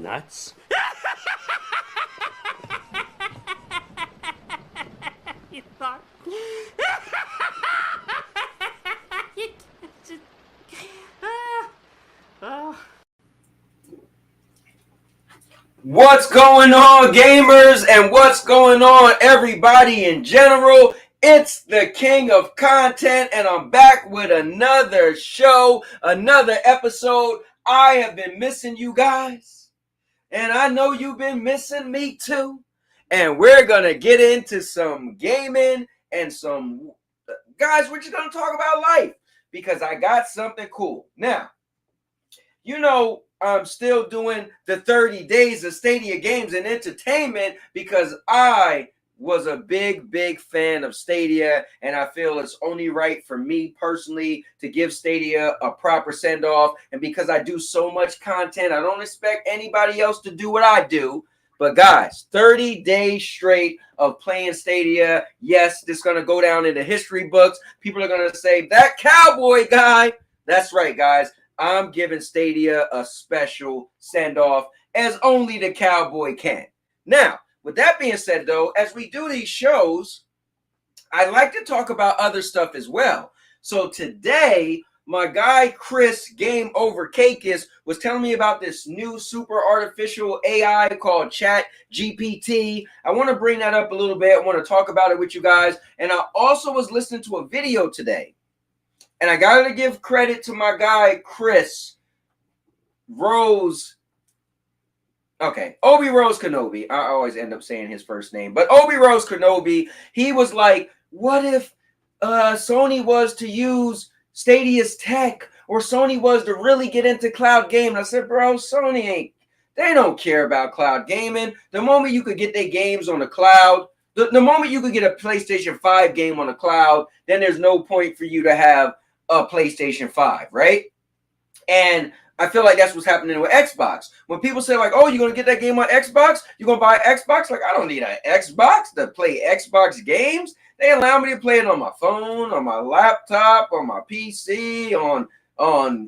Nuts? You thought? What's going on, gamers, and what's going on, everybody in general? It's the king of content, and I'm back with another show, another episode. I have been missing you guys, and I know you've been missing me too. And we're going to get into some gaming and some... Guys, we're just going to talk about life because I got something cool. Now, you know, I'm still doing the 30 days of Stadia games and entertainment because I was a big fan of Stadia, and I feel it's only right for me personally to give Stadia a proper send-off. And because I do so much content, I don't expect anybody else to do what I do. But guys, 30 days straight of playing Stadia. Yes, this is going to go down in the history books. People are going to say, that cowboy guy. That's right, guys. I'm giving Stadia a special send-off as only the cowboy can. Now, with that being said, though, as we do these shows, I like to talk about other stuff as well. So today, my guy Chris Game Over Cakeis was telling me about this new super artificial AI called Chat GPT. I want to bring that up a little bit. I want to talk about it with you guys. And I also was listening to a video today. And I got to give credit to my guy, Chris Rose. Okay, Obi Rose Kenobi. I always end up saying his first name. But Obi Rose Kenobi, he was like, what if Sony was to use Stadia's tech, or Sony was to really get into cloud gaming? I said, bro, Sony ain't. They don't care about cloud gaming. The moment you could get their games on the cloud, the moment you could get a PlayStation 5 game on the cloud, then there's no point for you to have a PlayStation 5, right? And I feel like that's what's happening with Xbox. When people say like, oh, you're going to get that game on Xbox? You're going to buy an Xbox? Like, I don't need an Xbox to play Xbox games. They allow me to play it on my phone, on my laptop, on my PC, on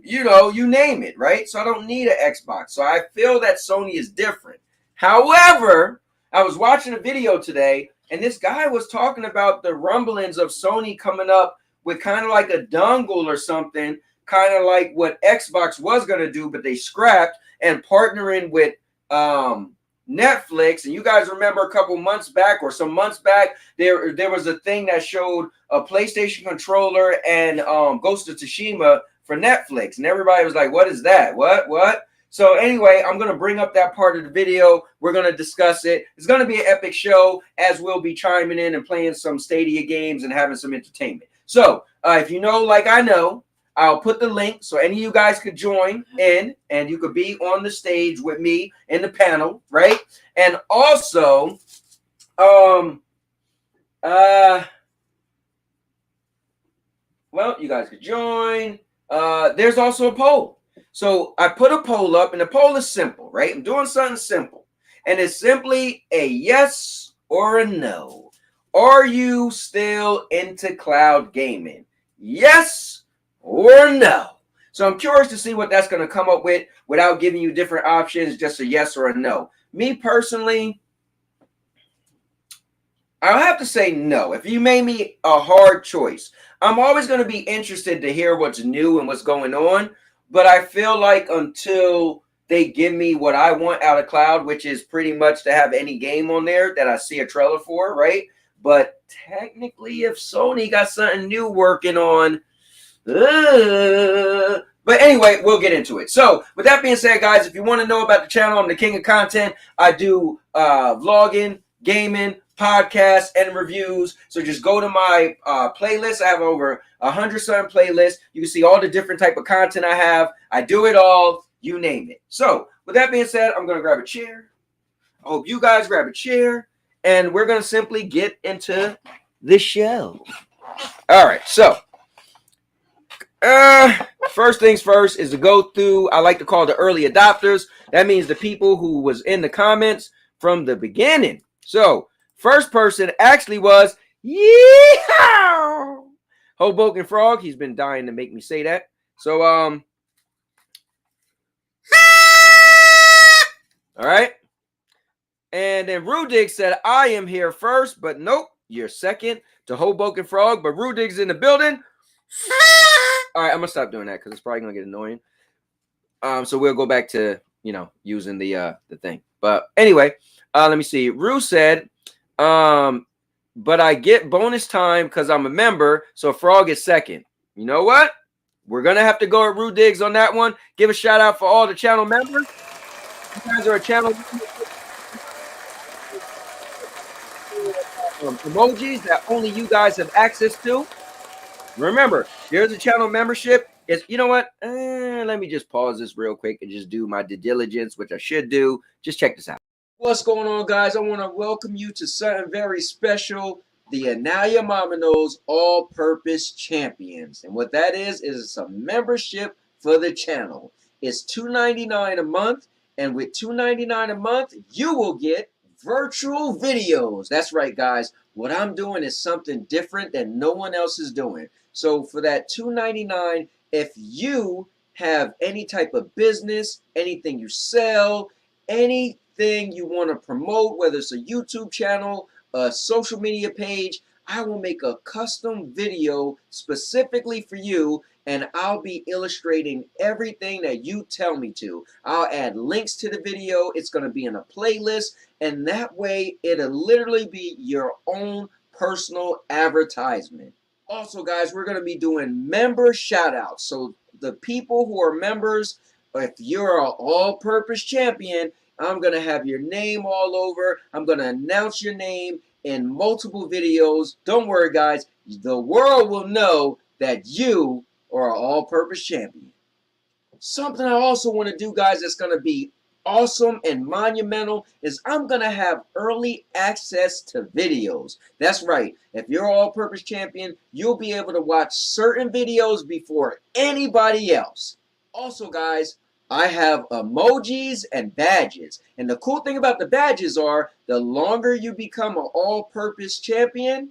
you know, you name it, right? So I don't need an Xbox. So I feel that Sony is different. However, I was watching a video today. And this guy was talking about the rumblings of Sony coming up with kind of like a dongle or something, kind of like what Xbox was going to do, but they scrapped, and partnering with Netflix. And you guys remember a couple months back or some months back, there was a thing that showed a PlayStation controller and Ghost of Tsushima for Netflix. And everybody was like, what is that? What? So anyway, I'm going to bring up that part of the video. We're going to discuss it. It's going to be an epic show, as we'll be chiming in and playing some Stadia games and having some entertainment. So if you know, like I know, I'll put the link so any of you guys could join in and you could be on the stage with me in the panel, right? And also, well, you guys could join. There's also a poll. So I put a poll up, and the poll is simple, right? I'm doing something simple, and it's simply a yes or a no. Are you still into cloud gaming? Yes or no? So I'm curious to see what that's going to come up with without giving you different options, just a yes or a no. Me personally, I'll have to say no. If you made me a hard choice, I'm always going to be interested to hear what's new and what's going on. But I feel like until they give me what I want out of cloud, which is pretty much to have any game on there that I see a trailer for, right? But technically, if Sony got something new working on, but anyway, we'll get into it. So with that being said, guys, if you want to know about the channel, I'm the king of content. I do vlogging, gaming, podcasts, and reviews. So just go to my playlist. I have over 100-something playlists. You can see all the different type of content I have. I do it all, you name it. So with that being said, I'm going to grab a chair. I hope you guys grab a chair, and we're going to simply get into the show. All right, so first things first is to go through, I like to call the early adopters. That means the people who was in the comments from the beginning. So first person actually was Yeehaw! Hoboken Frog. He's been dying to make me say that. So all right. And then Rudig said, I am here first, but nope, you're second to Hoboken Frog, but Rudig's in the building. All right, I'm gonna stop doing that because it's probably gonna get annoying. So we'll go back to using the thing. But anyway, let me see. Rue said, but I get bonus time because I'm a member, so Frog is second. You know what? We're gonna have to go at Rue Diggs on that one. Give a shout out for all the channel members. You guys are a channel emojis that only you guys have access to. Remember, there's a channel membership. It's, you know what? Let me just pause this real quick and just do my due diligence, which I should do. Just check this out. What's going on, guys? I want to welcome you to something very special. The Now Your Mama Knows All-Purpose Champions. And what that is a membership for the channel. It's $2.99 a month. And with $2.99 a month, you will get virtual videos. That's right, guys. What I'm doing is something different that no one else is doing. So for that $2.99, if you have any type of business, anything you sell, anything you want to promote, whether it's a YouTube channel, a social media page, I will make a custom video specifically for you, and I'll be illustrating everything that you tell me to. I'll add links to the video. It's going to be in a playlist, and that way it'll literally be your own personal advertisement. Also, guys, we're going to be doing member shout outs. So the people who are members, if you're an all-purpose champion, I'm going to have your name all over. I'm going to announce your name in multiple videos. Don't worry, guys. The world will know that you are an all-purpose champion. Something I also want to do, guys, that's going to be awesome and monumental is I'm going to have early access to videos. That's right. If you're an all-purpose champion, you'll be able to watch certain videos before anybody else. Also, guys, I have emojis and badges. And the cool thing about the badges are the longer you become an all-purpose champion,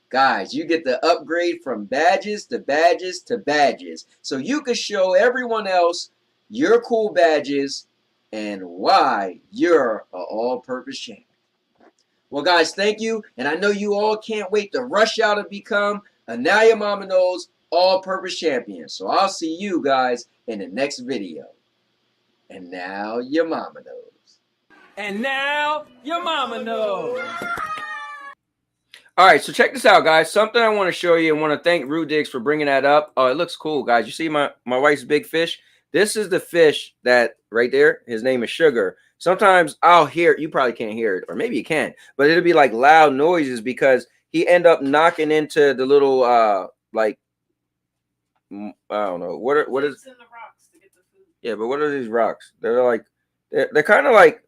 guys, you get the upgrade from badges to badges to badges. So you can show everyone else your cool badges and why you're an all-purpose champion. Well, guys, thank you. And I know you all can't wait to rush out and become a Now Your Mama Knows all-purpose champion. So I'll see you guys in the next video. And now your mama knows. And now your mama knows. All right, so check this out, guys. Something I want to show you and want to thank Rue Diggs for bringing that up. Oh, it looks cool, guys. You see my wife's big fish? This is the fish that right there. His name is Sugar. Sometimes I'll hear it. You probably can't hear it, or maybe you can, but it'll be like loud noises because he end up knocking into the little like I don't know what is in the rocks to get the food. Yeah, but what are these rocks? They're like they're kind of like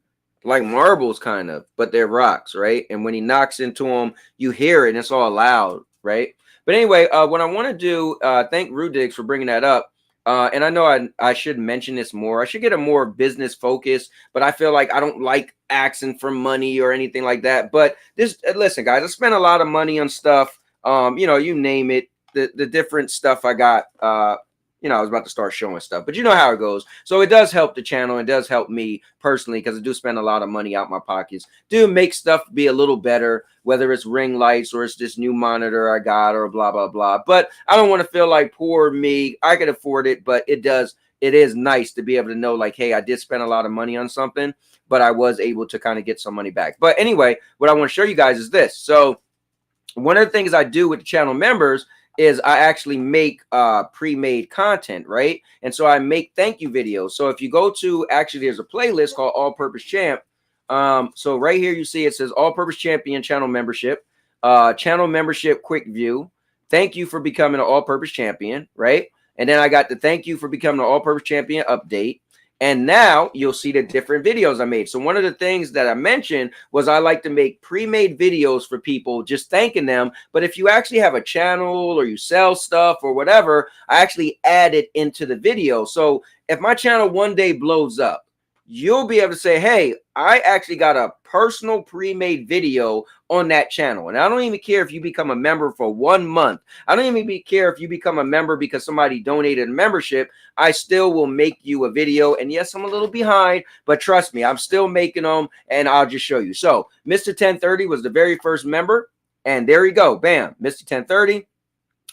marbles, kind of, but they're rocks, right? And when he knocks into them, you hear it, and it's all loud, right? But anyway, what I want to do, thank Rue Diggs for bringing that up. And I know I should mention this more. I should get a more business focus, but I feel like I don't like asking for money or anything like that. But this, listen, guys, I spent a lot of money on stuff. You know, you name it, the different stuff I got. You know, I was about to start showing stuff, but you know how it goes. So it does help the channel. It does help me personally because I do spend a lot of money out my pockets. Do make stuff be a little better, whether it's ring lights or it's this new monitor I got or blah, blah, blah. But I don't want to feel like poor me. I could afford it, but it is nice to be able to know like, hey, I did spend a lot of money on something, but I was able to kind of get some money back. But anyway, what I want to show you guys is this. So one of the things I do with the channel members is I actually make pre-made content, right? And so I make thank you videos. So if you go to, actually there's a playlist called All Purpose Champ. So right here you see it says All Purpose Champion channel membership, quick view. Thank you for becoming an All Purpose Champion, right? And then I got the thank you for becoming an All Purpose Champion update. And now you'll see the different videos I made. So one of the things that I mentioned was I like to make pre-made videos for people, just thanking them. But if you actually have a channel or you sell stuff or whatever, I actually add it into the video. So if my channel one day blows up, you'll be able to say, hey, I actually got a personal pre-made video on that channel. And I don't even care if you become a member for 1 month. I don't even care if you become a member because somebody donated a membership. I still will make you a video. And yes, I'm a little behind, but trust me, I'm still making them and I'll just show you. So Mr. 1030 was the very first member. And there you go. Bam. Mr. 1030.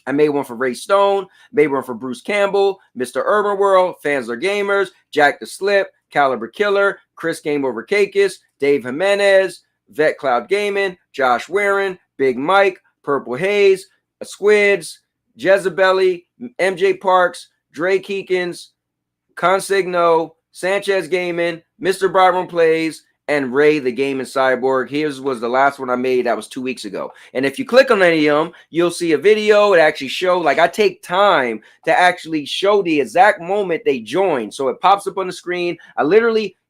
I made one for Ray Stone, made one for Bruce Campbell, Mr. Urban World, Fans Are Gamers, Jack the Slip, Caliber Killer, Chris Game Over Cakis, Dave Jimenez, Vet Cloud Gaming, Josh Warren, Big Mike, Purple Haze, Squids, Jezebelly, MJ Parks, Dre Keekins, Consigno, Sanchez Gaming, Mr. Byron Plays, and Ray the Gaming Cyborg. His was the last one I made. That was 2 weeks ago. And if you click on any of them, you'll see a video. It actually show, like I take time to actually show the exact moment they join. So it pops up on the screen.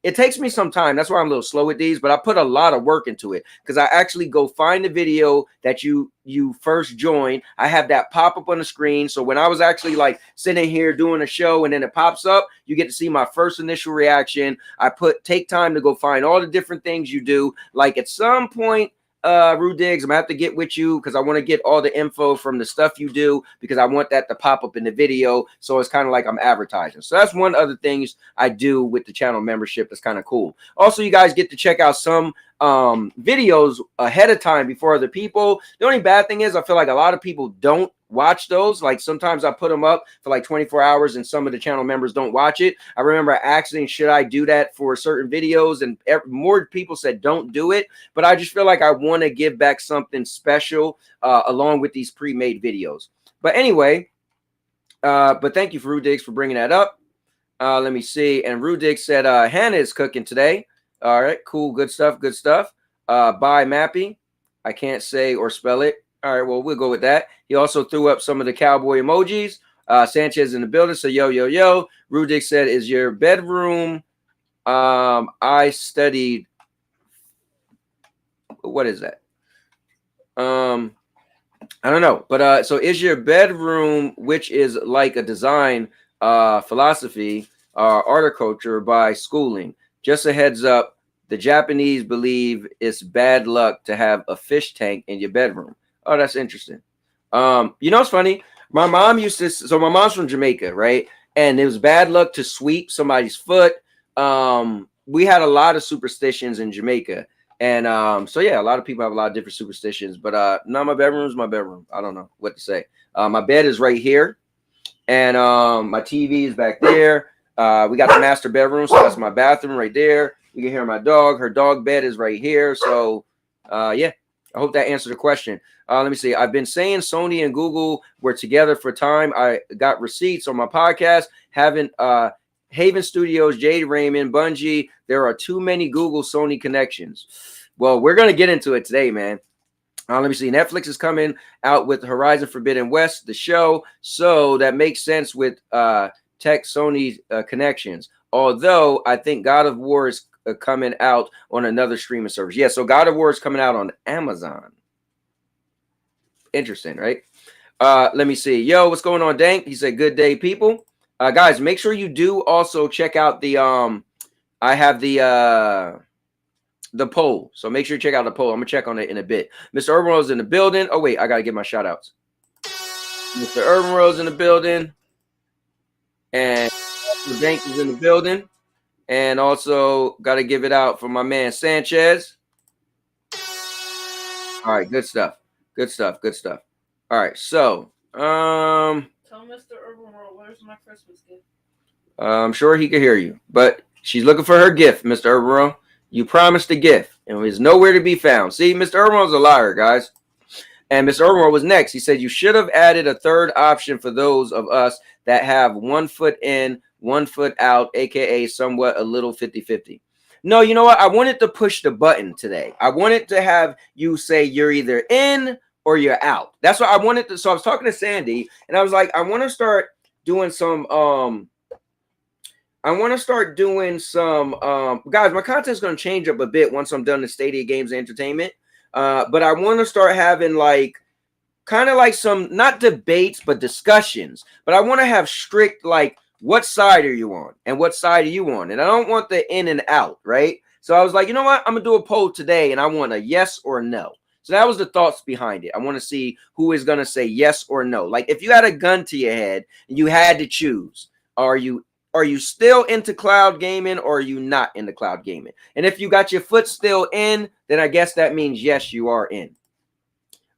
It takes me some time. That's why I'm a little slow with these, but I put a lot of work into it because I actually go find the video that you first joined. I have that pop up on the screen. So when I was actually like sitting here doing a show and then it pops up, you get to see my first initial reaction. I take time to go find all the different things you do. Like at some point, Rue Diggs, I'm gonna have to get with you because I want to get all the info from the stuff you do because I want that to pop up in the video. So it's kind of like I'm advertising. So that's one other things I do with the channel membership that's kind of cool. Also, you guys get to check out some videos ahead of time before other people. The only bad thing is I feel like a lot of people don't watch those. Like sometimes I put them up for like 24 hours and some of the channel members don't watch it. I remember asking, should I do that for certain videos? And more people said, don't do it. But I just feel like I want to give back something special along with these pre-made videos. But anyway, but thank you for Rue Diggs for bringing that up. Let me see. And Rue Diggs said, Hannah is cooking today. All right, cool. Good stuff. Good stuff. Bye, Mappy. I can't say or spell it. All right, well, we'll go with that. He also threw up some of the cowboy emojis. Sanchez in the building. So, yo, yo, yo. Rudik said, is your bedroom? I studied. What is that? I don't know. But so is your bedroom, which is like a design philosophy, horticulture by schooling? Just a heads up. The Japanese believe it's bad luck to have a fish tank in your bedroom. Oh, that's interesting. You know, it's funny. My mom used to, so my mom's from Jamaica, right? And it was bad luck to sweep somebody's foot. We had a lot of superstitions in Jamaica. And so yeah, a lot of people have a lot of different superstitions, but no, my bedroom is my bedroom. I don't know what to say. My bed is right here, and my TV is back there. We got the master bedroom, so that's my bathroom right there. You can hear my dog. Her dog bed is right here. So yeah, I hope that answered the question. Let me see. I've been saying Sony and Google were together for time. I got receipts on my podcast. Haven't Haven Studios, Jade Raymond, Bungie. There are too many Google Sony connections. Well, we're going to get into it today, man. Let me see. Netflix is coming out with Horizon Forbidden West, the show. So that makes sense with Tech Sony connections. Although I think God of War is coming out on another streaming service. Yeah, so God of War is coming out on Amazon. Interesting, right? Let me see. Yo, what's going on, Dank? He said, good day, people. Guys, make sure you do also check out the I have the poll. So make sure you check out the poll. I'm gonna check on it in a bit. Mr. Urban Rose in the building. Oh, wait, I gotta get my shout outs. Mr. Urban Rose in the building. And the Dank is in the building. And also gotta give it out for my man Sanchez. All right, good stuff. Good stuff. Good stuff. All right, so Tell Mr. Urban World, where's my Christmas gift? I'm sure he could hear you, but she's looking for her gift, Mr. Urban World. You promised a gift, and it was nowhere to be found. See, Mr. Urban World's a liar, guys. And Mr. Urban World was next. He said you should have added a third option for those of us that have 1 foot in, 1 foot out, aka somewhat a little 50-50. No, you know what? I wanted to push the button today. I wanted to have you say you're either in or you're out. That's what I wanted to. So I was talking to Sandy, and I was like, I want to start doing some guys, my content's going to change up a bit once I'm done the Stadia Games and Entertainment. But I want to start having like kind of like some, not debates, but discussions. But I want to have strict, like, what side are you on and what side are you on? And I don't want the in and out, right? So I was like, you know what? I'm going to do a poll today, and I want a yes or a no. So that was the thoughts behind it. I want to see who is going to say yes or no. Like if you had a gun to your head and you had to choose, are you still into cloud gaming or are you not into cloud gaming? And if you got your foot still in, then I guess that means yes, you are in.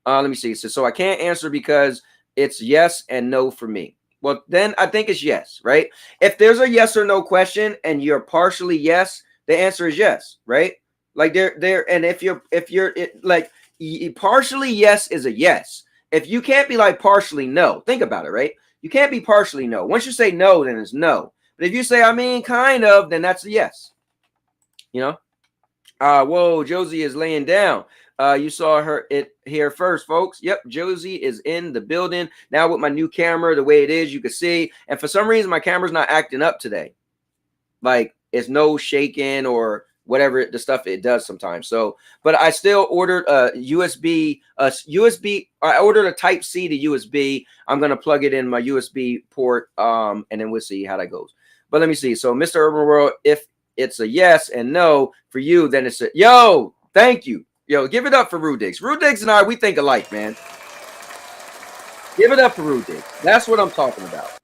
Let me see. So I can't answer because it's yes and no for me. Well, then I think it's yes, right? If there's a yes or no question and you're partially yes, the answer is yes, right? Like there, and if you're like partially yes is a yes. If you can't be like partially no, think about it, right? You can't be partially no. Once you say no, then it's no. But if you say, I mean, kind of, then that's a yes. You know? Whoa, Josie is laying down. You saw her here first, folks. Yep, Josie is in the building. Now with my new camera, the way it is, you can see. And for some reason, my camera's not acting up today. Like, it's no shaking or whatever the stuff it does sometimes. So, but I still ordered a USB. I ordered a Type C to USB. I'm going to plug it in my USB port, and then we'll see how that goes. But let me see. So, Mr. Urban World, if it's a yes and no for you, then it's a yo. Thank you. Yo, give it up for Rudix. Rudix and I, we think alike, man. Give it up for Rudix. That's what I'm talking about.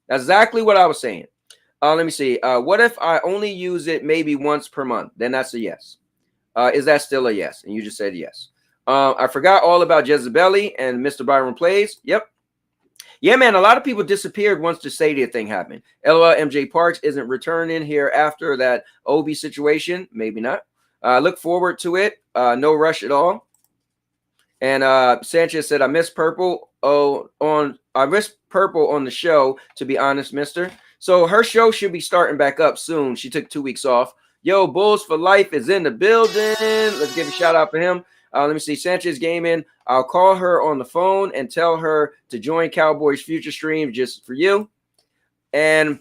That's exactly what I was saying. Let me see. What if I only use it maybe once per month? Then that's a yes. Is that still a yes? And you just said yes. I forgot all about Jezebeli and Mr. Byron Plays. Yep. Yeah, man, a lot of people disappeared once the Stadia thing happened. LOL MJ Parks isn't returning here after that Obi situation. Maybe not. Look forward to it. No rush at all. And Sanchez said, I miss Purple. I miss Purple on the show, to be honest, mister. So her show should be starting back up soon. She took 2 weeks off. Yo, Bulls for Life is in the building. Let's give a shout out for him. Let me see. Sanchez Gaming. I'll call her on the phone and tell her to join Cowboys Future Stream just for you. And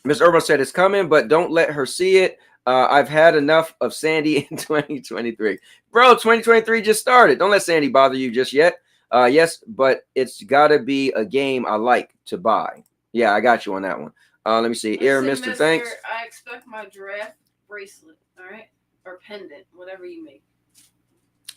Ms. Urban said it's coming, but don't let her see it. I've had enough of Sandy in 2023. Bro, 2023 just started. Don't let Sandy bother you just yet. Yes, but it's got to be a game I like to buy. Yeah, I got you on that one. Let me see. Here, Mr. Thanks. I expect my giraffe bracelet, all right? Or pendant, whatever you make.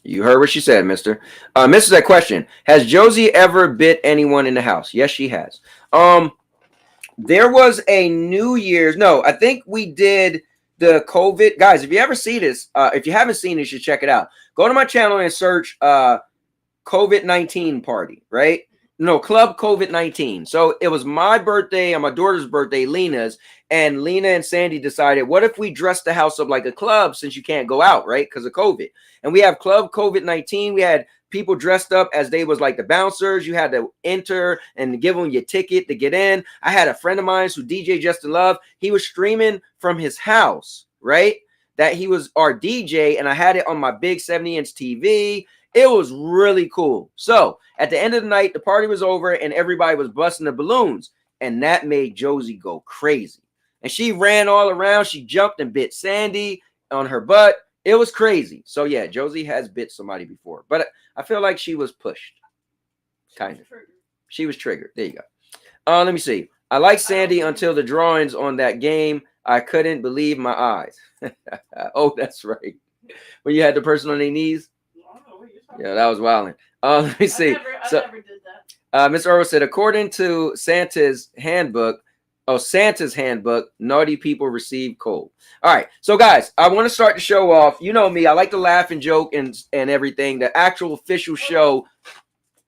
You heard what she said, mister. Misses that question. Has Josie ever bit anyone in the house? Yes, she has. There was a New Year's. No, I think we did the COVID guys. If you ever see this, if you haven't seen it, you should check it out. Go to my channel and search COVID-19 party, right? No, Club COVID-19. So it was my birthday and my daughter's birthday, Lena's, and Lena and Sandy decided, what if we dress the house up like a club since you can't go out, right? Because of COVID. And we have Club COVID-19. We had people dressed up as they was like the bouncers. You had to enter and give them your ticket to get in. I had a friend of mine who DJ Justin Love. He was streaming from his house, right? That he was our DJ, and I had it on my big 70-inch TV. It was really cool. So at the end of the night, the party was over and everybody was busting the balloons. And that made Josie go crazy. And she ran all around. She jumped and bit Sandy on her butt. It was crazy. So yeah, Josie has bit somebody before. But I feel like she was pushed. Kind of. She was triggered. There you go. Let me see. I like Sandy until the drawings on that game. I couldn't believe my eyes. Oh, that's right. When you had the person on their knees. Yeah, that was wilding. Let me see. I never did that. Miss Earl said, according to Santa's handbook, naughty people receive cold. All right. So, guys, I want to start the show off. You know me. I like to laugh and joke and everything. The actual official show.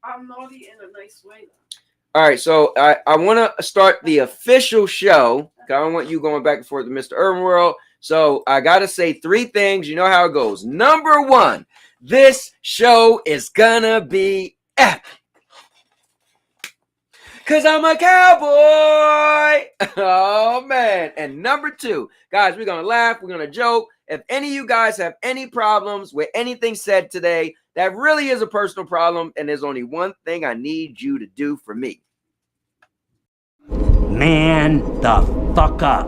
I'm naughty in a nice way, though. All right. So, I want to start the official show. I don't want you going back and forth to Mr. Urban World. So, I got to say 3 things. You know how it goes. Number 1. This show is gonna be epic. Cause I'm a cowboy. Oh man. And number 2, guys, we're gonna laugh, we're gonna joke. If any of you guys have any problems with anything said today, that really is a personal problem, and there's only one thing I need you to do for me. Man the fuck up.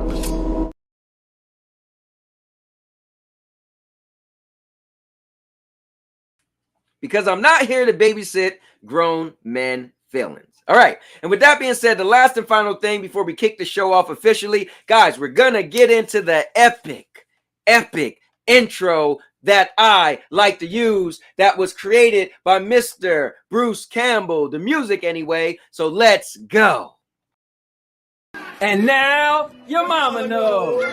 Because I'm not here to babysit grown men feelings. All right. And with that being said, the last and final thing before we kick the show off officially, guys, we're going to get into the epic intro that I like to use that was created by Mr. Bruce Campbell, the music anyway. So let's go. And now your mama knows.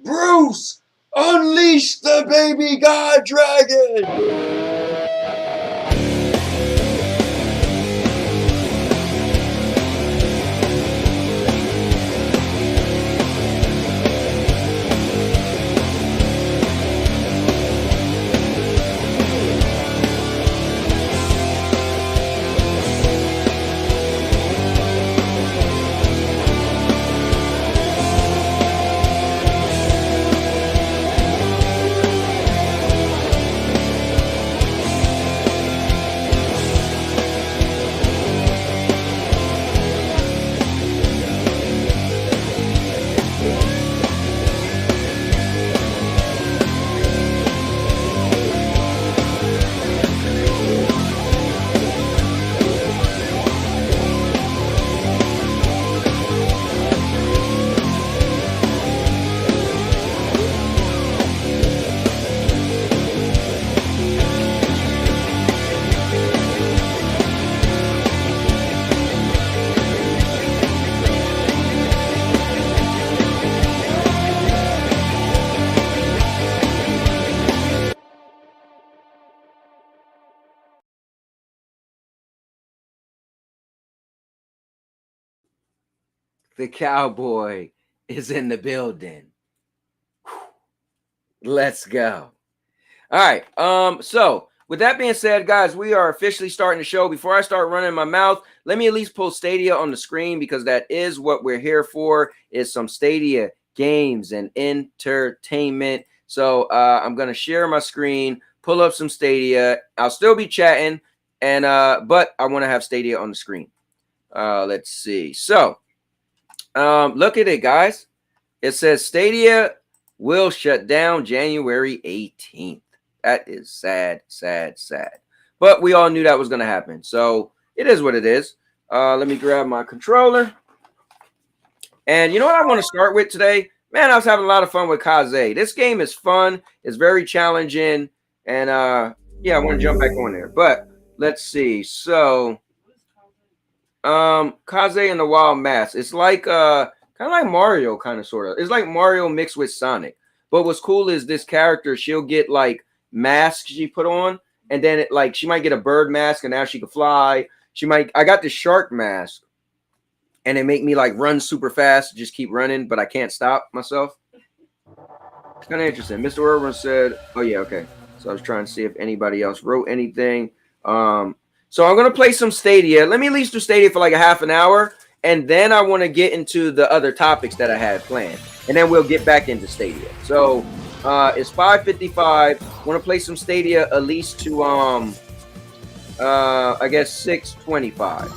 Bruce, unleash the baby god dragon. The cowboy is in the building. Let's go. All right. So with that being said, guys, we are officially starting the show. Before I start running my mouth, let me at least pull Stadia on the screen, because that is what we're here for, is some Stadia games and entertainment. So I'm going to share my screen, pull up some Stadia. I'll still be chatting, and but I want to have Stadia on the screen. Let's see. So look at it, guys. It says Stadia will shut down January 18th. That is sad, sad, sad. But we all knew that was going to happen. So it is what it is. Let me grab my controller. And you know what I want to start with today? Man, I was having a lot of fun with Kaze. This game is fun. It's very challenging. And yeah, I want to jump back on there. But let's see. So Kaze and the Wild Mass. It's like Kind of like Mario, kind of sort of. It's like Mario mixed with Sonic. But what's cool is this character, she'll get like masks she put on, and then it like she might get a bird mask and now she can fly. I got the shark mask, and it make me like run super fast, just keep running, but I can't stop myself. It's kind of interesting. Mr. Irwin said, oh yeah, okay. So I was trying to see if anybody else wrote anything. So I'm gonna play some Stadia. Let me at least do Stadia for like a half an hour, and then I want to get into the other topics that I had planned, and then we'll get back into Stadia. So it's 5:55. Want to play some Stadia at least to I guess 6:25.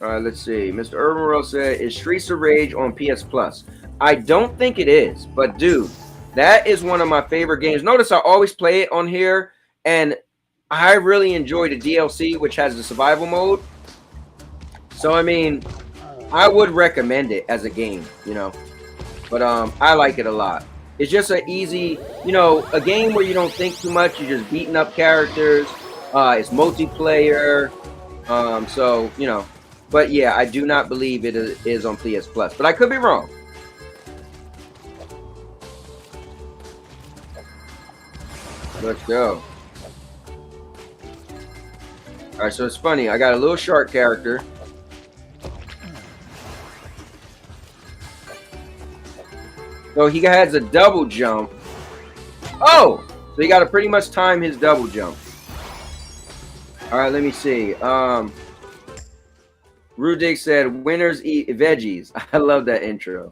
All right, let's see. Mr. Urban World said, is Streets of Rage on PS Plus? I don't think it is, but dude, that is one of my favorite games. Notice I always play it on here, and I really enjoy the DLC, which has the survival mode. So, I mean, I would recommend it as a game, you know. But I like it a lot. It's just an easy, you know, a game where you don't think too much. You're just beating up characters. It's multiplayer. So, you know. But, yeah, I do not believe it is on PS Plus. But I could be wrong. Let's go. All right, so it's funny. I got a little shark character. So he has a double jump. Oh, so you got to pretty much time his double jump. All right, let me see. Rudik said, winners eat veggies. I love that intro.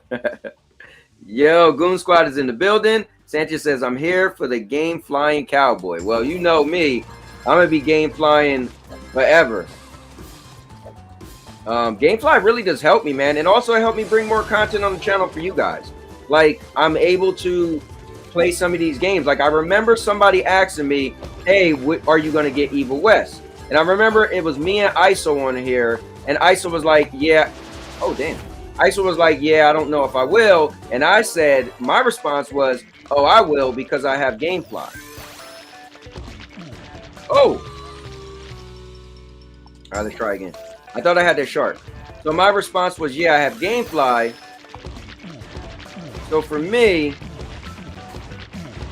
Yo, Goon Squad is in the building. Sanchez says, I'm here for the game flying cowboy. Well, you know me. I'm going to be game flying forever. Gamefly really does help me, man. And also it helped me bring more content on the channel for you guys. Like, I'm able to play some of these games. Like, I remember somebody asking me, hey, are you going to get Evil West? And I remember it was me and ISO on here. And ISO was like, yeah. Oh, damn. ISO was like, yeah, I don't know if I will. And I said, my response was, oh, I will because I have Gamefly. Oh. All right, let's try again. I thought I had that shark. So my response was, yeah, I have Gamefly. So for me,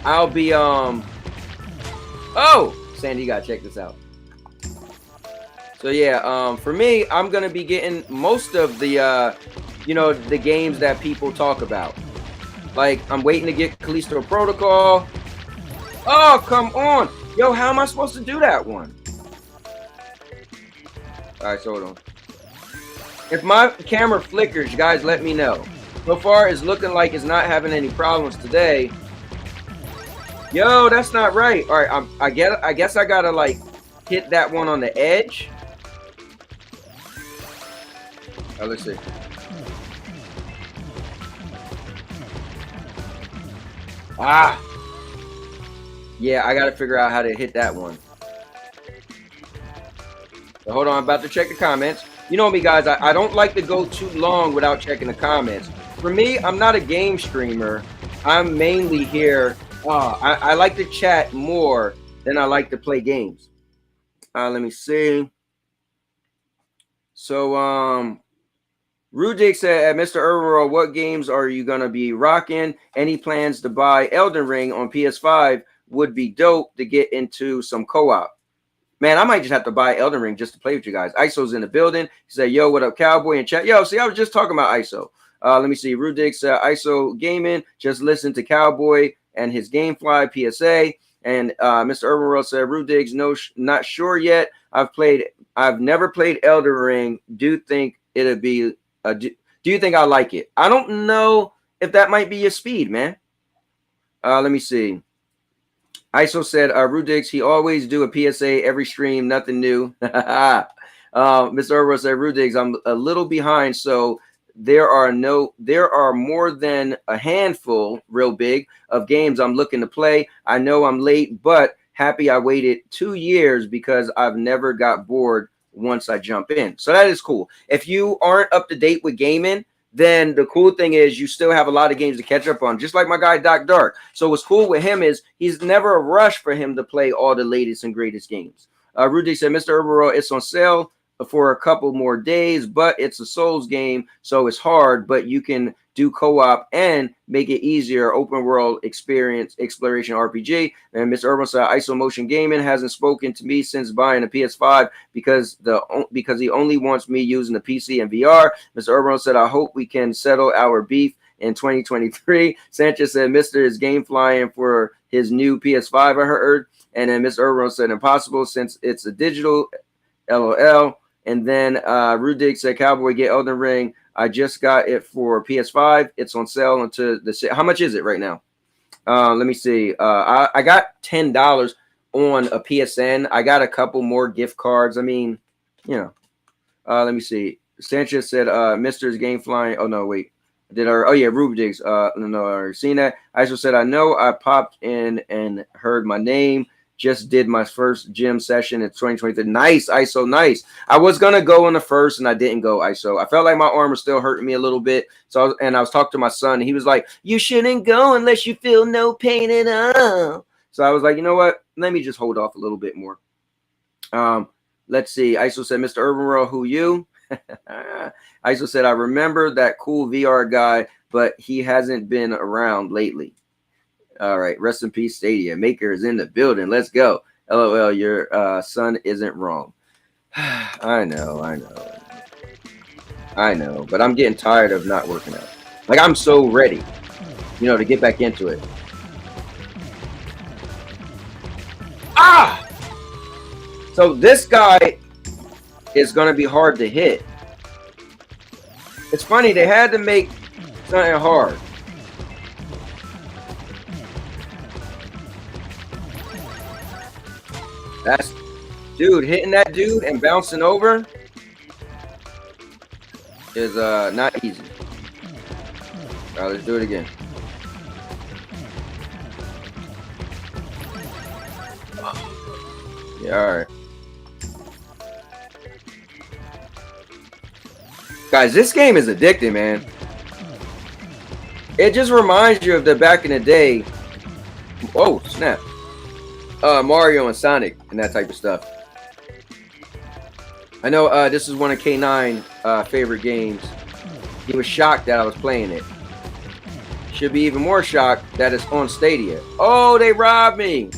I'll be, oh, Sandy, you gotta check this out. So yeah, for me, I'm gonna be getting most of the, you know, the games that people talk about. Like, I'm waiting to get Callisto Protocol. Oh, come on. Yo, how am I supposed to do that one? All right, so hold on. If my camera flickers, guys, let me know. So far, it's looking like it's not having any problems today. Yo, that's not right. All right, I guess I gotta like hit that one on the edge. Oh, let's see. Ah. Yeah, I gotta figure out how to hit that one. So hold on, I'm about to check the comments. You know me, guys. I don't like to go too long without checking the comments. For me, I'm not a game streamer. I'm mainly here. I like to chat more than I like to play games. Let me see. So, Rudik said, Mr. Urban, what games are you going to be rocking? Any plans to buy Elden Ring on PS5 would be dope to get into some co-op. Man, I might just have to buy Elden Ring just to play with you guys. ISO's in the building. He said, yo, what up, cowboy? And chat. Yo, see, I was just talking about ISO. Let me see. Rudik said, ISO Gaming. Just listen to Cowboy and his Gamefly PSA. And Mr. Urban World said, Rudig's not sure yet. I've never played Elden Ring. Do you think it'll be do you think I like it? I don't know if that might be your speed, man. Let me see. ISO said, Rudig's, he always do a PSA every stream, nothing new. Mr. Urban said, Rudig's, I'm a little behind, so there are more than a handful, real big, of games I'm looking to play. I know I'm late, but happy I waited 2 years because I've never got bored once I jump in. So that is cool. If you aren't up to date with gaming, then the cool thing is you still have a lot of games to catch up on, just like my guy Doc Dark. So what's cool with him is he's never a rush for him to play all the latest and greatest games. Rudy said, Mr. Herbero, it's on sale for a couple more days, but it's a Souls game, so it's hard, but you can do co-op and make it easier. Open world experience, exploration RPG. And Mr. Urban said ISO Motion Gaming hasn't spoken to me since buying a PS5 because he only wants me using the PC and VR. Mr. Urban said, I hope we can settle our beef in 2023. Sanchez said Mr. is game flying for his new PS5, I heard. And then Mr. Urban said impossible since it's a digital, LOL. And then Rudig said, Cowboy, get Elden Ring. I just got it for PS5. It's on sale until how much is it right now? Let me see. I got $10 on a PSN. I got a couple more gift cards. I mean, you know. Let me see. Sanchez said, Mr.'s game flying. Oh, no, wait. Oh, yeah, Rubidig's. No, I already seen that. I also said, I know I popped in and heard my name. Just did my first gym session in 2023. Nice, ISO, nice. I was gonna go on the first, and I didn't go ISO. I felt like my arm was still hurting me a little bit. So, I was talking to my son, and he was like, "You shouldn't go unless you feel no pain at all." So I was like, you know what? Let me just hold off a little bit more. Let's see. ISO said, Mr. Urban World, who you? ISO said, I remember that cool VR guy, but he hasn't been around lately. All right, rest in peace, Stadia. Maker is in the building. Let's go. LOL, your son isn't wrong. I know, but I'm getting tired of not working out. Like, I'm so ready, to get back into it. Ah! So this guy is going to be hard to hit. It's funny, they had to make something hard. Dude, hitting that dude and bouncing over is not easy. All right, let's do it again. Yeah, all right. Guys, this game is addicting, man. It just reminds you of the back in the day. Oh, snap. Mario and Sonic and that type of stuff. I know this is one of K9 favorite games. He was shocked that I was playing it. Should be even more shocked that it's on Stadia. Oh, they robbed me.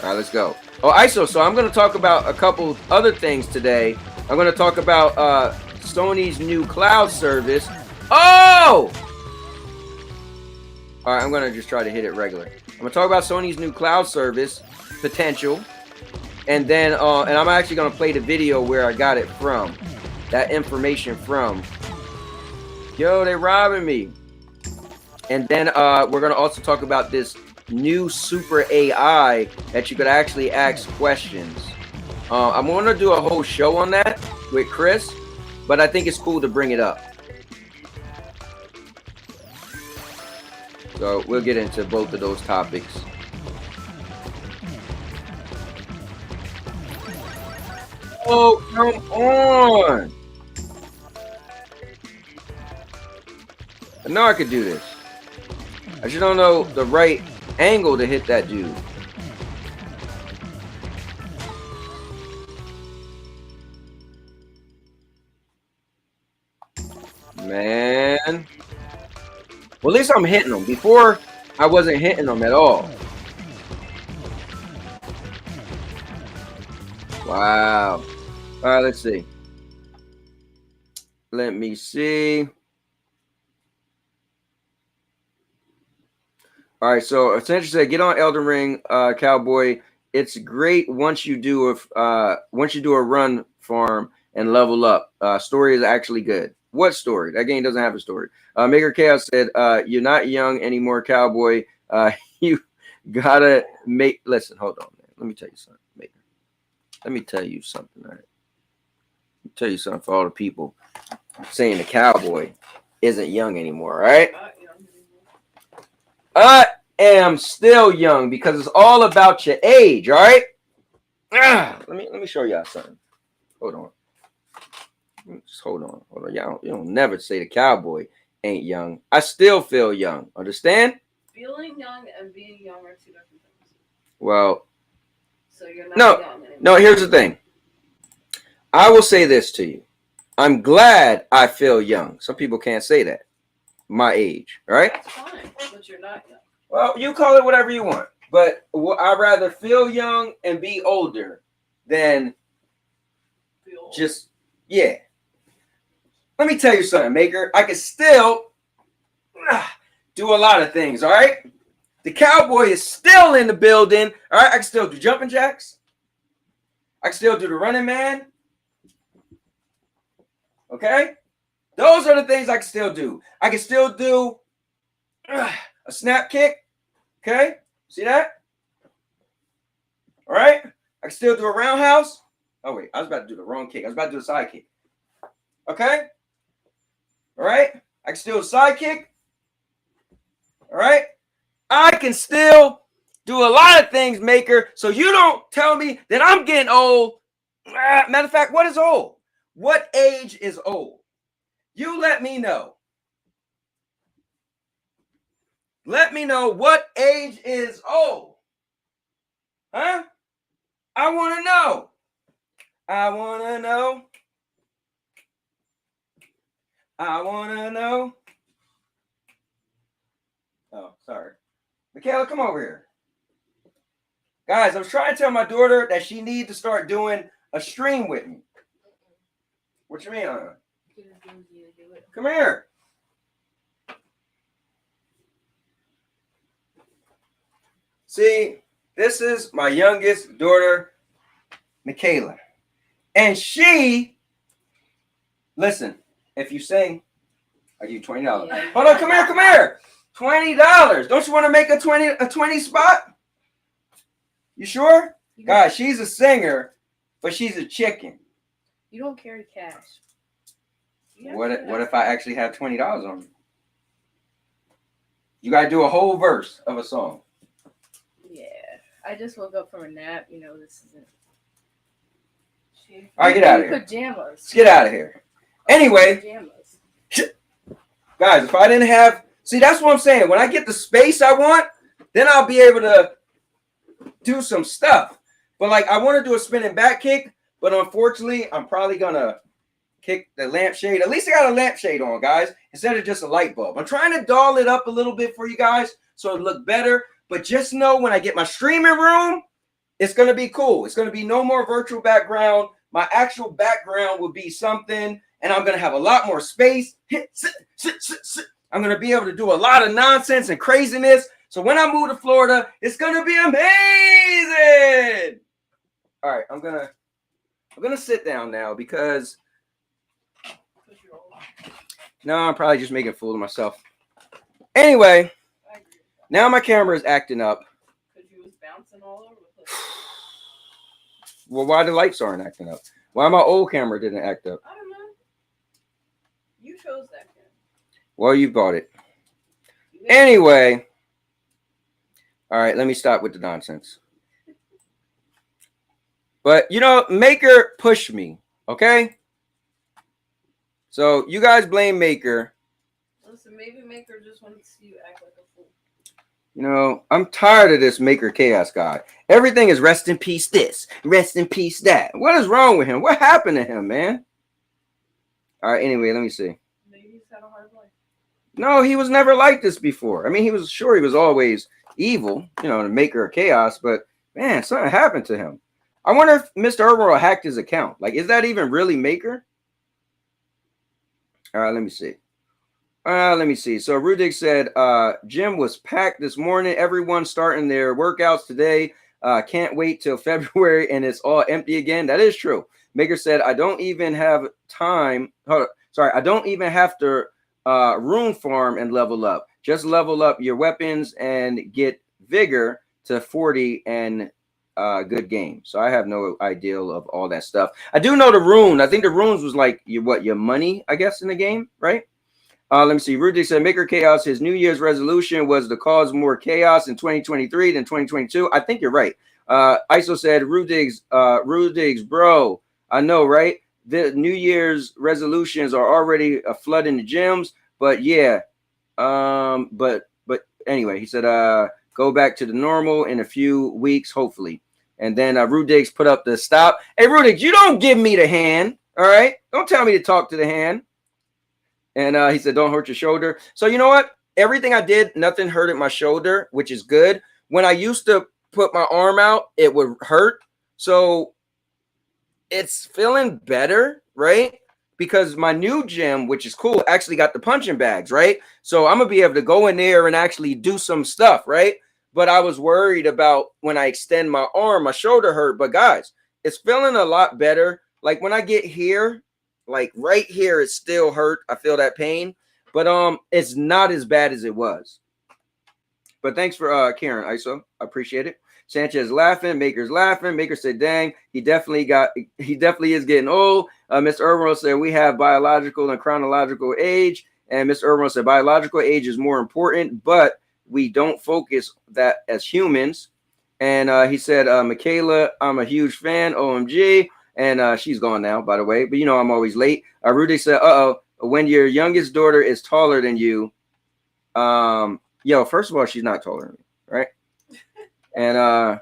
All right, let's go. Oh, ISO, so I'm going to talk about a couple other things today. I'm going to talk about Sony's new cloud service. Oh! All right, I'm going to just try to hit it regular. I'm going to talk about Sony's new cloud service potential. And then, and I'm actually going to play the video where I got it from. That information from. Yo, they're robbing me. And then we're going to also talk about this new super AI that you could actually ask questions. I'm going to do a whole show on that with Chris. But I think it's cool to bring it up. So we'll get into both of those topics. Oh, come on. I know I could do this. I just don't know the right angle to hit that dude. Man. Well, at least I'm hitting them. Before, I wasn't hitting them at all. Wow. All right, let's see. Let me see. All right, so essentially said, get on Elden Ring, Cowboy. It's great once you do a run farm and level up. Story is actually good. What story? That game doesn't have a story. Maker Chaos said, you're not young anymore, Cowboy. You gotta make. Listen, hold on, man. Let me tell you something, Maker. Let me tell you something. All right. Let me tell you something for all the people saying the Cowboy isn't young anymore. All right. I am still young because it's all about your age. All right. Let me show y'all something. Hold on. Just hold on. Y'all, you don't never say the Cowboy ain't young. I still feel young. Understand? Feeling young and being young are two different things. Well, So you're not young anymore. No, here's the thing. I will say this to you. I'm glad I feel young. Some people can't say that. My age, right? That's fine, but you're not young. Well, you call it whatever you want. But I'd rather feel young and be older than just, yeah. Let me tell you something, Maker. I can still do a lot of things, all right? The cowboy is still in the building, all right? I can still do jumping jacks. I can still do the running man. Okay? Those are the things I can still do. I can still do a snap kick. Okay? See that? All right? I can still do a roundhouse. Oh, wait. I was about to do the wrong kick. I was about to do a side kick. Okay? All right? I can still do a side kick. All right? I can still do a lot of things, Maker, so you don't tell me that I'm getting old. Matter of fact, what is old? What age is old? You let me know. Let me know what age is old. Huh? I want to know. I want to know. I want to know. Oh, sorry. Michaela, come over here. Guys, I was trying to tell my daughter that she needs to start doing a stream with me. What you mean? Come here. See, this is my youngest daughter, Michaela. And she, listen, if you sing, I'll give you $20. Yeah. Hold on, come here. $20. Don't you want to make a 20 spot? You sure? Guys, she's a singer, but she's a chicken. You don't carry cash. What if I actually have $20 on me? You gotta do a whole verse of a song. Yeah, I just woke up from a nap. You know this isn't. All right, get out of here. Pajamas. Let's get out of here. Anyway, pajamas. Guys, if I didn't have, see, that's what I'm saying. When I get the space I want, then I'll be able to do some stuff. But like, I want to do a spinning back kick, but unfortunately, I'm probably gonna kick the lampshade. At least I got a lampshade on, guys, instead of just a light bulb. I'm trying to doll it up a little bit for you guys so it look better. But just know when I get my streaming room, it's gonna be cool. It's gonna be no more virtual background. My actual background will be something, and I'm gonna have a lot more space. I'm gonna be able to do a lot of nonsense and craziness. So when I move to Florida, it's gonna be amazing. All right, I'm gonna sit down now because no, I'm probably just making a fool of myself. Anyway, now my camera is acting up. Because you was bouncing all over the place. Well, why the lights aren't acting up? Why my old camera didn't act up? I don't know. You chose that camera. Well, you bought it. Anyway. All right, let me stop with the nonsense. But, you know, Maker pushed me, okay? So, you guys blame Maker. Listen, maybe Maker just wanted to see you act like a fool. You know, I'm tired of this Maker Chaos guy. Everything is rest in peace this, rest in peace that. What is wrong with him? What happened to him, man? All right, anyway, let me see. Maybe he's had a hard life. No, he was never like this before. I mean, he was always evil, you know, the maker of chaos, but man, something happened to him. I wonder if Mr. Herbal hacked his account. Like, is that even really Maker? All right, let me see. So Rudik said, gym was packed this morning. Everyone starting their workouts today. Can't wait till February and it's all empty again. That is true. Maker said, I don't even have time. I don't even have to rune farm and level up. Just level up your weapons and get vigor to 40 and good game. So I have no idea of all that stuff. I do know the rune. I think the runes was like your money, I guess, in the game, right? Let me see. Rudik said, Maker Chaos, his New Year's resolution was to cause more chaos in 2023 than 2022. I think you're right. ISO said, Rudig's, bro, I know, right? The New Year's resolutions are already flooding the gyms, but yeah. But anyway, he said, go back to the normal in a few weeks, hopefully. And then Rudiggs put up the stop. Hey, Rudiggs, you don't give me the hand. All right. Don't tell me to talk to the hand. And he said, don't hurt your shoulder. So you know what? Everything I did, nothing hurted my shoulder, which is good. When I used to put my arm out, it would hurt. So it's feeling better, right? Because my new gym, which is cool, actually got the punching bags, right? So I'm going to be able to go in there and actually do some stuff, right? But I was worried about when I extend my arm, my shoulder hurt. But guys, it's feeling a lot better. Like when I get here, like right here, it still hurt. I feel that pain, but it's not as bad as it was. But thanks for Karen ISO. I appreciate it. Sanchez laughing, Maker's laughing. Maker said, dang, he definitely is getting old. Mr. Irwin said, we have biological and chronological age. And Mr. Irwin said, biological age is more important, but we don't focus that as humans. And he said, Michaela, I'm a huge fan, OMG. And she's gone now, by the way. But, you know, I'm always late. Rudy said, when your youngest daughter is taller than you, yo, first of all, she's not taller than me, right? And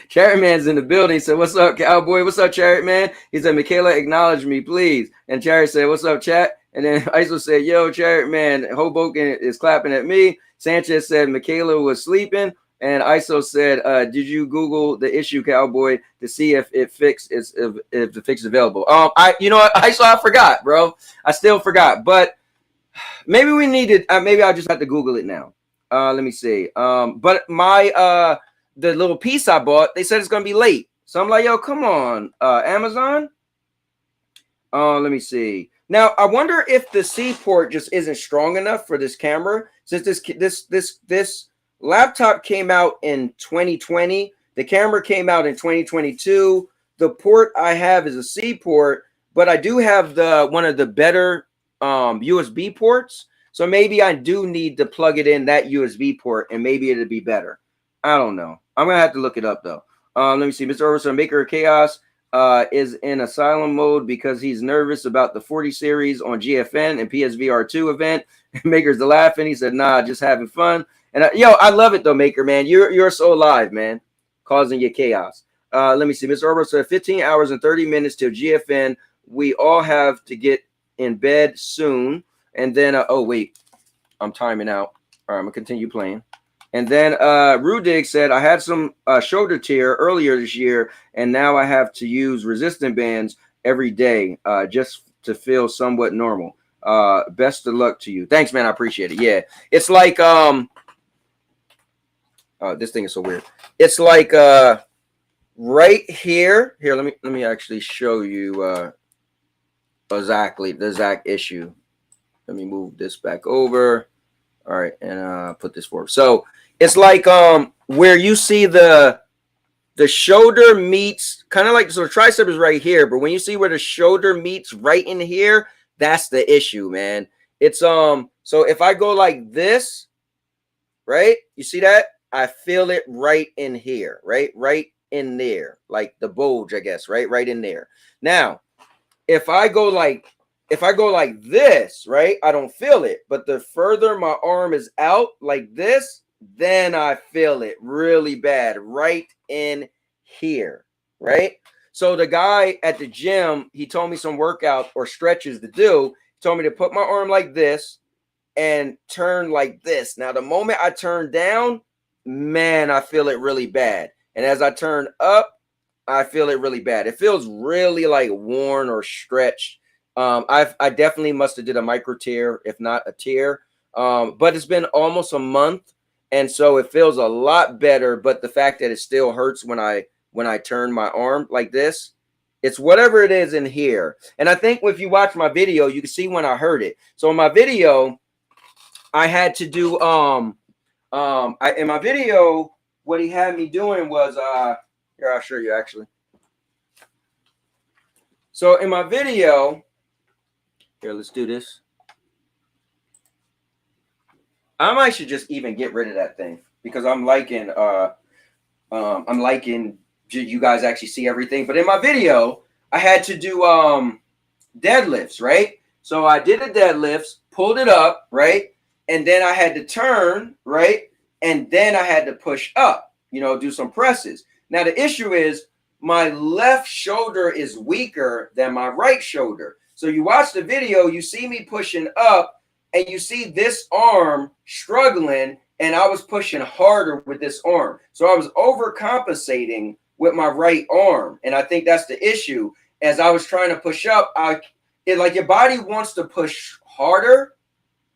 Chariot Man's in the building. He said, what's up, cowboy? What's up, Chariot Man? He said, Michaela, acknowledge me, please. And Chariot said, what's up, chat? And then ISO said, yo, Chariot Man, Hoboken is clapping at me. Sanchez said, Michaela was sleeping. And ISO said, did you Google the issue, cowboy, to see if the fix is available? You know what, ISO, I forgot, bro. I still forgot. But maybe we needed, maybe I'll just have to Google it now. Let me see. But my the little piece I bought, they said it's gonna be late. So I'm like, yo, come on, Amazon. Let me see. Now I wonder if the C port just isn't strong enough for this camera. Since this laptop came out in 2020, the camera came out in 2022. The port I have is a C port, but I do have one of the better USB ports. So maybe I do need to plug it in that USB port, and maybe it'll be better. I don't know. I'm gonna have to look it up though. Let me see. Mr. Overson, Maker of Chaos is in asylum mode because he's nervous about the 40 series on GFN and PSVR 2 event. Maker's the laughing. He said, nah, just having fun. And yo, I love it though, Maker, man. You're so alive, man, causing your chaos. Let me see. Mr. Overson, 15 hours and 30 minutes till GFN. We all have to get in bed soon. And then, oh, wait, I'm timing out. All right, I'm going to continue playing. And then Rudig said, I had some shoulder tear earlier this year, and now I have to use resistant bands every day just to feel somewhat normal. Best of luck to you. Thanks, man. I appreciate it. Yeah, it's like, this thing is so weird. It's like right here. Here, let me actually show you exactly the exact issue. Let me move this back over. All right, and put this forward. So it's like where you see the shoulder meets, kind of like, so the tricep is right here, but when you see where the shoulder meets right in here, that's the issue, man. It's so if I go like this, right? You see that? I feel it right in here, right in there, like the bulge, I guess, right in there. Now, if I go like this, right, I don't feel it. But the further my arm is out like this, then I feel it really bad right in here, right? So the guy at the gym, he told me some workout or stretches to do. He told me to put my arm like this and turn like this. Now, the moment I turn down, man, I feel it really bad. And as I turn up, I feel it really bad. It feels really like worn or stretched. I definitely must have did a micro tear, if not a tear. But it's been almost a month, and so it feels a lot better. But the fact that it still hurts when I turn my arm like this, it's whatever it is in here. And I think if you watch my video, you can see when I hurt it. So in my video, I had to do in my video, what he had me doing was here, I'll show you actually. So in my video. Here, let's do this. I might should just even get rid of that thing because I'm liking you guys actually see everything. But in my video, I had to do deadlifts, right? So I did the deadlifts, pulled it up, right? And then I had to turn, right? And then I had to push up, do some presses. Now, the issue is my left shoulder is weaker than my right shoulder. So you watch the video, you see me pushing up, and you see this arm struggling, and I was pushing harder with this arm. So I was overcompensating with my right arm. And I think that's the issue. As I was trying to push up, like your body wants to push harder,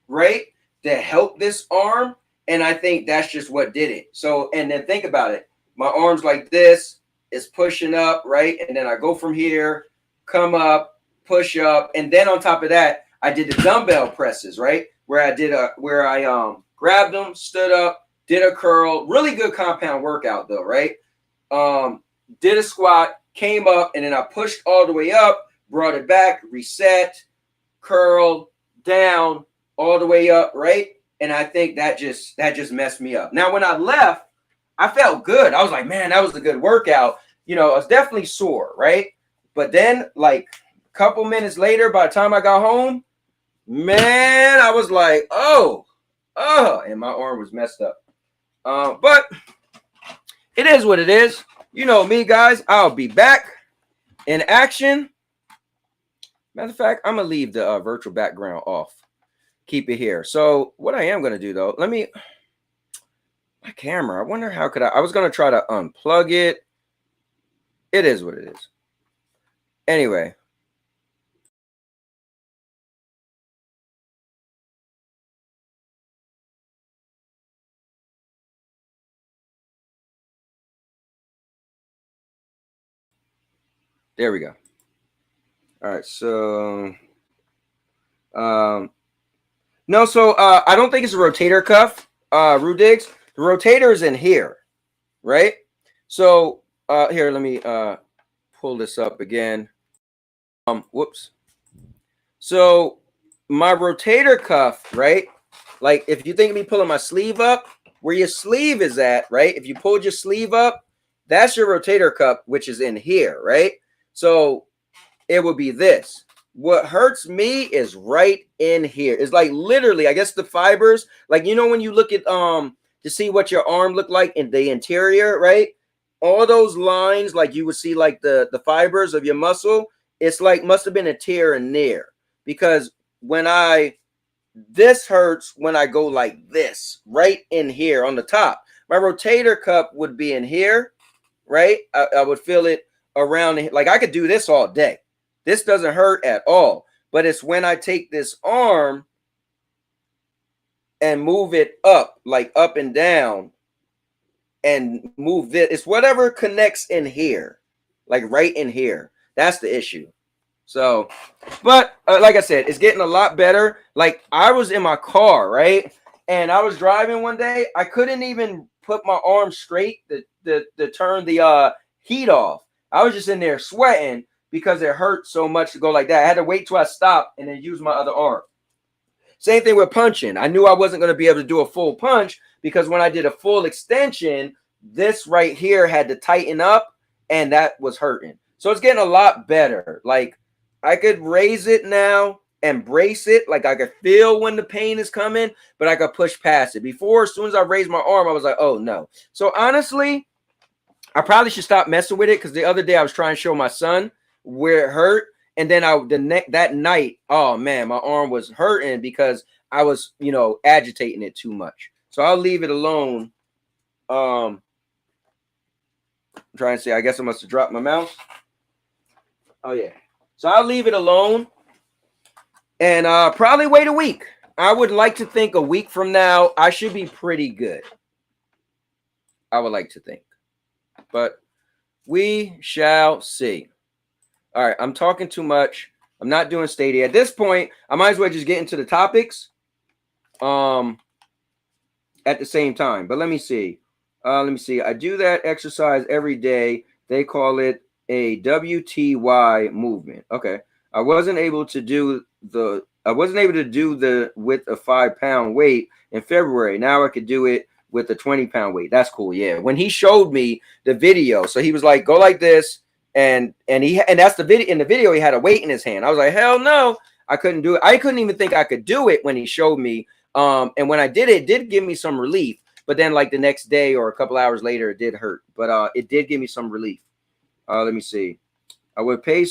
right, to help this arm. And I think that's just what did it. So, and then think about it. My arm's like this, it's pushing up, right? And then I go from here, come up, push up. And then on top of that, I did the dumbbell presses, right? Where I grabbed them, stood up, did a curl, really good compound workout though, right? Did a squat, came up, and then I pushed all the way up, brought it back, reset, curled, down, all the way up, right? And I think that just messed me up. Now, when I left, I felt good. I was like, man, that was a good workout. You know, I was definitely sore, right? But then, like, a couple minutes later, by the time I got home, man, I was like, oh, and my arm was messed up. But it is what it is. You know me, guys. I'll be back in action. Matter of fact, I'm going to leave the virtual background off. Keep it here. So what I am going to do, though, my camera, I wonder how could I was going to try to unplug it. It is what it is. Anyway. There we go. All right. So, no, so I don't think it's a rotator cuff, Rudigs. The rotator is in here, right? So here, let me pull this up again. Whoops. So my rotator cuff, right? Like if you think of me pulling my sleeve up, where your sleeve is at, right? If you pulled your sleeve up, that's your rotator cuff, which is in here, right? So it would be this. What hurts me is right in here. It's like literally, I guess the fibers, like, you know, when you look at to see what your arm looked like in the interior, right? All those lines, like you would see like the fibers of your muscle, it's like must have been a tear in there. Because this hurts when I go like this, right in here on the top. My rotator cuff would be in here, right? I would feel it around, like I could do this all day. This doesn't hurt at all, but it's when I take this arm and move it up, like up and down, and move this. It's whatever connects in here, like right in here. That's the issue. So, but like I said, it's getting a lot better. Like I was in my car, right? And I was driving one day. I couldn't even put my arm straight to turn the heat off. I was just in there sweating because it hurt so much to go like that. I had to wait till I stopped and then use my other arm. Same thing with punching. I knew I wasn't going to be able to do a full punch because when I did a full extension, this right here had to tighten up and that was hurting. So it's getting a lot better. Like I could raise it now and brace it. Like I could feel when the pain is coming, but I could push past it. Before, as soon as I raised my arm, I was like, oh no. So honestly, I probably should stop messing with it because the other day I was trying to show my son where it hurt, and then that night, oh man, my arm was hurting because I was, you know, agitating it too much. So I'll leave it alone. I'm trying to say, I guess I must have dropped my mouse. Oh yeah. So I'll leave it alone and probably wait a week. I would like to think a week from now I should be pretty good. I would like to think, but we shall see. All right, I'm talking too much. I'm not doing Stadia. At this point, I might as well just get into the topics at the same time. But let me see. I do that exercise every day. They call it a WTY movement. Okay. I wasn't able to do the with a 5-pound weight in February. Now I could do it with a 20-pound weight. That's cool. Yeah. When he showed me the video, so he was like, go like this. And that's the video. In the video, he had a weight in his hand. I was like, hell no, I couldn't do it. I couldn't even think I could do it when he showed me. And when I did it, it did give me some relief. but then like the next day or a couple hours later, it did hurt. But it did give me some relief. Let me see. I would pay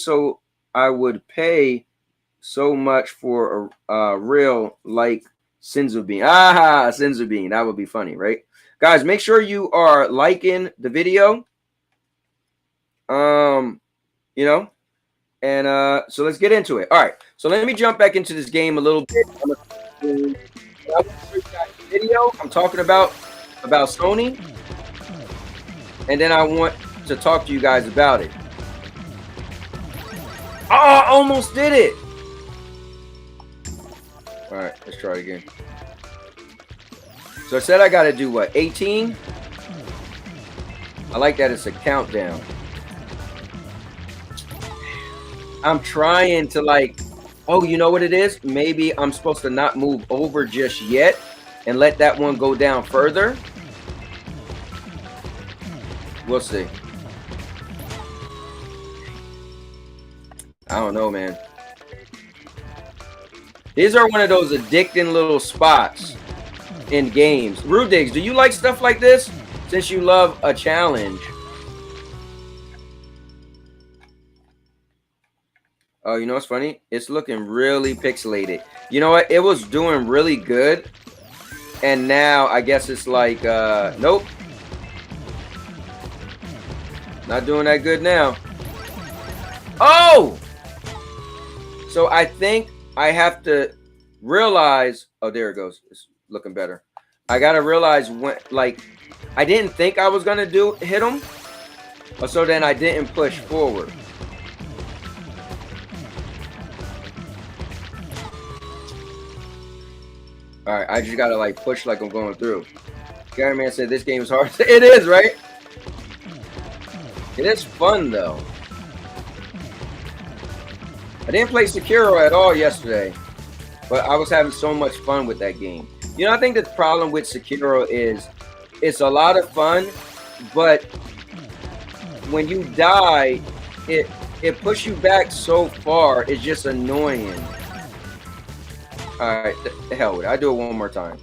so much for a real like Sinzubin. Ah, Sinzubin. That would be funny, right? Guys, make sure you are liking the video. You know, and so let's get into it. All right, so let me jump back into this game a little bit. I'm gonna show you guys the video I'm talking about Sony, and then I want to talk to you guys about it. Oh, I almost did it. All right, let's try it again. So I said I got to do what, 18? I like that it's a countdown. I'm trying to like, oh, you know what it is? Maybe I'm supposed to not move over just yet and let that one go down further. We'll see. I don't know, man. These are one of those addicting little spots in games. Rudigs, do you like stuff like this? Since you love a challenge. Oh, you know what's funny? It's looking really pixelated. You know what? It was doing really good. And now I guess it's like, nope. Not doing that good now. Oh! So I think I have to realize, oh, there it goes. It's looking better. I got to realize when, like, I didn't think I was going to hit him. So then I didn't push forward. All right, I just got to like push like I'm going through. Gary Man said this game is hard. It is, right? It is fun though. I didn't play Sekiro at all yesterday, but I was having so much fun with that game. You know, I think the problem with Sekiro is it's a lot of fun, but when you die, it pushes you back so far. It's just annoying. All right, the hell with it. I do it one more time.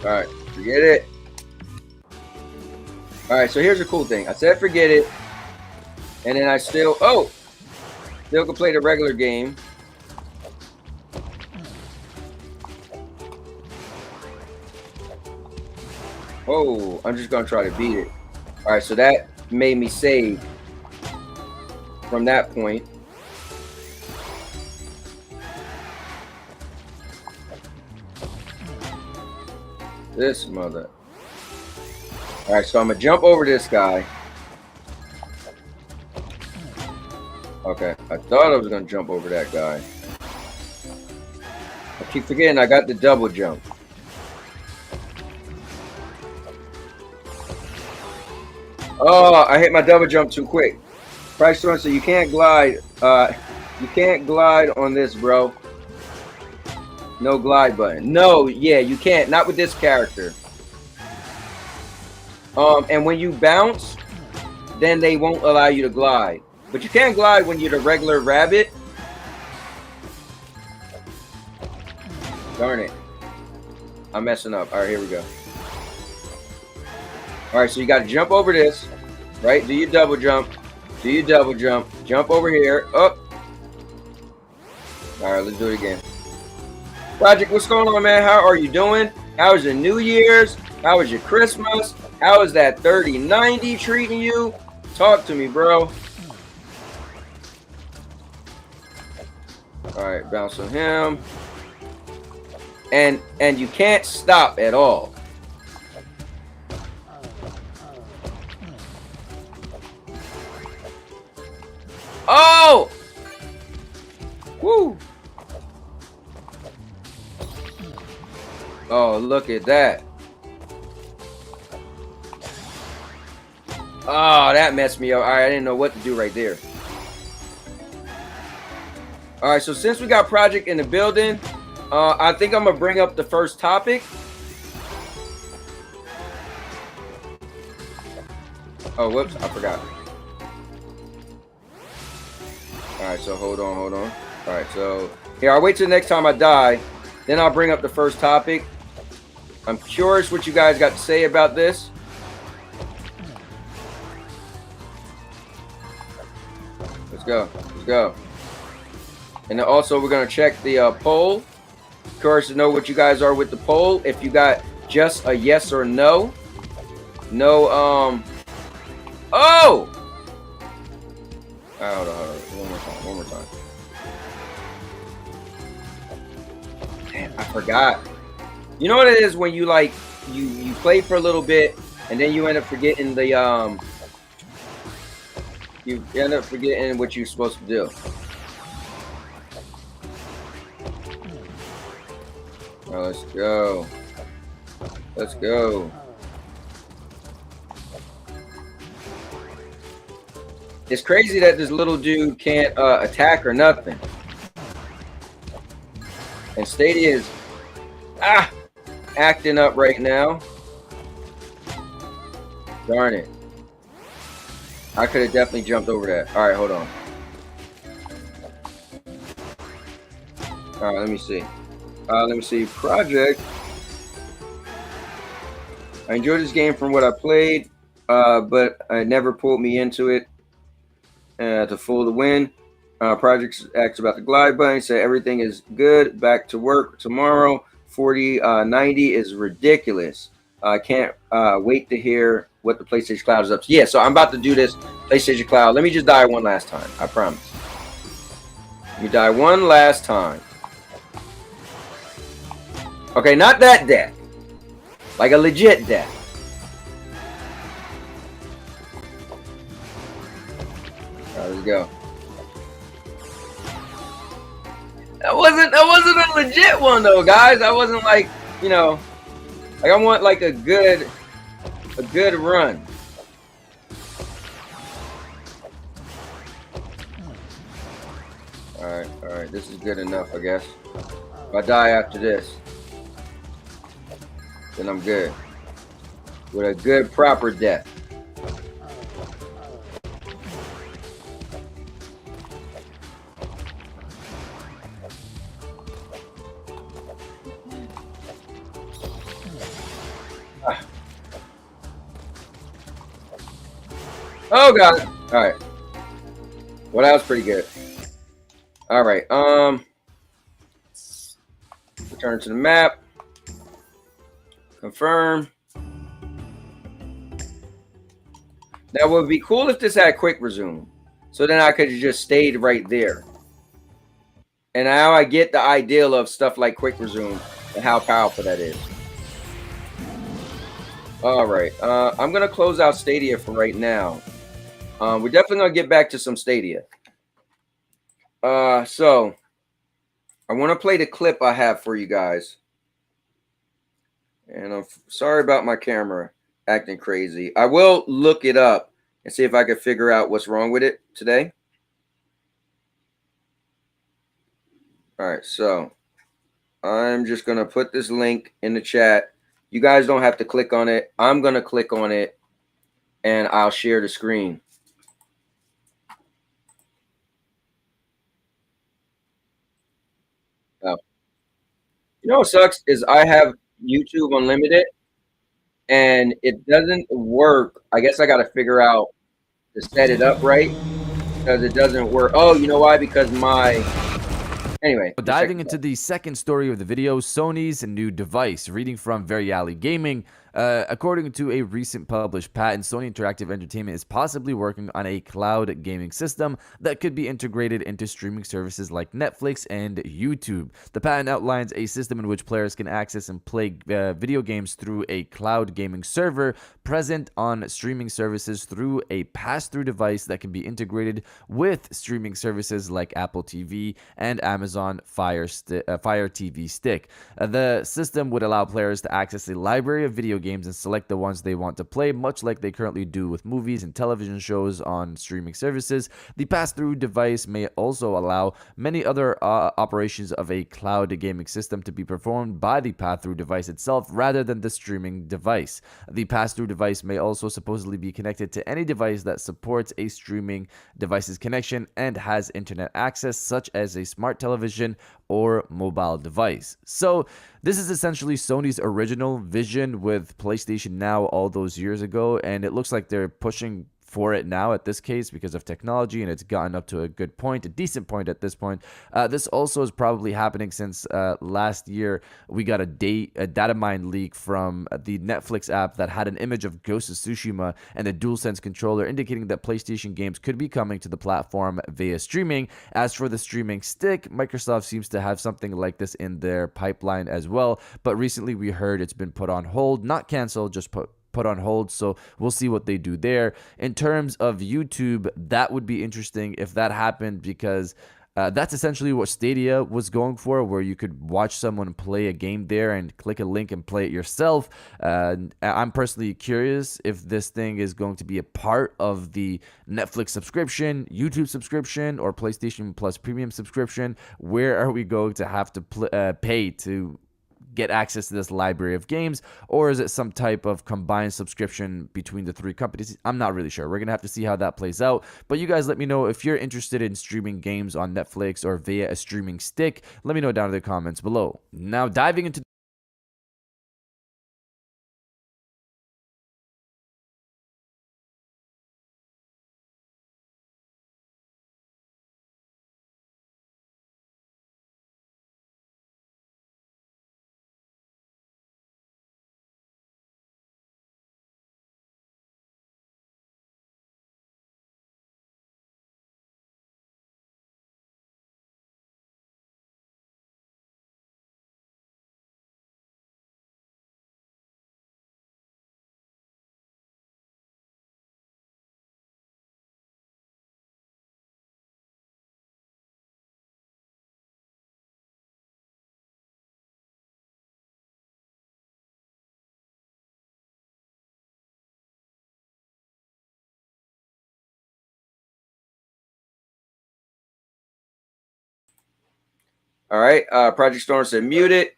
All right, forget it. All right, so here's the cool thing. I said forget it, and then I still can play the regular game. Oh, I'm just gonna try to beat it. All right, so that made me save from that point. This mother. All right, so I'm gonna jump over this guy. Okay, I thought I was gonna jump over that guy. I keep forgetting I got the double jump. Oh, I hit my double jump too quick. Price Storm said you can't glide. You can't glide on this, bro. No glide button. No, yeah, you can't. Not with this character. And when you bounce, then they won't allow you to glide. But you can't glide when you're the regular rabbit. Darn it. I'm messing up. All right, here we go. All right, so you got to jump over this, right? Do your double jump. Do your double jump. Jump over here. Up. All right, let's do it again. Project, what's going on, man? How are you doing? How was your New Year's? How was your Christmas? How is that 3090 treating you? Talk to me, bro. All right, bounce on him. And you can't stop at all. Oh! Woo! Oh, look at that. Oh, that messed me up. All right, I didn't know what to do right there. All right, so since we got Project in the building, I think I'm going to bring up the first topic. Oh, whoops, I forgot. Alright, so hold on. Alright, so here, I'll wait till the next time I die. Then I'll bring up the first topic. I'm curious what you guys got to say about this. Let's go. And then also we're going to check the poll. Curious to know what you guys are with the poll. If you got just a yes or no. No, oh! Hold on. One more time. Damn, I forgot. You know what it is when you like, you play for a little bit and then you end up forgetting the, you end up forgetting what you're supposed to do. All right, let's go. It's crazy that this little dude can't attack or nothing. And Stadia is acting up right now. Darn it. I could have definitely jumped over that. All right, hold on. All right, let me see. Project. I enjoyed this game from what I played, but it never pulled me into it to full the win. Project asks about the glide button. Say everything is good. Back to work tomorrow. 4090 is ridiculous. I can't wait to hear what the PlayStation Cloud is up to. Yeah, so I'm about to do this PlayStation Cloud. Let me just die one last time. I promise. Let me die one last time. Okay, not that death. Like a legit death. All right, let's go. That wasn't a legit one though, guys. I wasn't like, you know, like I want like a good run. All right, this is good enough, I guess. If I die after this, then I'm good. With a good proper death. Oh god. Alright. Well, that was pretty good. Alright, return to the map. Confirm. That would be cool if this had quick resume. So then I could have just stayed right there. And now I get the ideal of stuff like quick resume and how powerful that is. Alright, I'm going to close out Stadia for right now. We're definitely going to get back to some Stadia. So, I want to play the clip I have for you guys. And I'm sorry about my camera acting crazy. I will look it up and see if I can figure out what's wrong with it today. All right, so I'm just going to put this link in the chat. You guys don't have to click on it. I'm going to click on it and I'll share the screen. Oh. You know what sucks is I have YouTube Unlimited and it doesn't work. I guess I got to figure out to set it up right because it doesn't work. Oh, you know why? Because my... Anyway. Diving into the second story of the video, Sony's new device. Reading from Very Alley Gaming, according to a recent published patent, Sony Interactive Entertainment is possibly working on a cloud gaming system that could be integrated into streaming services like Netflix and YouTube. The patent outlines a system in which players can access and play video games through a cloud gaming server present on streaming services through a pass-through device that can be integrated with streaming services like Apple TV and Amazon Fire TV Stick. The system would allow players to access a library of video games and select the ones they want to play, much like they currently do with movies and television shows on streaming services. The pass-through device may also allow many other operations of a cloud gaming system to be performed by the pass-through device itself rather than the streaming device. The pass-through device may also supposedly be connected to any device that supports a streaming device's connection and has internet access, such as a smart television or mobile device. So this is essentially Sony's original vision with PlayStation Now all those years ago, and it looks like they're pushing for it now at this case because of technology, and it's gotten up to a good point, a decent point at this point. This also is probably happening since last year we got a data mine leak from the Netflix app that had an image of Ghost of Tsushima and a DualSense controller, indicating that PlayStation games could be coming to the platform via streaming. As for the streaming stick, Microsoft seems to have something like this in their pipeline as well, but recently we heard it's been put on hold, not canceled, just put on hold, so we'll see what they do there. In terms of YouTube, that would be interesting if that happened, because that's essentially what Stadia was going for, where you could watch someone play a game there and click a link and play it yourself. I'm personally curious if this thing is going to be a part of the Netflix subscription, YouTube subscription, or PlayStation Plus Premium subscription. Where are we going to have to pay to get access to this library of games, or is it some type of combined subscription between the three companies? I'm not really sure. We're gonna have to see how that plays out, but you guys let me know if you're interested in streaming games on Netflix or via a streaming stick. Let me know down in the comments below. Now diving into All right. Project Storm said muted.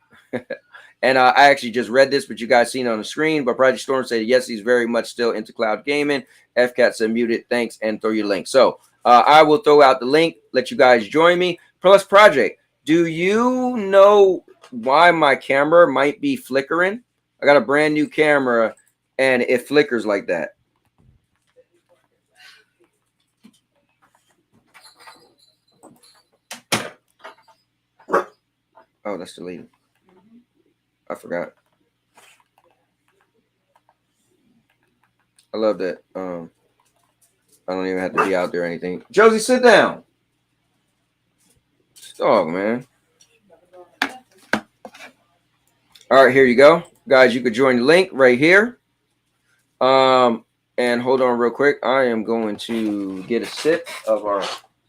And I actually just read this, but you guys seen it on the screen. But Project Storm said, yes, he's very much still into cloud gaming. FCAT said muted. Thanks. And throw your link. So I will throw out the link. Let you guys join me. Plus, Project, do you know why my camera might be flickering? I got a brand new camera and it flickers like that. Oh, that's deleted. I forgot. I love that. I don't even have to be out there or anything. Josie, sit down. Dog, man. All right, here you go. Guys, you could join the link right here. And hold on real quick. I am going to get a sip of our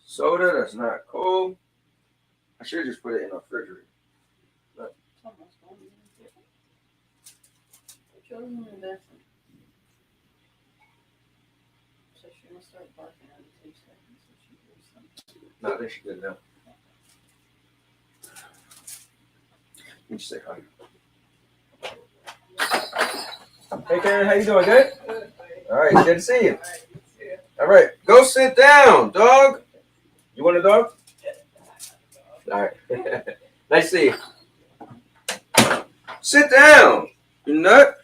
soda. That's not cold. I should just put it in the refrigerator. No, I think she's good enough. Let me just say hi. Hey, Karen, how you doing? Good? All right, good to see you. All right, go sit down, dog. You want a dog? All right. Nice to see you. Sit down, you nut.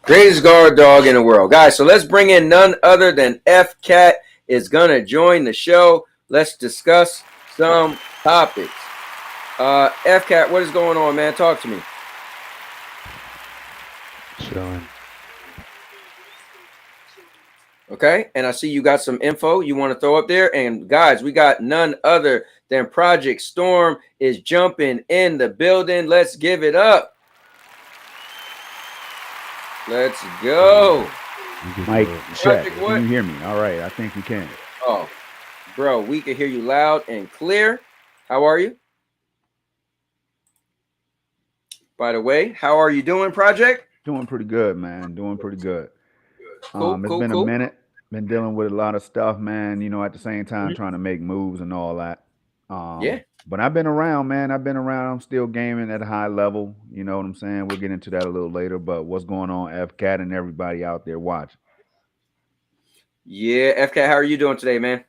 Greatest guard dog in the world. Guys, so let's bring in none other than FCAT is going to join the show. Let's discuss some topics. FCAT, what is going on, man? Talk to me. Chilling. Okay, and I see you got some info you want to throw up there. And guys, we got none other than Project Storm is jumping in the building. Let's give it up. Let's go. Mike, check. Project, what? Can you hear me? All right, I think you can. Oh, bro, we can hear you loud and clear. How are you? By the way, how are you doing, Project? Doing pretty good, man. Doing pretty good. Cool, It's cool, been a cool. minute. Been dealing with a lot of stuff, man. At the same time Mhm. trying to make moves and all that. Yeah. But I've been around, man. I've been around. I'm still gaming at a high level. You know what I'm saying? We'll get into that a little later. But what's going on, FCAT and everybody out there watching? Yeah, FK, how are you doing today, man?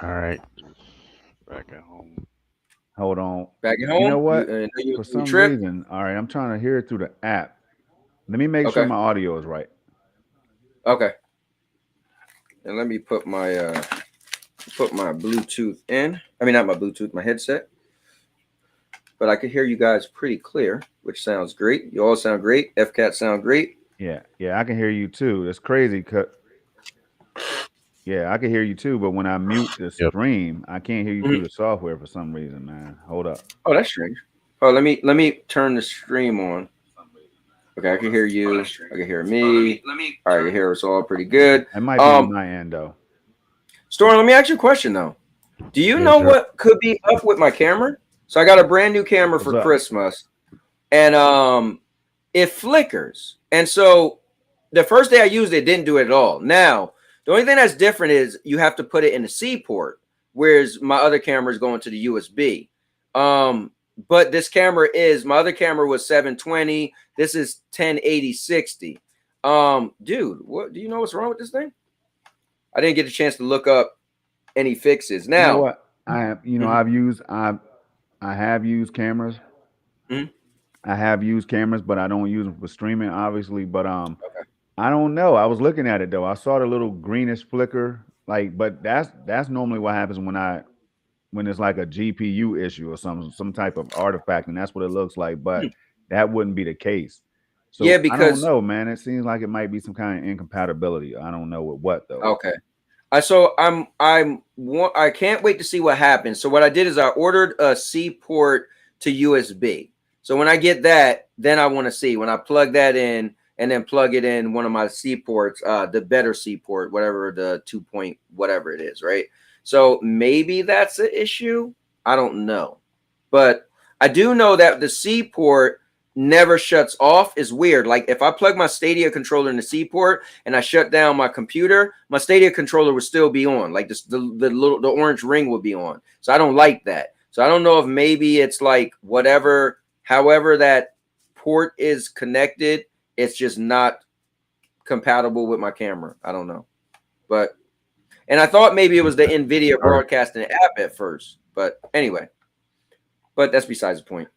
All right. Back at home. Hold on. Back at You know home? what? You For your some trip? reason, all right, I'm trying to hear it through the app. Let me make sure Okay. my audio is right. Okay. And let me put my Bluetooth in. I mean, not my Bluetooth, my headset. But I can hear you guys pretty clear, which sounds great. You all sound great. FCAT sound great. Yeah, I can hear you too. It's crazy. Yeah, I can hear you too, but when I mute the stream, I can't hear you through Mhm. the software for some reason, man. Hold up. Oh, that's strange. Oh, let me turn the stream on. Okay, I can hear you. I can hear me. All right, you hear us all pretty good. It might be on my end though. Storm, let me ask you a question though. Do you Yes, know sir. what could be up with my camera? So I got a brand new camera What's for up? Christmas, and it flickers. And so the first day I used it, didn't do it at all. Now the only thing that's different is you have to put it in the C port, whereas my other camera is going to the USB. But this camera is my other camera was 720. This is 1080/60. Dude, what do you know what's wrong with this thing? I didn't get a chance to look up any fixes. You know Now, what? I have, mhm, I have used cameras. mhm, I have used cameras, but I don't use them for streaming, obviously. But okay. I don't know. I was looking at it though. I saw the little greenish flicker, but that's normally what happens when it's like a GPU issue or some type of artifact, and that's what it looks like. Hmm. But that wouldn't be the case. Yeah, So I don't because know, man. It seems like it might be some kind of incompatibility. I don't know with what though. okay. I can't wait to see what happens. So what I did is I ordered a C port to USB. So when I get that, then I want to see when I plug that in and then plug it in one of my C ports, the better C port, whatever the 2 point whatever it is, right? So maybe that's the issue. I don't know. But I do know that the C port never shuts off. Is weird. Like if I plug my Stadia controller in the C port and I shut down my computer, my Stadia controller would still be on. Like the orange ring would be on. So I don't like that. So I don't know if maybe it's like whatever, however that port is connected, it's just not compatible with my camera. I don't know. But and I thought maybe it was the NVIDIA broadcasting app at first. But anyway, but that's besides the point.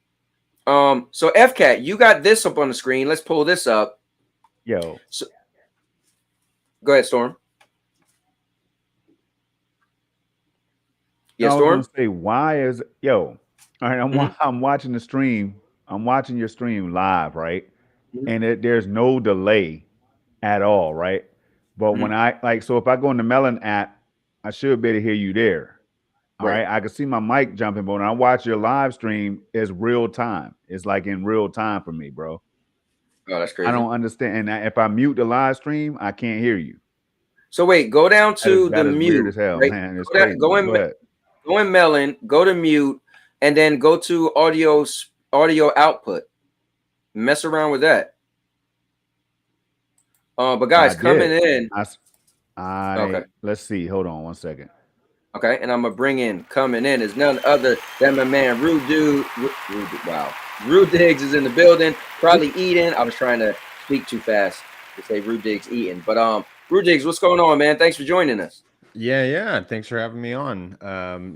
So FCAT, you got this up on the screen. Let's pull this up. Yo, So, go ahead, Storm. Yeah, I was gonna Storm. say, why is yo? All right, Mhm, I'm watching the stream. I'm watching your stream live, right? mhm, And there's no delay at all, right? But when mhm. so if I go in the Melon app, I should be able to hear you there. All Right. right, I can see my mic jumping, but when I watch your live stream, it's real time. It's like in real time for me, bro. Oh, that's I crazy. don't understand. And if I mute the live stream, I can't hear you. So wait, go down to the That is weird mute. as hell, Right. man. It's crazy. Go But in. go ahead. Go in Melon. Go to mute, and then go to audio output. Mess around with that. But I guys, coming did. in. Okay. Let's see. Hold on one second. Okay, and I'm gonna bring in coming in is none other than my man Wow, Rude Diggs is in the building, probably eating. I was trying to speak too fast to say Rude Diggs eating, but Rude Diggs, what's going on, man? Thanks for joining us. Yeah. Thanks for having me on.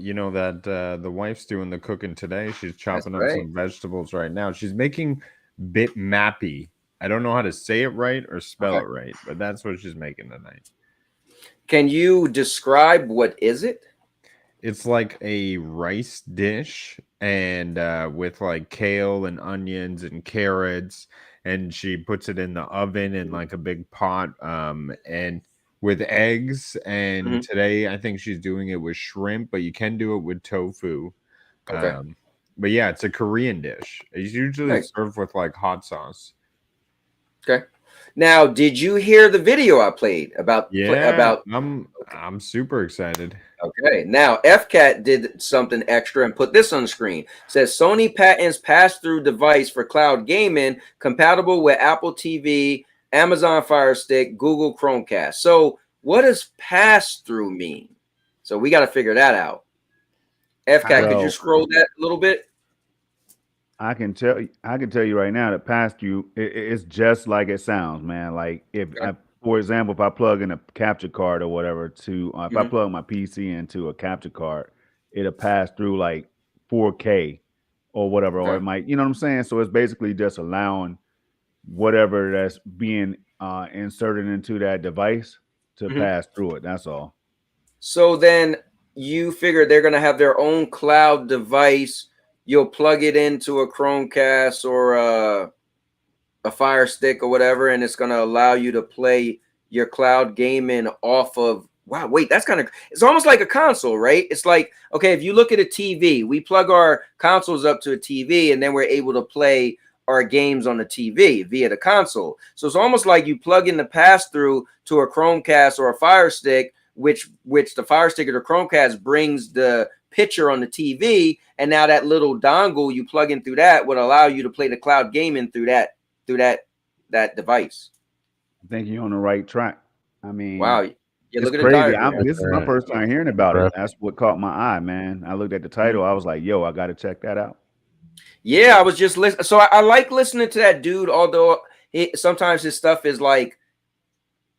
You know that the wife's doing the cooking today. She's That's chopping up right. some vegetables right now. She's making bitmappy. I don't know how to say it right or spell Okay. it right, but that's what she's making tonight. Can you describe what is it? It's like a rice dish and with like kale and onions and carrots, and she puts it in the oven in like a big pot and with eggs. And Mhm. today I think she's doing it with shrimp, but you can do it with tofu. Okay, But yeah, it's a Korean dish. It's usually nice. served with like hot sauce. Okay, Now, did you hear the video I played about Yeah, I'm super excited. Okay, now FCAT did something extra and put this on the screen. It says Sony patents pass-through device for cloud gaming compatible with Apple TV, Amazon Fire Stick, Google Chromecast. So what does pass-through mean? So we got to figure that out. FCAT, could you Well, scroll that a little bit? I can tell you right now that past you, it's just like it sounds, man. Like if Okay. I, for example, if I plug in a capture card or whatever to, if I Mhm. plug my PC into a capture card, it'll pass through like 4K or whatever, or it Okay. might, you know what I'm saying? So it's basically just allowing whatever that's being inserted into that device to Mhm. pass through it. That's all. So then you figure they're going to have their own cloud device. You'll plug it into a Chromecast or a Fire Stick or whatever, and it's going to allow you to play your cloud gaming off of. Wow, wait, that's kind of. It's almost like a console, right? It's like, okay, if you look at a TV, we plug our consoles up to a TV, and then we're able to play our games on the TV via the console. So it's almost like you plug in the pass through to a Chromecast or a Fire Stick, which the Fire Stick or the Chromecast brings the picture on the TV, and now that little dongle you plug in through that would allow you to play the cloud gaming through that device. I think you're on the right track. I Wow. mean, Yeah, it's look at the crazy. diagram. This is my first time hearing about it. Graphic. That's what caught my eye, man. I looked at the Mhm. title. I was like, yo, I got to check that out. Yeah, I was just listening. So I like listening to that dude, although sometimes his stuff is like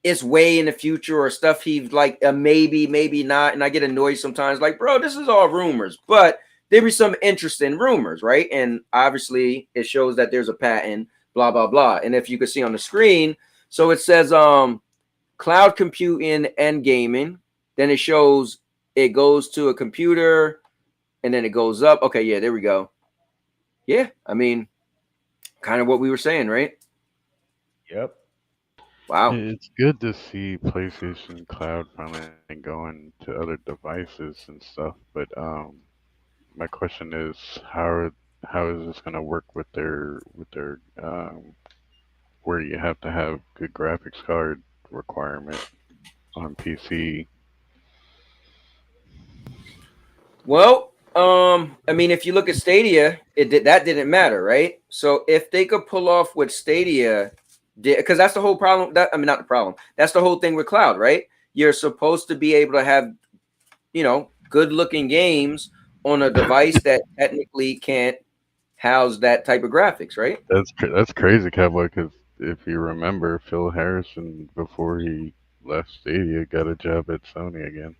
it's way in the future or stuff he's like maybe, maybe not. And I get annoyed sometimes, like, bro, this is all rumors. But there be some interesting rumors, right? And obviously it shows that there's a patent, blah, blah, blah. And if you can see on the screen, so it says cloud computing and gaming. Then it shows it goes to a computer and then it goes up. Okay, yeah, there we go. Yeah, I mean, kind of what we were saying, right? Yep. Wow. It's good to see PlayStation Cloud finally going to other devices and stuff, but my question is how is this going to work with their where you have to have good graphics card requirement on PC? Well, I mean, if you look at Stadia, that didn't matter, right? So if they could pull off what Stadia did, because that's the whole problem. That I mean, not the problem. That's the whole thing with cloud, right? You're supposed to be able to have, good-looking games on a device that technically can't house that type of graphics, right? That's crazy, Cowboy. Because if you remember, Phil Harrison before he left Stadia got a job at Sony again.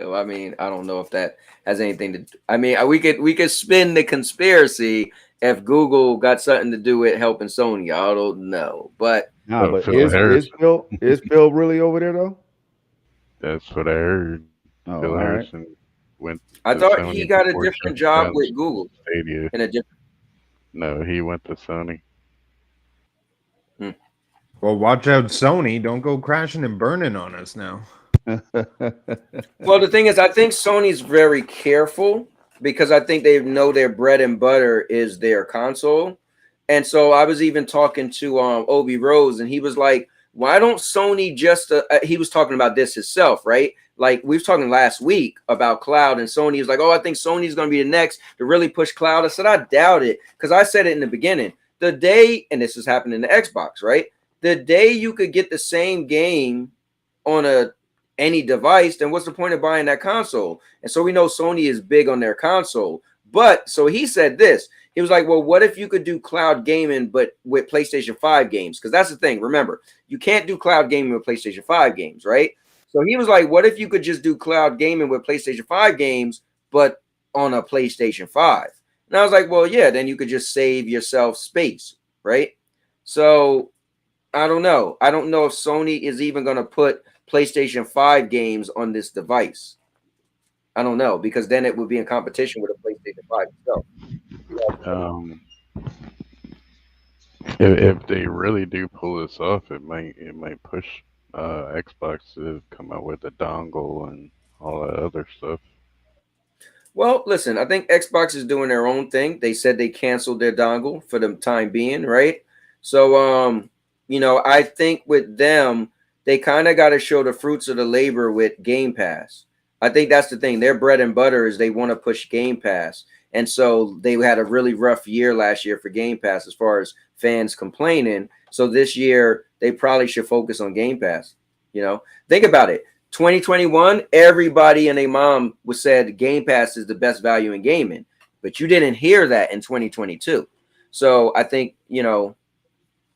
Well, I mean, I don't know if that has anything to. I mean, we could spin the conspiracy if Google got something to do with helping Sony. I don't know, but Nah, But but Phil Harrison, Is Phil really over there though? that's what I heard. Oh, Phil all right. Harrison went I to thought he Sony got a before different shutting job down with Google Stadia. in a different. No, he went to Sony. Hmm. Well, watch out, Sony. Don't go crashing and burning on us now. Well, the thing is, I think Sony's very careful because I think they know their bread and butter is their console. And so I was even talking to Obi Rose, and he was like, "Why don't Sony just?" He was talking about this himself, right? Like we was talking last week about cloud, and Sony was like, "Oh, I think Sony's going to be the next to really push cloud." I said, "I doubt it," because I said it in the beginning. The day, and this is happening in the Xbox, right? The day you could get the same game on any device, then what's the point of buying that console? And so we know Sony is big on their console. But so he said this. He was like, well, what if you could do cloud gaming, but with PlayStation 5 games? Because that's the thing. Remember, you can't do cloud gaming with PlayStation 5 games, right? So he was like, what if you could just do cloud gaming with PlayStation 5 games, but on a PlayStation 5? And I was like, well, yeah, then you could just save yourself space, right? So I don't know. I don't know if Sony is even going to put PlayStation 5 games on this device. I don't know, because then it would be in competition with a PlayStation 5 itself. Um, if they really do pull this off, it might push Xbox to come out with a dongle and all that other stuff. Well, listen, I think Xbox is doing their own thing. They said they canceled their dongle for the time being, right? So I think with them, they kind of got to show the fruits of the labor with Game Pass. I think that's the thing. Their bread and butter is they want to push Game Pass. And so they had a really rough year last year for Game Pass as far as fans complaining. So this year they probably should focus on Game Pass. Think about it. 2021, everybody and their mom was said Game Pass is the best value in gaming, but you didn't hear that in 2022. So I think,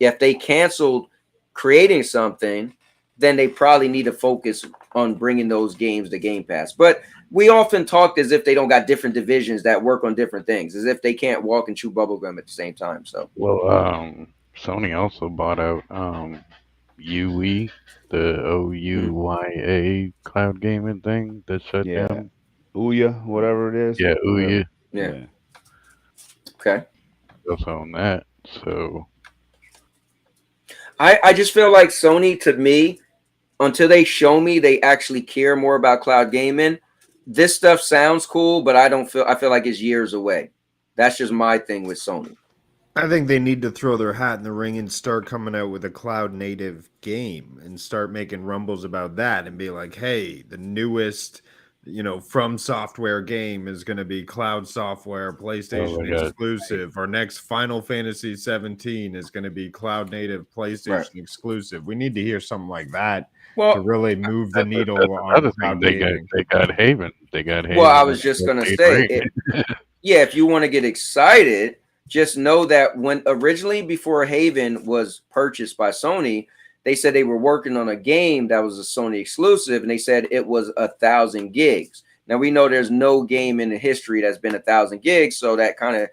if they canceled creating something, then they probably need to focus on bringing those games to Game Pass. But we often talk as if they don't got different divisions that work on different things, as if they can't walk and chew bubblegum at the same time. So, Well, Sony also bought out UE, the OUYA cloud gaming thing that shut Yeah. down. Ouya, whatever it is. Yeah, OUYA. yeah. Okay. Also on that. So I just feel like Sony, to me, until they show me they actually care more about cloud gaming, this stuff sounds cool, but I feel like it's years away. That's just my thing with Sony. I think they need to throw their hat in the ring and start coming out with a cloud native game and start making rumbles about that and be like, hey, the newest, From Software game is going to be cloud software, PlayStation exclusive. Our next Final Fantasy 17 is going to be cloud native, PlayStation exclusive. We need to hear something like that to really move the needle on cloud gaming. They got Haven. They got Haven. Well, I was just going to say, if you want to get excited, just know that when originally before Haven was purchased by Sony, they said they were working on a game that was a Sony exclusive, and they said it was 1,000 gigs. Now we know there's no game in the history that's been 1,000 gigs, so that kind of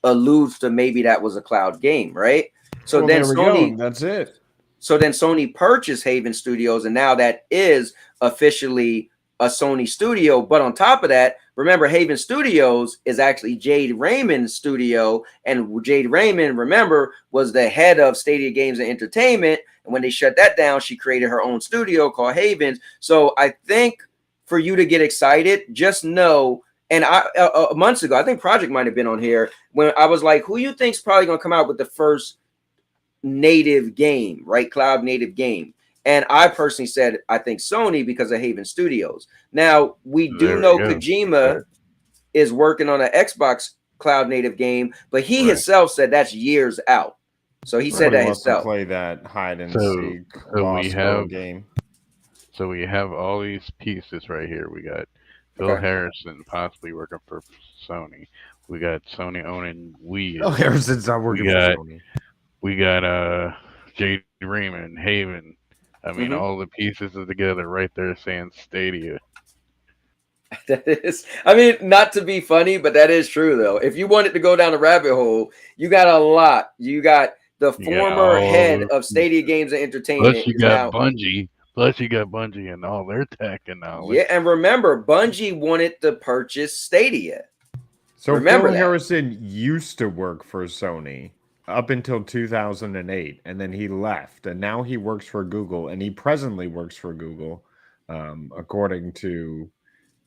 alludes to maybe that was a cloud game, right? So then Sony, that's it. So then Sony purchased Haven Studios, and now that is officially a Sony studio. But on top of that, remember, Haven Studios is actually Jade Raymond's studio. And Jade Raymond, remember, was the head of Stadia Games and Entertainment. And when they shut that down, she created her own studio called Havens. So I think for you to get excited, just know, and months ago, I think Project might have been on here, when I was like, who you think's probably going to come out with the first native game, right? Cloud native game. And I personally said, I think Sony because of Haven Studios. Now, we do know Kojima is working on an Xbox cloud native game, but he himself said that's years out. So he said that himself. Play that hide and seek game. So we have all these pieces right here. We got Phil Harrison possibly working for Sony. We got Sony owning Wii. Phil Harrison's not working for Sony. We got Jade Raymond, Haven. I mean, all the pieces are together right there saying Stadia. That is, I mean, not to be funny, but that is true, though. If you wanted to go down a rabbit hole, you got a lot. You got the former head of Stadia Games and Entertainment. Plus, you got Bungie. Plus, you got Bungie and all their tech and knowledge. Yeah, and remember, Bungie wanted to purchase Stadia. So remember, Phil Harrison used to work for Sony up until 2008, and then he left, and now he works for Google, and he presently works for Google, according to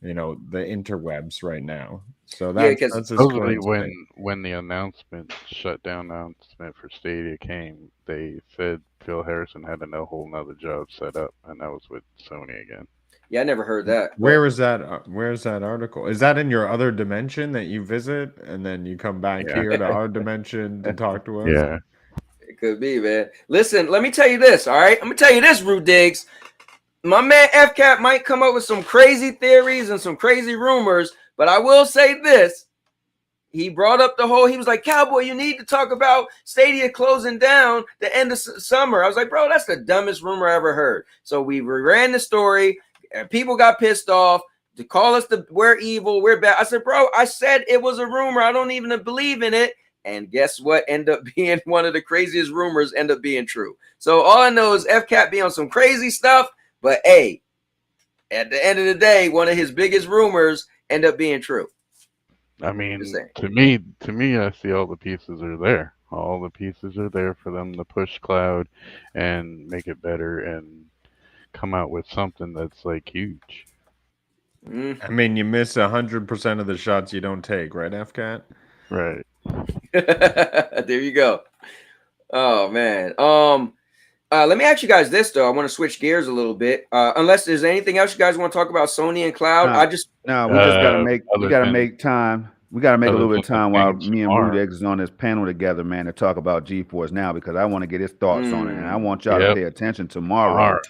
the interwebs right now. So that's supposedly when the shutdown announcement for Stadia came, they said Phil Harrison had a whole nother job set up, and that was with Sony again. Yeah, I never heard that. Where is that? Where's that article? Is that in your other dimension that you visit and then you come back here to our dimension to talk to us? Yeah, it could be, man. Listen, let me tell you this. All right, I'm gonna tell you this, Root Diggs. My man FCAT might come up with some crazy theories and some crazy rumors, but I will say this. He brought up he was like, Cowboy, you need to talk about Stadia closing down the end of summer. I was like, bro, that's the dumbest rumor I ever heard. So we ran the story. And people got pissed off to call us we're evil, we're bad. I said, bro, I said it was a rumor. I don't even believe in it. And guess what? End up being one of the craziest rumors, end up being true. So all I know is FCAT be on some crazy stuff. But hey, at the end of the day, one of his biggest rumors end up being true. I mean, to me, I see all the pieces are there. All the pieces are there for them to push cloud and make it better and come out with something that's like huge. I mean, you miss 100% of the shots you don't take, right, FCAT? Right. There you go. Oh man. Let me ask you guys this though. I want to switch gears a little bit. Unless there's anything else you guys want to talk about Sony and cloud. We just gotta Other make time. We gotta make a other little bit of than the time while games me and tomorrow. Rudex is on this panel together, man, to talk about GeForce Now, because I want to get his thoughts on it, and I want y'all to Yep. pay attention tomorrow. Tomorrow.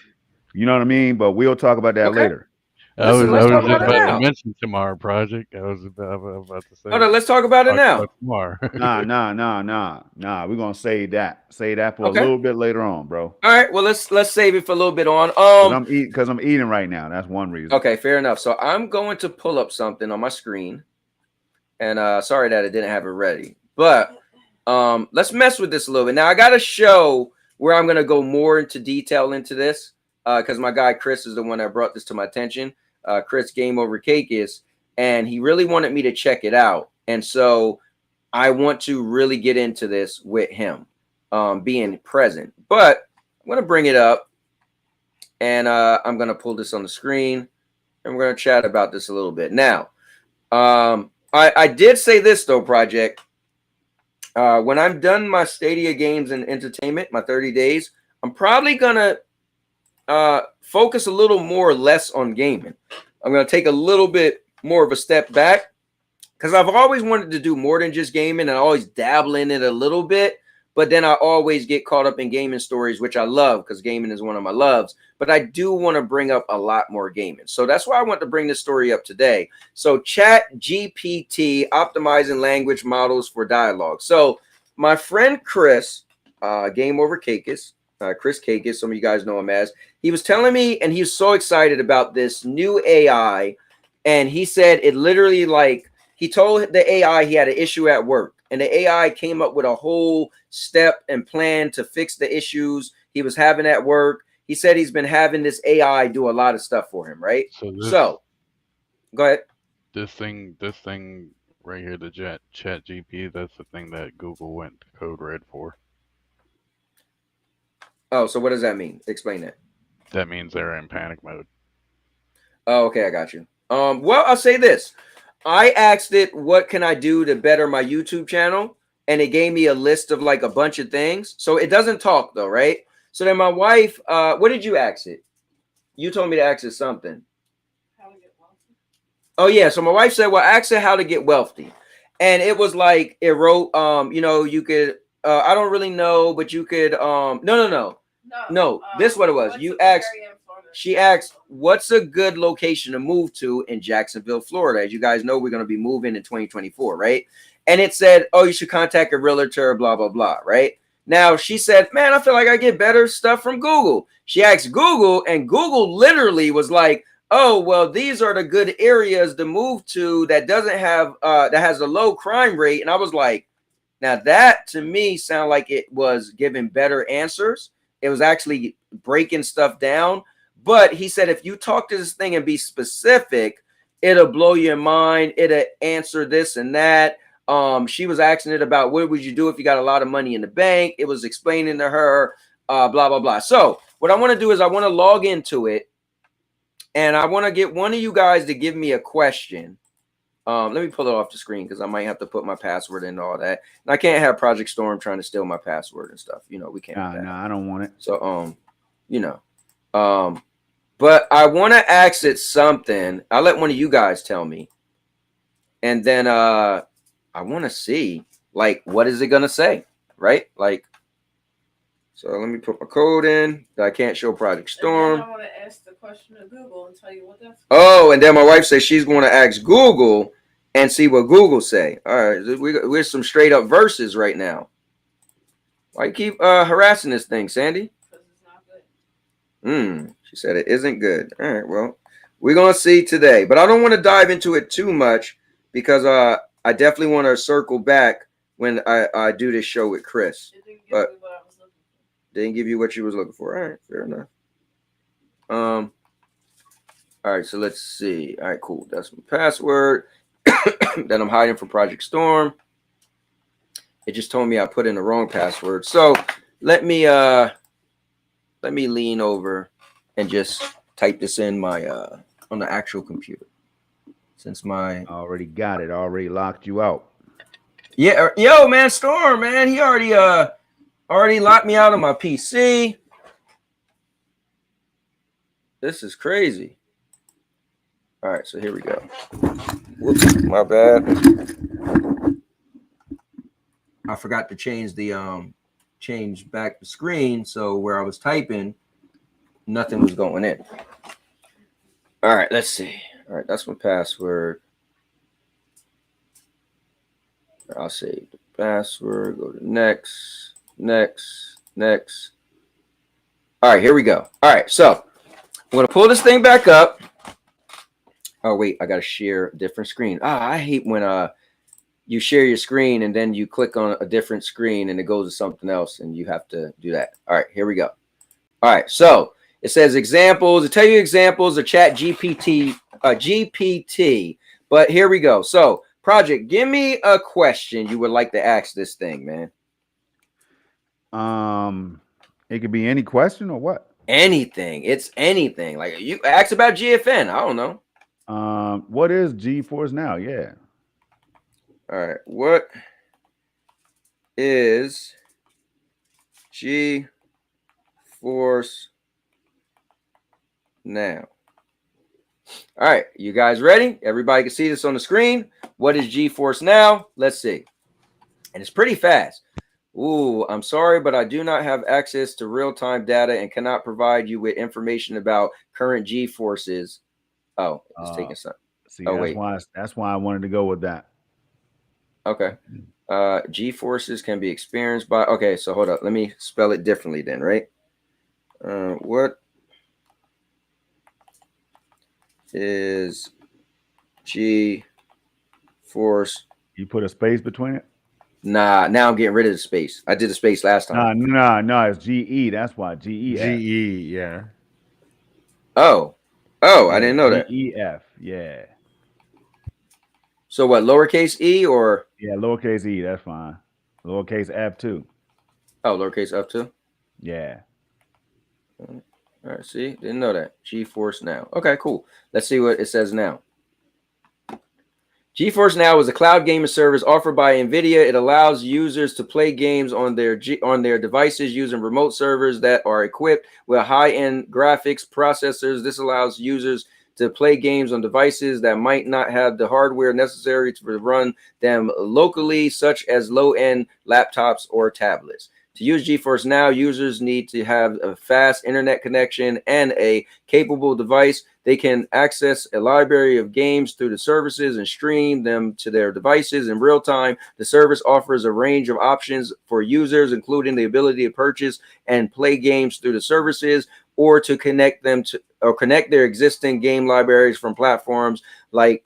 You know what I mean? But we'll talk about that Okay. later. Listen, let's talk about it just now. about to mention tomorrow project. I was about to say. Hold on, let's talk about it now. Tomorrow. Nah. We're gonna save that. Save that for Okay. a little bit later on, bro. All right. Well, let's save it for a little bit on. Because I'm eating right now. That's one reason. Okay, fair enough. So I'm going to pull up something on my screen, and sorry that I didn't have it ready, but let's mess with this a little bit. Now I got a show where I'm gonna go more into detail into this because my guy Chris is the one that brought this to my attention. Chris Game Over Cake is, and he really wanted me to check it out, and so I want to really get into this with him being present. But I'm gonna bring it up, and I'm gonna pull this on the screen, and we're gonna chat about this a little bit. Now, I did say this though, Project. When I'm done my Stadia games and entertainment, my 30 days, I'm probably gonna focus a little more or less on gaming. I'm going to take a little bit more of a step back because I've always wanted to do more than just gaming, and I always dabble in it a little bit, but then I always get caught up in gaming stories, which I love because gaming is one of my loves, but I do want to bring up a lot more gaming. So that's why I want to bring this story up today. So Chat GPT, optimizing language models for dialogue. So my friend Chris, Game Over Cakis, Chris Cakis, some of you guys know him as, he was telling me, and he's so excited about this new AI. And he said it literally, like, he told the AI he had an issue at work, and the AI came up with a whole step and plan to fix the issues he was having at work. He said he's been having this AI do a lot of stuff for him, right? So go ahead. This thing right here, the Chat GP, that's the thing that Google went code red for. Oh, so what does that mean? Explain that. That means they're in panic mode. Oh, okay, I got you. Well, I'll say this. I asked it, what can I do to better my YouTube channel? And it gave me a list of like a bunch of things. So it doesn't talk though, right? So then my wife, what did you ask it? You told me to ask it something. How to get wealthy. Oh yeah. So my wife said, well, ask it how to get wealthy. And it was like, it wrote, you know, you could, I don't really know, but you could, no, this is what it was. You asked, she asked, what's a good location to move to in Jacksonville, Florida? As you guys know, we're going to be moving in 2024, right? And it said, oh, you should contact a realtor, blah, blah, blah, right? Now, she said, man, I feel like I get better stuff from Google. She asked Google, and Google literally was like, oh, well, these are the good areas to move to that doesn't have, that has a low crime rate. And I was like, now that to me sounded like it was giving better answers. It was actually breaking stuff down. But he said, if you talk to this thing and be specific, it'll blow your mind. It'll answer this and that. She was asking it about what would you do if you got a lot of money in the bank. It was explaining to her, blah, blah, blah. So what I want to do is I want to log into it, and I want to get one of you guys to give me a question. Let me pull it off the screen because I might have to put my password in and all that. And I can't have Project Storm trying to steal my password and stuff. You know, we can't. No, I don't want it. So, you know, but I want to ask it something. I'll let one of you guys tell me. And then I want to see, like, what is it going to say? Right? Like, so let me put my code in. I can't show Project Storm. And then I want to ask the question to Google and tell you what that's. Oh, and then my wife says she's going to ask Google and see what Google say. All right, we're some straight up verses right now. Why you keep harassing this thing, Sandy? Because it's not good. She said it isn't good. All right, well, we're going to see today. But I don't want to dive into it too much because I definitely want to circle back when I do this show with Chris. It didn't give But me what I was looking for. didn't give you what you was looking for. All right, fair enough. All right, so let's see. All right, cool. That's my password that I'm hiding from Project Storm. It just told me I put in the wrong password. So let me lean over and just type this in my on the actual computer. Since my already got it, already locked you out. Yeah, yo, man, Storm, man, he already Already locked me out of my PC. This is crazy. All right, so here we go. Whoops, my bad. I forgot to change the change back the screen, so where I was typing, nothing was going in. All right, let's see. All right, that's my password. I'll save the password. Go to next. All right, here we go. All right, so I'm gonna pull this thing back up. Oh wait, I gotta share a different screen. I hate when you share your screen and then you click on a different screen and it goes to something else and you have to do that. All right, here we go. All right, so it says examples. It tell you examples of Chat GPT. But here we go. So, Project, give me a question you would like to ask this thing, man. It could be any question or what? Anything. It's anything. Like you ask about GFN. I don't know. What is GeForce Now? Yeah. All right. What is GeForce Now? All right. You guys ready? Everybody can see this on the screen. What is GeForce Now? Let's see. And it's pretty fast. Ooh, I'm sorry, but I do not have access to real-time data and cannot provide you with information about current G-forces. Oh, it's taking some. See, Oh, that's why I wanted to go with that. Okay. G-forces can be experienced by. Okay, so hold up. Let me spell it differently then, right? What is G-force? You put a space between it? Nah, now I'm getting rid of the space. I did the space last time. No, it's GE. That's why GEF. GE, yeah. Oh, I didn't know that. GEF, yeah. So what, lowercase e or? Yeah, lowercase e, that's fine. Lowercase f too. Oh, lowercase f too? Yeah. All right, see? Didn't know that. GeForce Now. Okay, cool. Let's see what it says now. GeForce Now is a cloud gaming service offered by NVIDIA. It allows users to play games on their devices using remote servers that are equipped with high-end graphics processors. This allows users to play games on devices that might not have the hardware necessary to run them locally, such as low-end laptops or tablets. To use GeForce Now, users need to have a fast internet connection and a capable device. They can access a library of games through the services and stream them to their devices in real time. The service offers a range of options for users, including the ability to purchase and play games through the services or to connect them to or connect their existing game libraries from platforms like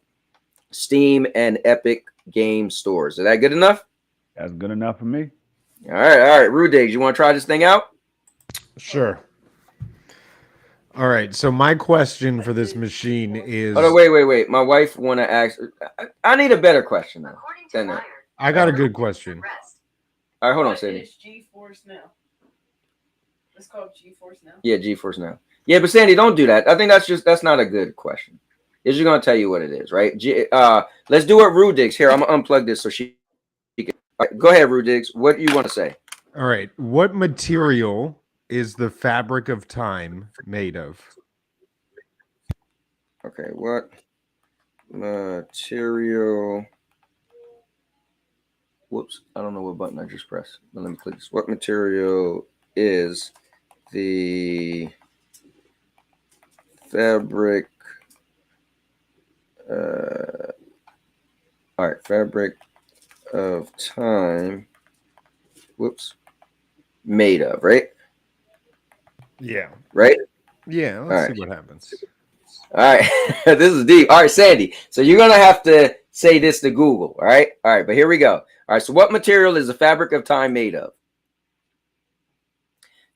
Steam and Epic Game Stores. Is that good enough? That's good enough for me. All right, Rudigs, you want to try this thing out? Sure. All right. So my question for this machine is. Oh, wait. My wife want to ask. I need a better question now. Than that. I got a good question. All right, hold on, What Sandy. is GeForce Now? It's called GeForce Now. Yeah, GeForce Now. Yeah, but Sandy, don't do that. I think that's not a good question. It's just gonna tell you what it is, right? Let's do it, Rudigs. Here, I'm gonna unplug this so she can. All right, go ahead, Rudigs. What do you want to say? All right. What material is the fabric of time made of? Okay, what material? Whoops, I don't know what button I just pressed. But let me click this. What material is the fabric? All right, fabric of time. Whoops, made of, right? Yeah. Right? Yeah. Let's see what happens. All right, this is deep. All right, Sandy. So you're gonna have to say this to Google. All right, but here we go. All right, so what material is the fabric of time made of?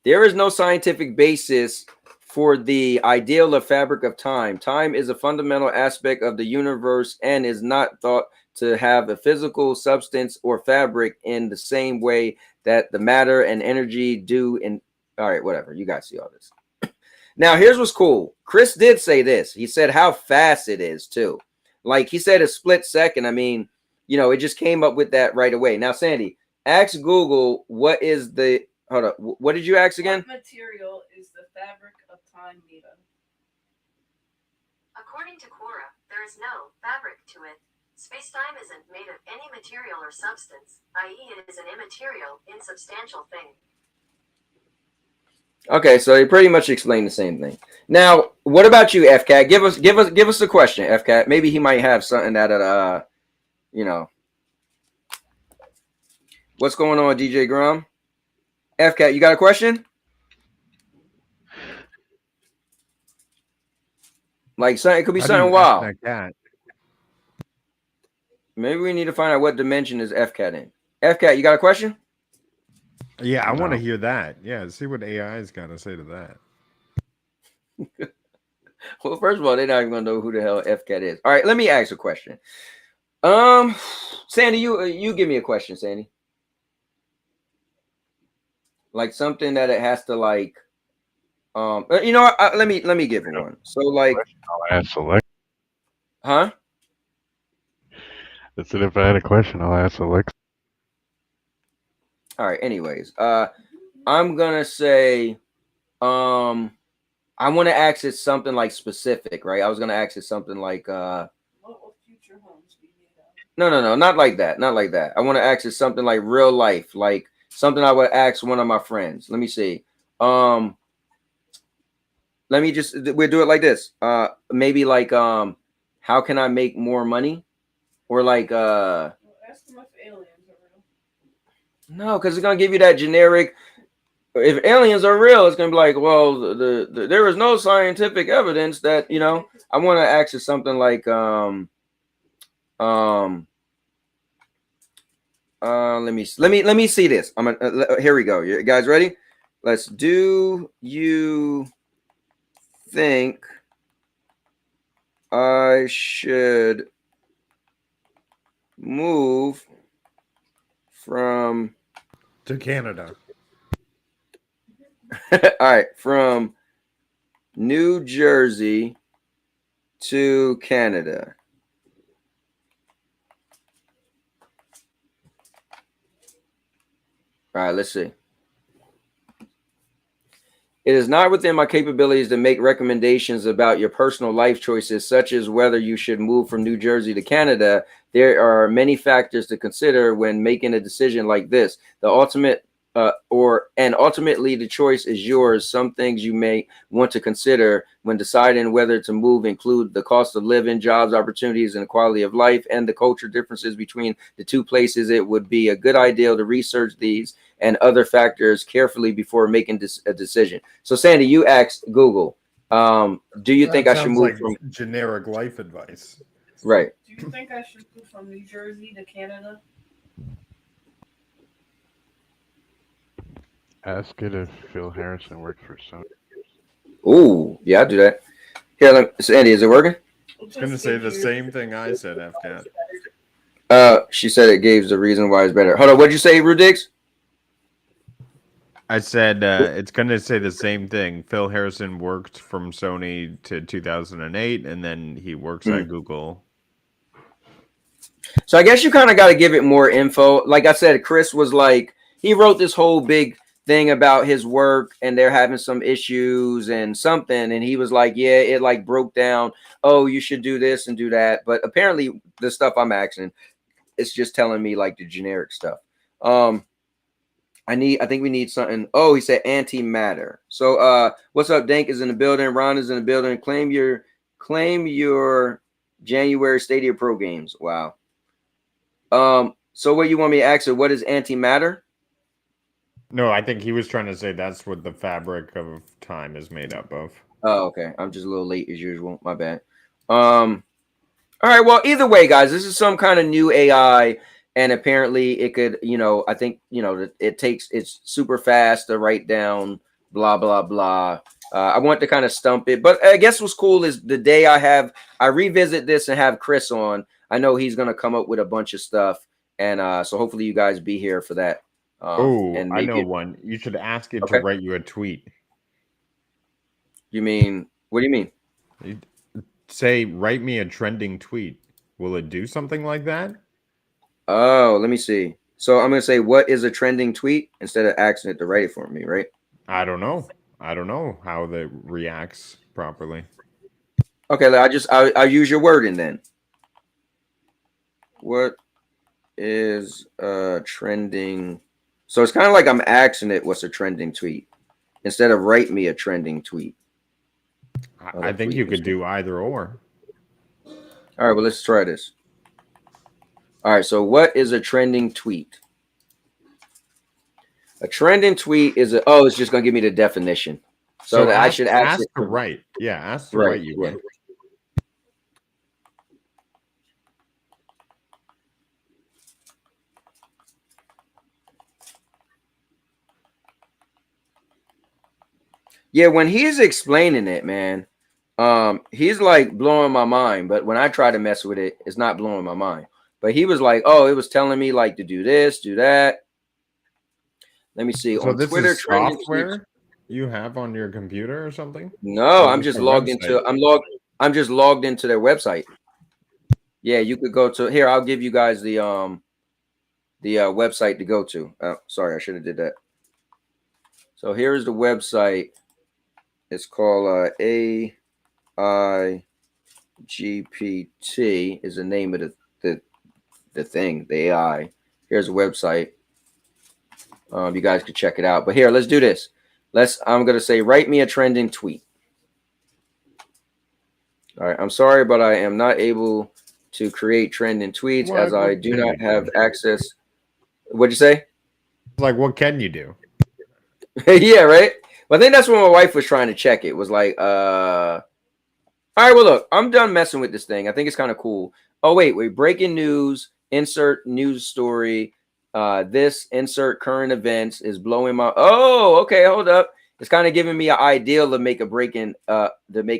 There is no scientific basis for the ideal of fabric of time. Time is a fundamental aspect of the universe and is not thought to have a physical substance or fabric in the same way that the matter and energy do in. All right, whatever. You guys see all this. Now, here's what's cool. Chris did say this. He said how fast it is, too. Like, he said a split second. I mean, it just came up with that right away. Now, Sandy, ask Google what is the Hold up. What did you ask again? What material is the fabric of time made of? According to Quora, there is no fabric to it. Space-time isn't made of any material or substance, i.e. it is an immaterial, insubstantial thing. Okay, so he pretty much explained the same thing. Now, what about you, FCat? Give us a question, FCat. Maybe he might have something that you know. What's going on, DJ Grum? FCat, you got a question? Like something, it could be How do something you ask wild. that cat? Maybe we need to find out what dimension is FCat in. FCat, you got a question? Yeah, I want to No. hear that. Yeah, see what AI's got to say to that. Well, first of all, they're not even gonna know who the hell FCat is. All right, let me ask a question. Sandy, you give me a question, Sandy. Like something that it has to like. You know what? Let me give it one. So like, I'll ask Alexa. huh? I said if I had a question, I'll ask Alexa. All right. Anyways, I'm gonna say, I want to ask it something like specific, right? I was gonna ask it something like, What will future homes be made of? no, not like that, not like that. I want to ask it something like real life, like something I would ask one of my friends. Let me see. Let me just we'll do it like this. Maybe like how can I make more money? Or like Well, ask them if aliens are real. no, because it's gonna give you that generic. If aliens are real, it's gonna be like, well, the there is no scientific evidence that I want to ask you something like let me see this. I'm gonna here we go. You guys ready? Let's do you think I should move from To Canada. all right, from New Jersey to Canada? All right, let's see. It is not within my capabilities to make recommendations about your personal life choices, such as whether you should move from New Jersey to Canada. There are many factors to consider when making a decision like this. Ultimately the choice is yours. Some things you may want to consider when deciding whether to move include the cost of living, jobs, opportunities, and quality of life, and the culture differences between the two places. It would be a good idea to research these and other factors carefully before making a decision. So Sandy, you asked Google, do you think I should move from generic life advice? right? Do you think I should move from New Jersey to Canada? Ask it if Phil Harrison works for Sony. Ooh, yeah, I'll do that. Here, Sandy, is it working? I was going to say the same thing I said, FCat. She said it gave the reason why it's better. Hold on, what'd you say, Rudix? I said it's going to say the same thing. Phil Harrison worked from Sony to 2008, and then he works at Google. So I guess you kind of got to give it more info. Like I said, Chris was like, he wrote this whole big thing about his work and they're having some issues and something. And he was like, yeah, it like broke down. Oh, you should do this and do that. But apparently the stuff I'm asking, it's just telling me like the generic stuff. I think we need something. Oh, he said antimatter. So what's up? Dank is in the building. Ron is in the building. Claim your January Stadia Pro games. Wow. So what you want me to ask her? What is antimatter? No, I think he was trying to say that's what the fabric of time is made up of. Oh, okay. I'm just a little late as usual. My bad. All right. Well, either way, guys, this is some kind of new AI, and apparently it could, I think, it's super fast to write down, blah, blah, blah. I want to kind of stump it, but I guess what's cool is the day I revisit this and have Chris on, I know he's going to come up with a bunch of stuff. And so hopefully you guys be here for that. I know one. You should ask it to write you a tweet. You mean, what do you mean? Say, write me a trending tweet. Will it do something like that? Oh, let me see. So I'm gonna say, what is a trending tweet instead of asking it to write it for me, right? I don't know. I don't know how that reacts properly. Okay, I'll use your wording then. What is a trending? So it's kind of like I'm asking it what's a trending tweet instead of write me a trending tweet. I think you could do either or. All right, well, let's try this. All right, so what is a trending tweet? A trending tweet is it's just gonna give me the definition. So that I should ask it to write. Yeah, ask to right. write you one. Yeah, when he's explaining it, man, he's like blowing my mind. But when I try to mess with it, it's not blowing my mind. But he was like, "Oh, it was telling me like to do this, do that." Let me see. So On this Twitter, is software you have on your computer or something? No, Or I'm just logged into. I'm just logged into their website. Yeah, you could go to here. I'll give you guys the website to go to. Oh, sorry, I should have did that. So here's the website. It's called AIGPT is the name of the thing, the AI. Here's the website. You guys could check it out. But here, let's do this. I'm gonna say, write me a trending tweet. All right. I'm sorry, but I am not able to create trending tweets as I do not have access. What'd you say? Like, what can you do? Yeah, right. Well, I think that's what my wife was trying to check. It was like, all right, well, look, I'm done messing with this thing. I think it's kind of cool. Oh, wait, breaking news, insert news story. This insert current events is blowing my. Oh, okay, hold up. It's kind of giving me an ideal to make a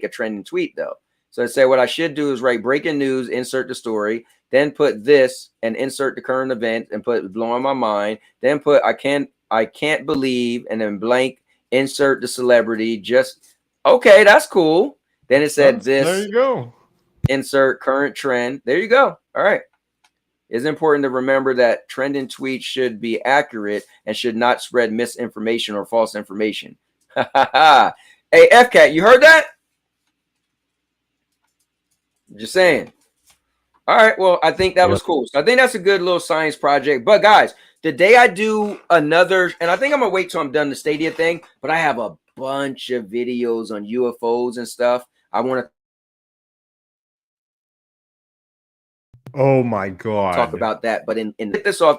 trending tweet though. So I say what I should do is write breaking news, insert the story, then put this and insert the current event and put blowing my mind. Then put I can't believe and then blank insert the celebrity. Just okay, that's cool. Then it said this. There you go. Insert current trend. There you go. All right. It's important to remember that trending tweets should be accurate and should not spread misinformation or false information. Hey, FCAT, you heard that? Just saying. All right. Well, I think that was cool. So I think that's a good little science project. But guys, the day I do another, and I think I'm gonna wait till I'm done the Stadia thing, but I have a bunch of videos on UFOs and stuff. I want to Oh my god. talk about that. But in get this off.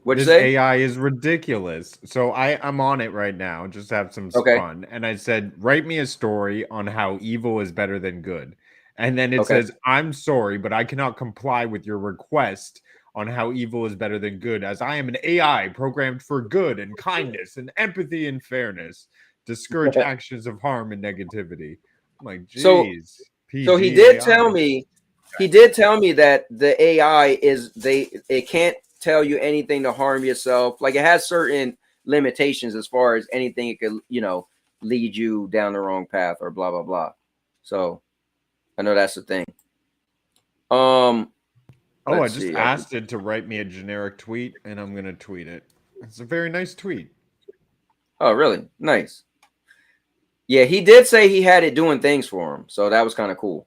What'd This you say? AI is ridiculous. So I'm on it right now, just to have some fun. And I said, write me a story on how evil is better than good. And then it says, I'm sorry, but I cannot comply with your request on how evil is better than good, as I am an AI programmed for good and kindness and empathy and fairness, discourage actions of harm and negativity. I'm like, geez. So he did tell me, that the AI it can't tell you anything to harm yourself. Like it has certain limitations as far as anything it could, lead you down the wrong path or blah blah blah. So I know that's the thing. I just asked it to write me a generic tweet, and I'm gonna tweet it. It's a very nice tweet. Oh, really? Nice. Yeah, he did say he had it doing things for him, so that was kind of cool.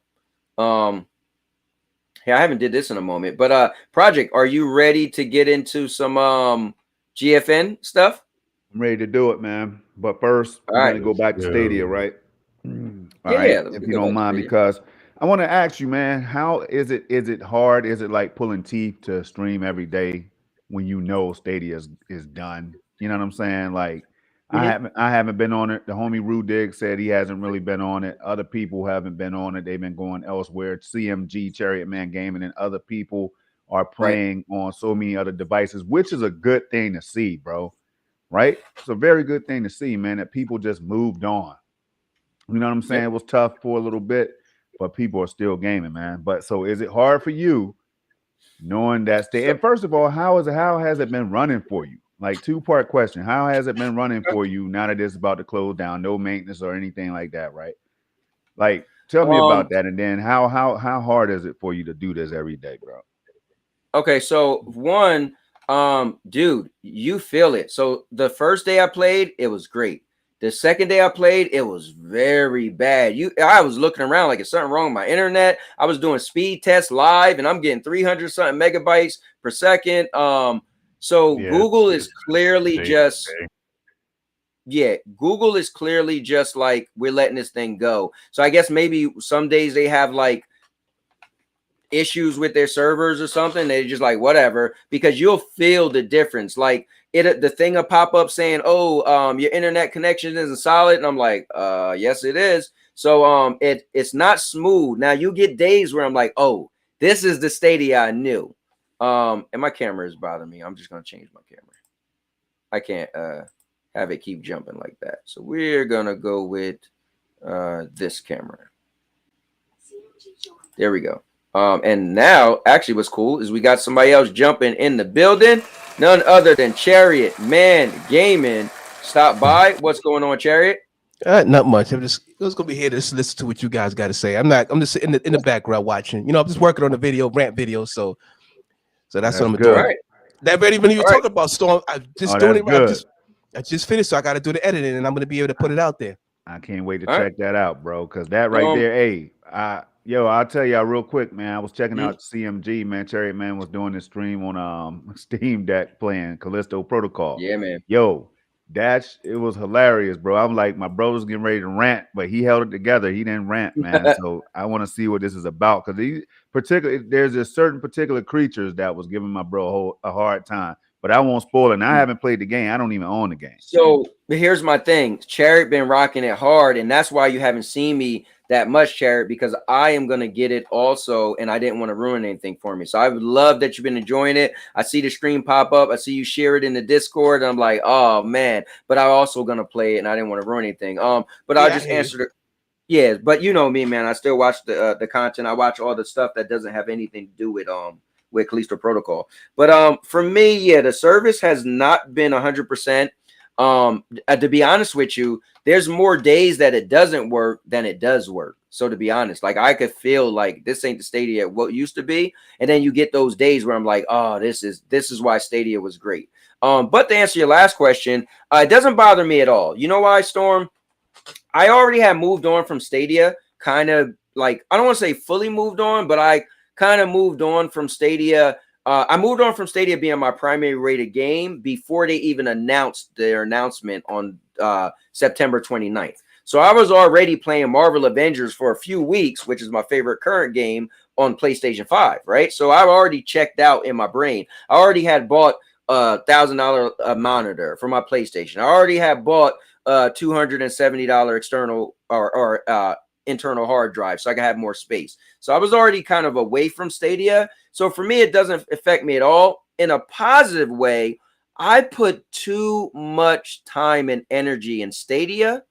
Yeah, I haven't did this in a moment, but Project, are you ready to get into some GFN stuff? I'm ready to do it, man. But first, we're gonna go back to Stadia, right? All right, if you don't mind, because I want to ask you, man, how is it? Is it hard? Is it like pulling teeth to stream every day when you know Stadia is done? You know what I'm saying? Like, I haven't been on it. The homie Rudig said he hasn't really been on it. Other people haven't been on it. They've been going elsewhere. CMG, Chariot Man Gaming, and other people are playing on so many other devices, which is a good thing to see, bro. Right? It's a very good thing to see, man, that people just moved on. You know what I'm saying? It was tough for a little bit, but people are still gaming, man. But so is it hard for you knowing that and first of all, how has it been running for you? Like two-part question. How has it been running for you now that it's about to close down? No maintenance or anything like that, right? Like tell me about that. And then how hard is it for you to do this every day, bro? Okay, so one, Dude, you feel it. So the first day I played, it was great. The second day I played, it was very bad. I was looking around like, is something wrong with my internet? I was doing speed tests live, and I'm getting 300 something megabytes per second. So Yeah, Google is clearly day to just, day. yeah, Google is clearly just like, we're letting this thing go. So I guess maybe some days they have like issues with their servers or something. They just like, whatever, because you'll feel the difference. Like the thing will pop up saying, oh, your internet connection isn't solid, and I'm like, yes it is. So it's not smooth. Now you get days where I'm like, oh, this is the Stadia I knew. And my camera is bothering me. I'm just gonna change my camera. I can't have it keep jumping like that. So we're gonna go with this camera. There we go. And now, actually, what's cool is we got somebody else jumping in the building. None other than Chariot Man Gaming. Stop by. What's going on, Chariot? Not much. I was gonna be here to just listen to what you guys got to say. I'm just in the background watching. I'm just working on the rant video. So that's what I'm good. doing. That ready when you were talking about Storm. I'm just doing it. Good. I just finished, so I got to do the editing, and I'm gonna be able to put it out there. I can't wait to check that out, bro. Because that right there, hey, I'll tell y'all real quick, man. I was checking out CMG, man. Chariot Man was doing this stream on Steam Deck playing Callisto Protocol. Yeah, man. Yo, it was hilarious, bro. I'm like, my brother's getting ready to rant, but he held it together. He didn't rant, man. So I want to see what this is about, because there's a certain particular creatures that was giving my bro a hard time. But I won't spoil it. And I haven't played the game. I don't even own the game. So here's my thing. Chariot been rocking it hard, and that's why you haven't seen me that much, Chariot, because I am going to get it also, and I didn't want to ruin anything for me. So I would love that you've been enjoying it. I see the stream pop up. I see you share it in the Discord, and I'm like, oh, man. But I'm also going to play it, and I didn't want to ruin anything. But I'll just answer the... Yeah, but you know me, man. I still watch the content. I watch all the stuff that doesn't have anything to do with Callisto Protocol. But for me, yeah, the service has not been 100%. To be honest with you, there's more days that it doesn't work than it does work. So to be honest, like I could feel like this ain't the Stadia what used to be, and then you get those days where I'm like, oh, this is why Stadia was great. But to answer your last question, it doesn't bother me at all. You know why, Storm? I already had moved on from Stadia, kind of like, I don't want to say fully moved on, but I kind of moved on from Stadia. I moved on from Stadia being my primary rated game before they even announced their announcement on September 29th. So I was already playing Marvel Avengers for a few weeks, which is my favorite current game on PlayStation 5, right? So I've already checked out in my brain. I already had bought a $1,000 monitor for my PlayStation. I already had bought $270 external or internal hard drive so I can have more space. So I was already kind of away from Stadia. So for me, it doesn't affect me at all. In a positive way, I put too much time and energy in Stadia.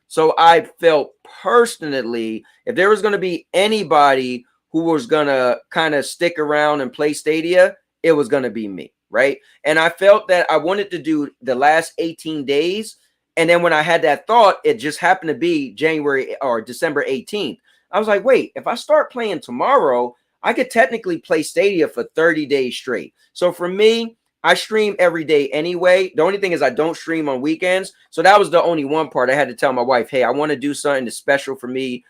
So I felt personally, if there was going to be anybody who was going to kind of stick around and play Stadia, it was going to be me, right? And I felt that I wanted to do the last 18 days. And then when I had that thought, it just happened to be January or December 18th. I was like, wait, if I start playing tomorrow, I could technically play Stadia for 30 days straight. So for me, I stream every day anyway. The only thing is I don't stream on weekends. So that was the only one part I had to tell my wife, hey, I want to do something that's special for me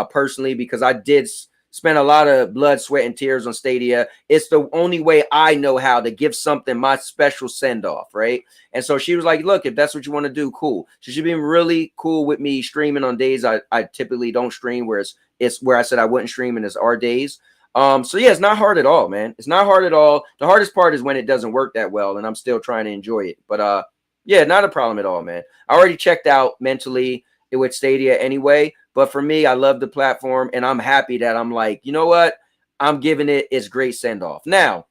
personally, because I did spend a lot of blood, sweat, and tears on Stadia. It's the only way I know how to give something my special send-off, right? And so she was like, look, if that's what you want to do, cool. So she's been really cool with me streaming on days I typically don't stream, where it's where I said I wouldn't stream, and it's our days. So yeah, it's not hard at all, man. It's not hard at all. The hardest part is when it doesn't work that well, and I'm still trying to enjoy it. But yeah, not a problem at all, man. I already checked out mentally with Stadia anyway. But for me, I love the platform, and I'm happy that I'm like, you know what? I'm giving it its great send-off. Now,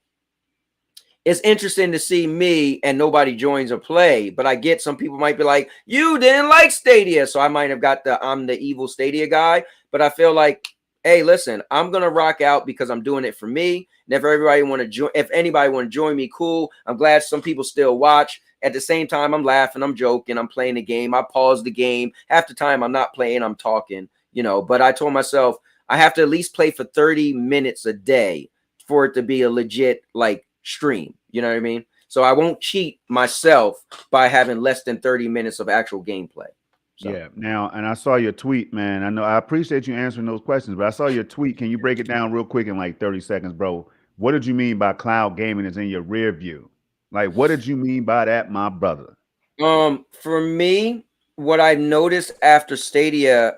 it's interesting to see me and nobody joins or play, but I get some people might be like, you didn't like Stadia. So I might have got I'm the evil Stadia guy, but I feel like, hey, listen, I'm going to rock out because I'm doing it for me. And if everybody want to join, if anybody want to join me, cool. I'm glad some people still watch. At the same time, I'm laughing, I'm joking, I'm playing the game. I pause the game. Half the time I'm not playing, I'm talking, you know, but I told myself I have to at least play for 30 minutes a day for it to be a legit like stream. You know what I mean? So I won't cheat myself by having less than 30 minutes of actual gameplay. So. Yeah. Now, and I saw your tweet, man. I know I appreciate you answering those questions, but I saw your tweet. Can you break it down real quick in like 30 seconds, bro? What did you mean by cloud gaming is in your rear view? Like, what did you mean by that, my brother? For me, what I noticed after Stadia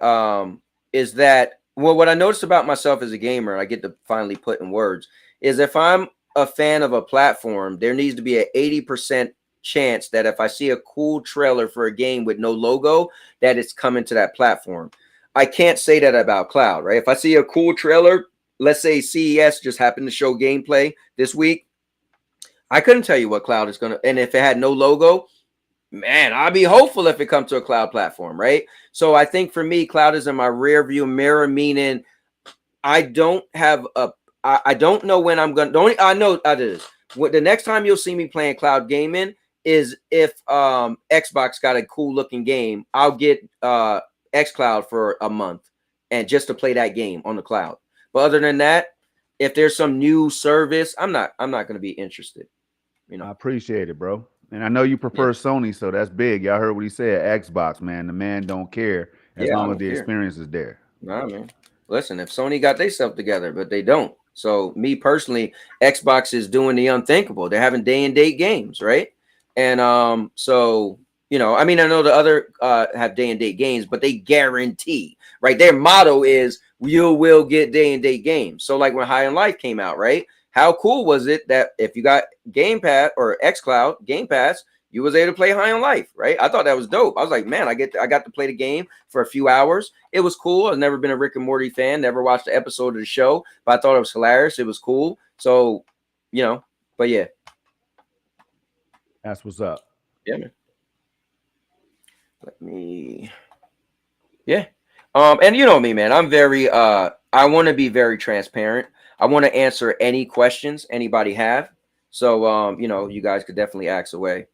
is that, well, what I noticed about myself as a gamer, I get to finally put in words, is if I'm a fan of a platform, there needs to be an 80% chance that if I see a cool trailer for a game with no logo, that it's coming to that platform. I can't say that about cloud, right? If I see a cool trailer, let's say CES just happened to show gameplay this week, I couldn't tell you what cloud is going to, and if it had no logo, man, I'll be hopeful if it comes to a cloud platform, right? So I think for me, cloud is in my rear view mirror, meaning I don't have a, I don't know when I'm going to, I know this. What the next time you'll see me playing cloud gaming is if Xbox got a cool looking game, I'll get xCloud for a month and just to play that game on the cloud. But other than that, if there's some new service, I'm not going to be interested. You know, I appreciate it, bro. And I know you prefer Sony, so that's big. Y'all heard what he said. Xbox, man. The man don't care as long as the experience is there. Nah, man. Listen, if Sony got their stuff together, but they don't. So me personally, Xbox is doing the unthinkable. They're having day and date games, right? And so, you know, I mean, I know the other have day and date games, but they guarantee, right? Their motto is you will get day and date games. So like when High on Life came out, right? How cool was it that if you got Game Pass or xCloud Game Pass, you was able to play High on Life, right? I thought that was dope. I was like, man, I got to play the game for a few hours. It was cool. I've never been a Rick and Morty fan, never watched an episode of the show, but I thought it was hilarious. It was cool. So, you know, but yeah. That's what's up. Yeah, man. Yeah. And you know me, man. I'm very I want to be very transparent. I want to answer any questions anybody have. So you know, you guys could definitely ask away.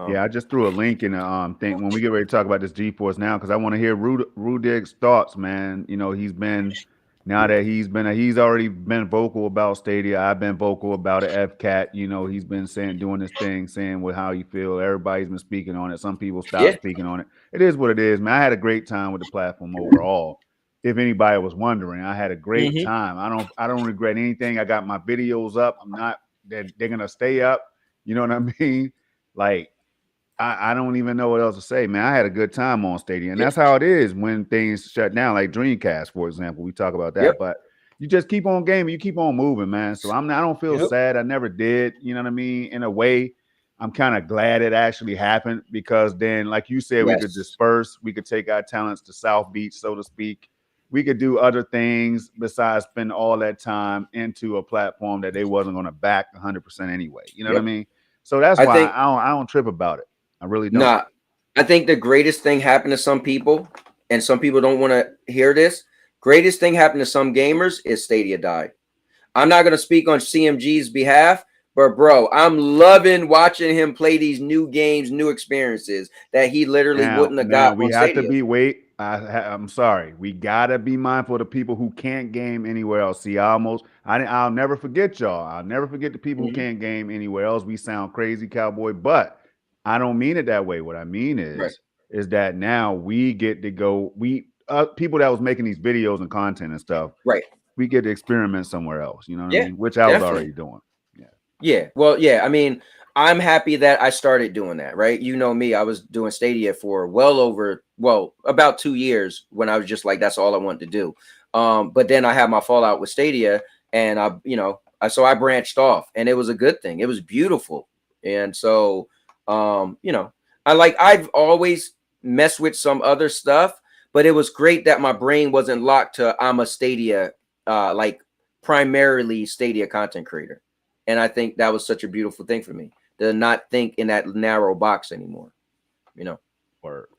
Yeah, I just threw a link in the thing when we get ready to talk about this GeForce Now, because I want to hear Rudig's thoughts, man. You know, he's already been vocal about Stadia. I've been vocal about it. FCAT, you know, he's been doing this thing, saying what how you feel. Everybody's been speaking on it. Some people stopped speaking on it. It is what it is, man. I had a great time with the platform overall. If anybody was wondering, I had a great time. I don't regret anything. I got my videos up. They're gonna stay up. You know what I mean? Like, I don't even know what else to say, man. I had a good time on Stadia, and that's how it is when things shut down, like Dreamcast, for example. We talk about that, but you just keep on gaming, you keep on moving, man. So I don't feel sad. I never did. You know what I mean? In a way, I'm kind of glad it actually happened, because then, like you said, we could disperse. We could take our talents to South Beach, so to speak. We could do other things besides spend all that time into a platform that they wasn't going to back 100% anyway. You know what I mean? So that's why I don't trip about it. I really don't. Nah, I think the greatest thing happened to some people, and some people don't want to hear this. Greatest thing happened to some gamers is Stadia died. I'm not going to speak on CMG's behalf, but bro, I'm loving watching him play these new games, new experiences that he literally wouldn't have got. We have to be I'm sorry. We gotta be mindful of the people who can't game anywhere else. See, I'll never forget y'all. I'll never forget the people who can't game anywhere else. We sound crazy, cowboy, but I don't mean it that way. What I mean is that now we get to go. People that was making these videos and content and stuff. Right. We get to experiment somewhere else. You know what I mean? Which I was already doing. Yeah. Well, yeah. I mean, I'm happy that I started doing that. Right. You know me. I was doing Stadia for about 2 years when I was just like, that's all I wanted to do. But then I had my fallout with Stadia, and so I branched off, and it was a good thing. It was beautiful. And so, I've always messed with some other stuff, but it was great that my brain wasn't locked to I'm a Stadia, primarily Stadia content creator. And I think that was such a beautiful thing for me to not think in that narrow box anymore, you know.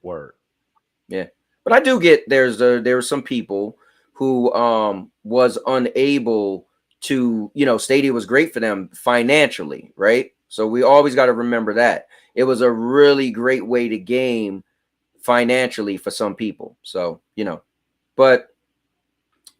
Word. Yeah. But I do get there were some people who was unable to, Stadia was great for them financially, right? So we always got to remember that. It was a really great way to game financially for some people. So, but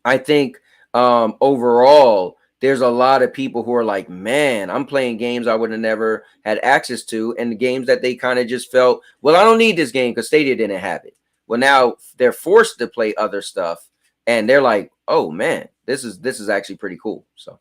I think overall there's a lot of people who are like, man, I'm playing games I would have never had access to, and the games that they kind of just felt, well, I don't need this game because Stadia didn't have it. Well, now they're forced to play other stuff, and they're like, oh man, this is actually pretty cool. So,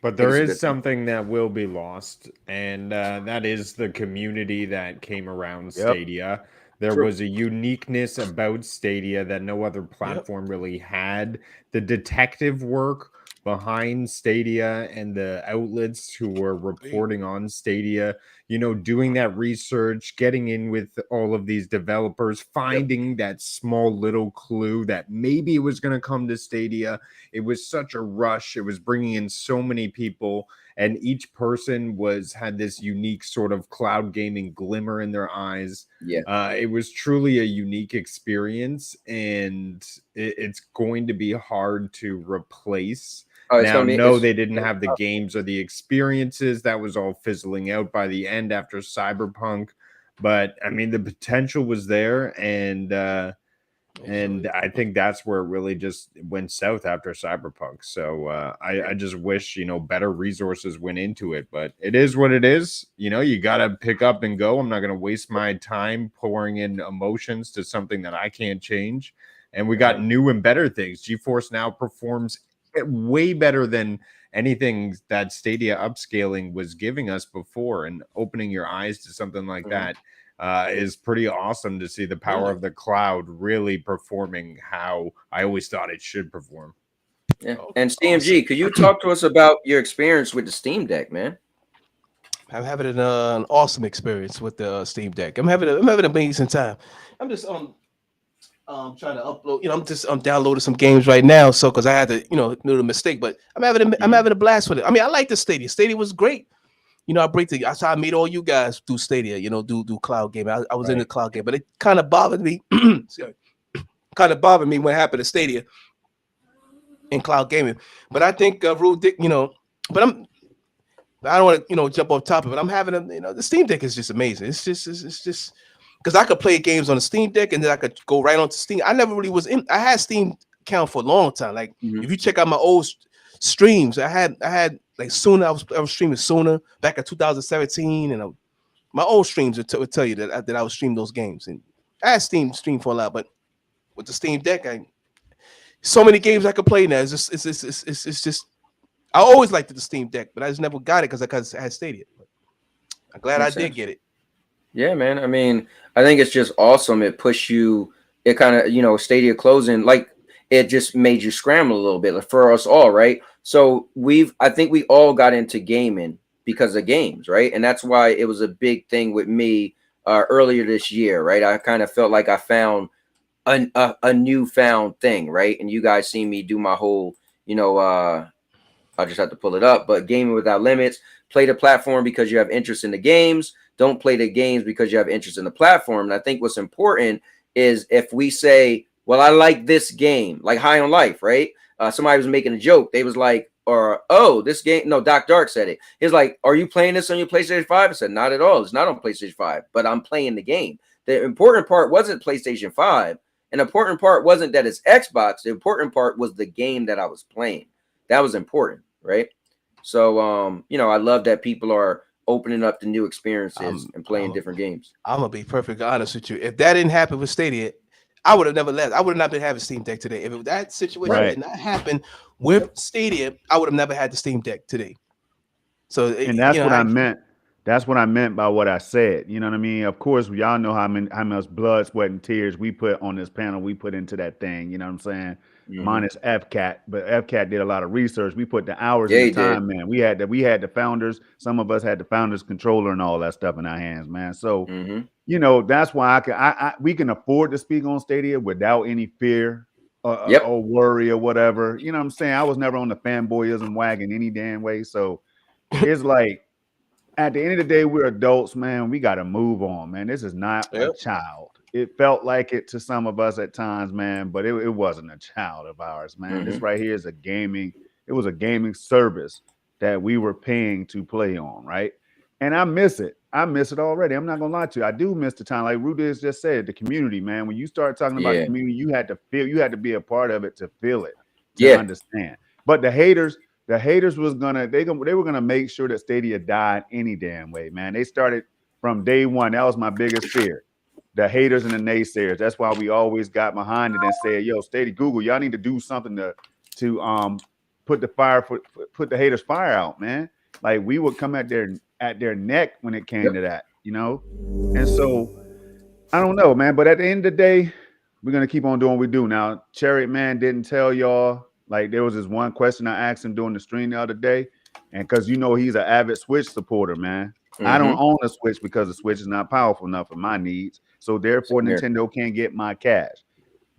but there is something that will be lost, and that is the community that came around Stadia. There was a uniqueness about Stadia that no other platform really had. The detective work behind Stadia and the outlets who were reporting on Stadia, you know, doing that research, getting in with all of these developers, finding that small little clue that maybe it was going to come to Stadia. It was such a rush. It was bringing in so many people, and each person had this unique sort of cloud gaming glimmer in their eyes. It was truly a unique experience, and it's going to be hard to replace. No, they didn't have the games or the experiences. That was all fizzling out by the end after Cyberpunk. But I mean, the potential was there, and I think that's where it really just went south after Cyberpunk. So I just wish, you know, better resources went into it. But it is what it is. You know, you got to pick up and go. I'm not going to waste my time pouring in emotions to something that I can't change. And we got new and better things. GeForce Now performs way better than anything that Stadia upscaling was giving us before, and opening your eyes to something like that is pretty awesome to see the power of the cloud really performing how I always thought it should perform. Yeah. And CMG, could you talk to us about your experience with the Steam Deck, man? I'm having an awesome experience with the Steam Deck. I'm having an amazing time. I'm just trying to upload, you know, I'm downloading some games right now. So, cause I had to, you know, do a mistake, but I'm having a blast with it. I mean, I like the Stadia. Stadia was great. You know, that's how I meet all you guys through Stadia, you know, do cloud gaming. I was in the cloud game, but it kind of bothered me. Kind of bothered me what happened to Stadia in cloud gaming. But I think you know, but I don't want to, you know, jump off top of it. I'm having you know, the Steam Deck is just amazing. It's just because I could play games on the Steam Deck and then I could go right onto Steam. I never really was I had Steam account for a long time. Like if you check out my old streams, I had like Sooner. I was streaming Sooner back in 2017, and my old streams would tell you that I was streaming those games. And I had Steam for a lot, but with the Steam Deck, so many games I could play now. It's just I always liked the Steam Deck, but I just never got it because I had Stadia. But I'm glad I did get it. Yeah, man. I mean, I think it's just awesome. It pushed you. It kind of, you know, Stadia closing, like it just made you scramble a little bit, like, for us all, right? So I think we all got into gaming because of games, right? And that's why it was a big thing with me earlier this year, right? I kind of felt like I found a newfound thing, right? And you guys see me do my whole, you know, I just have to pull it up, but gaming without limits. Play the platform because you have interest in the games. Don't play the games because you have interest in the platform. And I think what's important is if we say, well, I like this game, like High on Life, right? Somebody was making a joke. They was like, or, oh, this game. No, Doc Dark said it. He's like, are you playing this on your PlayStation 5? I said, not at all. It's not on PlayStation 5, but I'm playing the game. The important part wasn't PlayStation 5. An important part wasn't that it's Xbox. The important part was the game that I was playing. That was important, right? So, you know, I love that people are opening up to new experiences and playing different games. I'm gonna be perfectly honest with you. If that didn't happen with Stadia, I would have never left. I would have not been having Steam Deck today. If that situation did not happen with Stadia, I would have never had the Steam Deck today. So, and that's what I meant. That's what I meant by what I said. You know what I mean? Of course, y'all know how much blood, sweat, and tears we put on this panel. We put into that thing. You know what I'm saying? Minus FCAT, but FCAT did a lot of research. We put the hours in the time, man. We had the founders. Some of us had the founders controller and all that stuff in our hands, man. So you know, that's why we can afford to speak on Stadia without any fear or worry or whatever. You know what I'm saying? I was never on the fanboyism wagon any damn way. So it's like, at the end of the day, we're adults, man. We got to move on, man. This is not a child. It felt like it to some of us at times, man, but it wasn't a child of ours, man. This right here is it was a gaming service that we were paying to play on, right? And I miss it. I miss it already. I'm not gonna lie to you. I do miss the time, like Rudis just said, the community, man. When you start talking about community, you had to be a part of it to feel it, to understand. But the haters, the haters was they were gonna make sure that Stadia died any damn way, man. They started from day one. That was my biggest fear. The haters and the naysayers. That's why we always got behind it and said, "Yo, Stadia, Google, y'all need to do something to put the haters' fire out, man." Like we would come at their neck when it came to that, you know. And so I don't know, man. But at the end of the day, we're gonna keep on doing what we do. Now, Chariot Man didn't tell y'all. Like there was this one question I asked him during the stream the other day, and because he's an avid Switch supporter, man. I don't own a Switch because the Switch is not powerful enough for my needs. So therefore, Nintendo can't get my cash.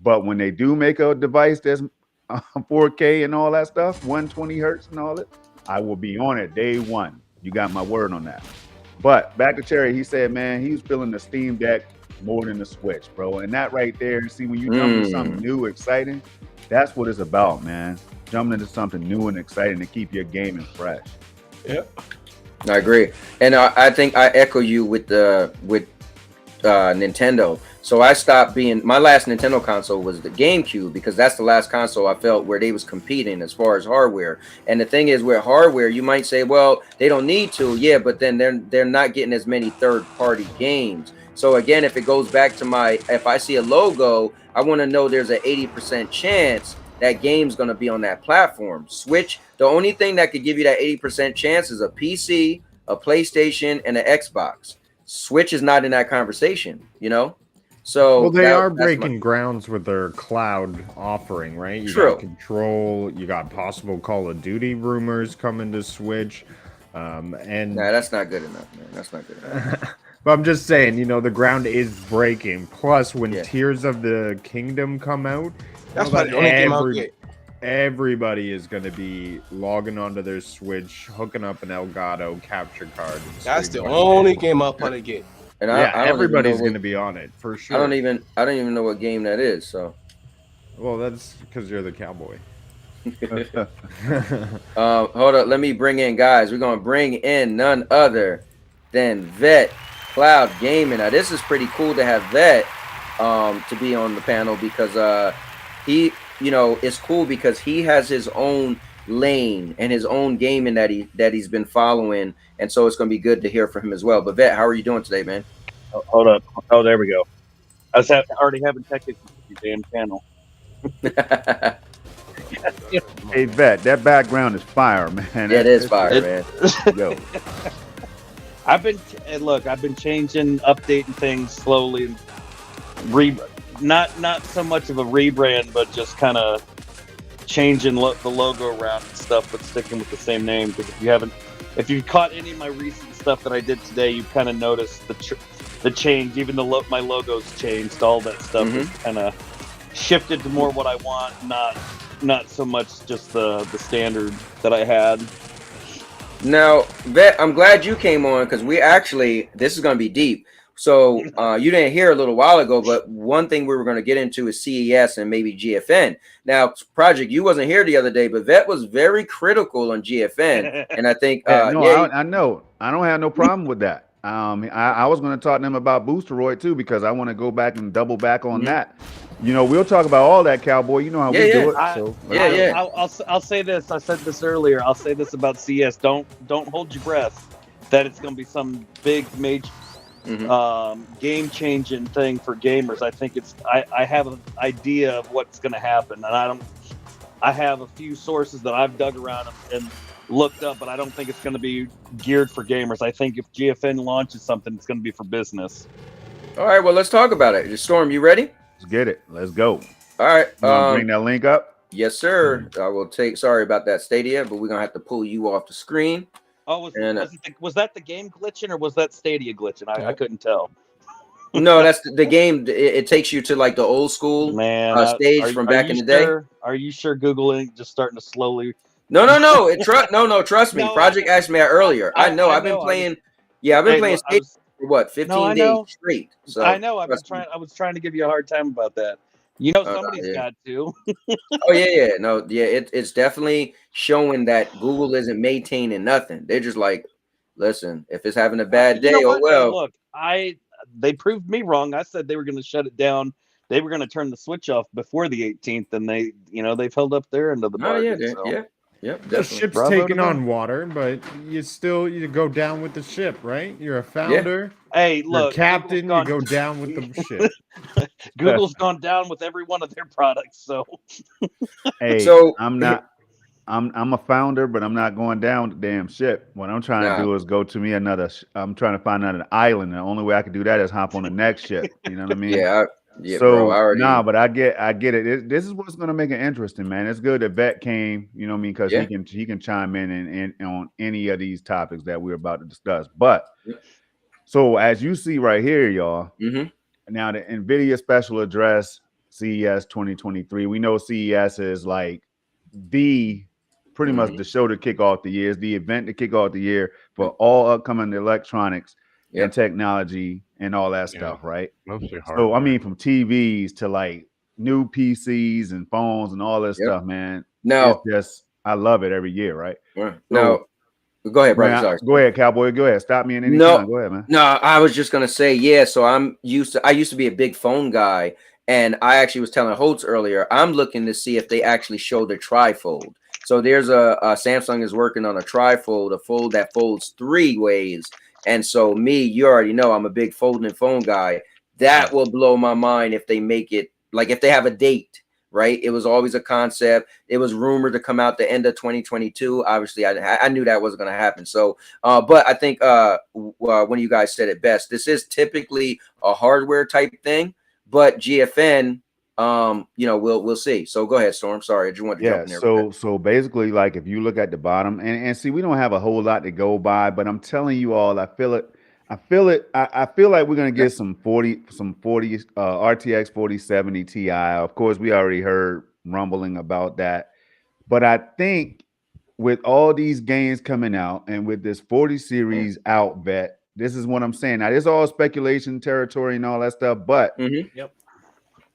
But when they do make a device that's 4K and all that stuff, 120 hertz and all it, I will be on it day one. You got my word on that. But back to Cherry, he said, man, he was feeling the Steam Deck more than the Switch, bro. And that right there, see, when you jump into something new, exciting, that's what it's about, man. Jumping into something new and exciting to keep your gaming fresh. Yep. I agree, and I think I echo you with Nintendo. So I stopped being, my last Nintendo console was the GameCube, because that's the last console I felt where they was competing as far as hardware. And the thing is, with hardware, you might say, well, they don't need to, yeah, but then they're not getting as many third-party games. So again, if it goes back to if I see a logo, I want to know there's an 80% chance that game's going to be on that platform. Switch, the only thing that could give you that 80% chance is a PC, a PlayStation, and an Xbox. Switch is not in that conversation, you know? So well, they are breaking grounds with their cloud offering, right? You got Control, you got possible Call of Duty rumors coming to Switch. And that's not good enough, man. That's not good enough. But I'm just saying, the ground is breaking. Plus, when Tears of the Kingdom come out, that's why the only game out there. Everybody is going to be logging onto their Switch, hooking up an Elgato capture card. That's the only game I'll probably get. And everybody's going to be on it for sure. I don't even know what game that is. So, well, that's because you're the cowboy. Hold up, let me bring in guys. We're gonna bring in none other than Vet Cloud Gaming. Now, this is pretty cool to have Vet to be on the panel, because he, it's cool because he has his own lane and his own gaming that he's been following, and so it's gonna be good to hear from him as well. But Vet, how are you doing today, man? Oh, hold up. Oh, there we go. I was already having tech issues with your damn channel. Hey, Vet, that background is fire, man. Yeah, it is fire, man. Yo. I've been changing, updating things slowly. Not so much of a rebrand, but just kind of changing the logo around and stuff, but sticking with the same name. Because if you caught any of my recent stuff that I did today, you kind of noticed the change. Even my logo's changed. All that stuff is kind of shifted to more what I want, not so much just the standard that I had. Now, Vet, I'm glad you came on, because this is going to be deep. So you didn't hear a little while ago, but one thing we were going to get into is CES and maybe GFN. Now, Project, you wasn't here the other day, but Vet was very critical on GFN, and I think I know I don't have no problem with that. I was going to talk to them about Boosteroid too, because I want to go back and double back on that. We'll talk about all that, Cowboy. You know how we do it. I'll say this. I said this earlier. I'll say this about CS. Don't hold your breath that it's going to be some big major game-changing thing for gamers. I think I have an idea of what's going to happen, and I have a few sources that I've dug around and looked up, but I don't think it's going to be geared for gamers. I think if GFN launches something, it's going to be for business. All right, well, let's talk about it. Storm, you ready? Let's get it. Let's go. All right. Bring that link up? Yes, sir. I will sorry about that, Stadia, but we're going to have to pull you off the screen. Oh, was that the game glitching, or was that Stadia glitching? I couldn't tell. No, that's the game. It takes you to like the old school stage from back in the day. Are you sure Google ain't just starting to slowly? No. Trust me. Project asked me earlier. I know. I've been playing. I've been playing Stadia for what, 15 days straight. So I know. I was trying to give you a hard time about that. Somebody's got to. Oh yeah. No, yeah. It's definitely showing that Google isn't maintaining nothing. They're just like, listen, if it's having a bad day, oh well. Look, they proved me wrong. I said they were going to shut it down. They were going to turn the switch off before the 18th, and they've held up their end of the bargain. Yep, The definitely. ship's Bravo to taking them. on water, but you go down with the ship, right? You're a founder. Hey, You're a look, captain. You go down with the ship. Google's gone down with every one of their products. So, Hey, So I'm not. I'm a founder, but I'm not going down with the damn ship. What I'm trying to nah, do is go to me another. I'm trying to find another island. The only way I can do that is hop on the next ship. You know what I mean? yeah, bro. I So already. nah, but I get it. This is what's gonna make it interesting, man. It's good that Vet came. You know what I mean? Because Yeah. he can chime in and on any of these topics that we're about to discuss. But so as you see right here, y'all. Now the NVIDIA special address CES 2023. We know CES is like the pretty much the show to kick off the year, is the event to kick off the year for all upcoming electronics and technology and all that stuff, right? Mostly So I hardware. mean, from TVs to like new PCs and phones and all this stuff, man. Now, it's just I love it every year, right? now, go ahead, brother. Sorry. Go ahead, Cowboy. Go ahead. Stop me at any No, time. Go ahead, man. no, I was just gonna say, yeah. So I used to be a big phone guy, and I actually was telling Holtz earlier, I'm looking to see if they actually show the trifold. So there's a Samsung is working on a trifold, a fold that folds 3 ways. And so me, you already know I'm a big folding phone guy. That will blow my mind if they make it, like if they have a date, right? It was always a concept. It was rumored to come out the end of 2022. Obviously, I knew that wasn't going to happen. So, but I think one of you guys said it best. This is typically a hardware type thing, but GFN, you know, we'll see. So go ahead, Storm. Sorry, I just wanted to jump in there. So basically, like if you look at the bottom and see, we don't have a whole lot to go by, but I'm telling you all, I feel it. I feel like we're gonna get some 40 RTX 4070 Ti. Of course, we already heard rumbling about that, but I think with all these games coming out and with this 40 series out, Vet, this is what I'm saying. Now, this is all speculation territory and all that stuff, but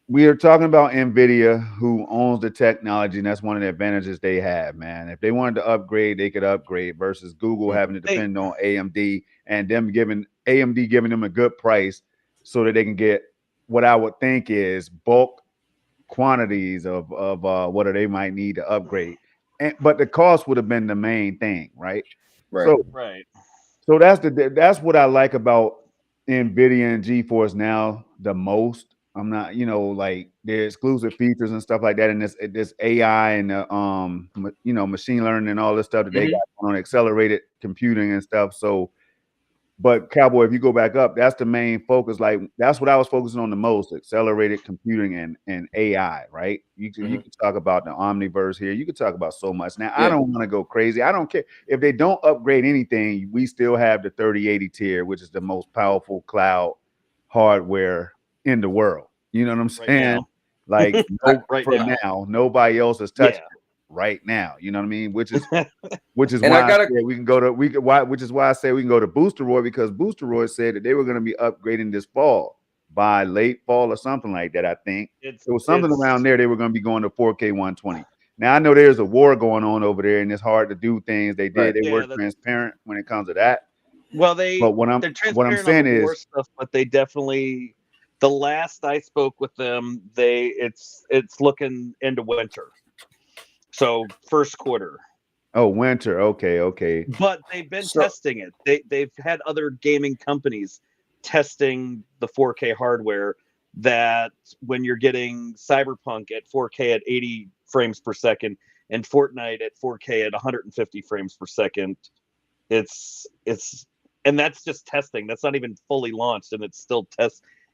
we are talking about NVIDIA, who owns the technology, and that's one of the advantages they have, man. If they wanted to upgrade, they could upgrade versus Google having to depend on AMD and them giving them a good price so that they can get what I would think is bulk quantities of what they might need to upgrade. But the cost would have been the main thing, right? So that's what I like about NVIDIA and GeForce now the most. I'm not, like their exclusive features and stuff like that, and this AI and machine learning and all this stuff that they got on accelerated computing and stuff. So, but Cowboy, if you go back up, that's the main focus. Like that's what I was focusing on the most: accelerated computing and AI. Right? You can talk about the Omniverse here. You could talk about so much. Now, I don't want to go crazy. I don't care if they don't upgrade anything. We still have the 3080 tier, which is the most powerful cloud hardware in the world. You know what I'm saying? Like now, nobody else is touching it right now. You know what I mean? Which is why I said we can go to which is why I say we can go to Boosteroid, because Boosteroid said that they were going to be upgrading this fall by late fall or something like that. I think it was something around there. They were going to be going to 4K 120. Now I know there's a war going on over there, and it's hard to do things. They were transparent when it comes to that. Well, they're transparent what I'm saying on the war is stuff, but they definitely. The last I spoke with them, it's looking into winter, so first quarter. Oh, winter. Okay. But they've been testing it. They've had other gaming companies testing the 4K hardware. That when you're getting Cyberpunk at 4K at 80 frames per second and Fortnite at 4K at 150 frames per second, and that's just testing. That's not even fully launched, and it's still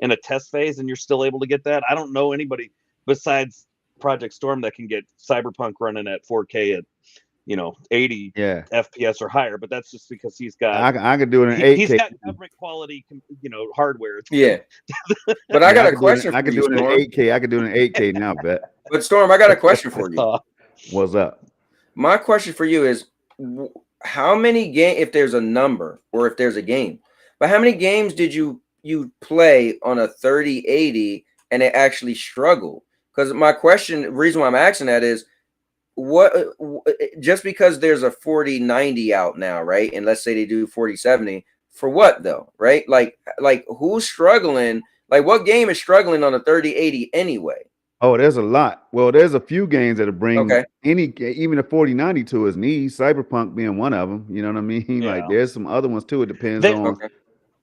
in a test phase, and you're still able to get that. I don't know anybody besides Project Storm that can get Cyberpunk running at 4K at 80 FPS or higher, but that's just because he's got I could do it in 8K. He's got government quality hardware. But I got a question I could do it in 8K. I could do it in 8K now, Bet. But Storm, I got a question for you. What's up? My question for you is, how many if there's a number or if there's a game, but how many games did you play on a 3080 and it actually struggled? Because my question, the reason why I'm asking that is, what just because there's a 4090 out now, right? And let's say they do 4070, for what though, right? Like who's struggling? Like what game is struggling on a 3080 anyway? Oh, there's a lot. Well, there's a few games that bring Okay. even a 4090 to his knees. Cyberpunk being one of them. You know what I mean? Yeah. Like there's some other ones too. It depends They- on, Okay.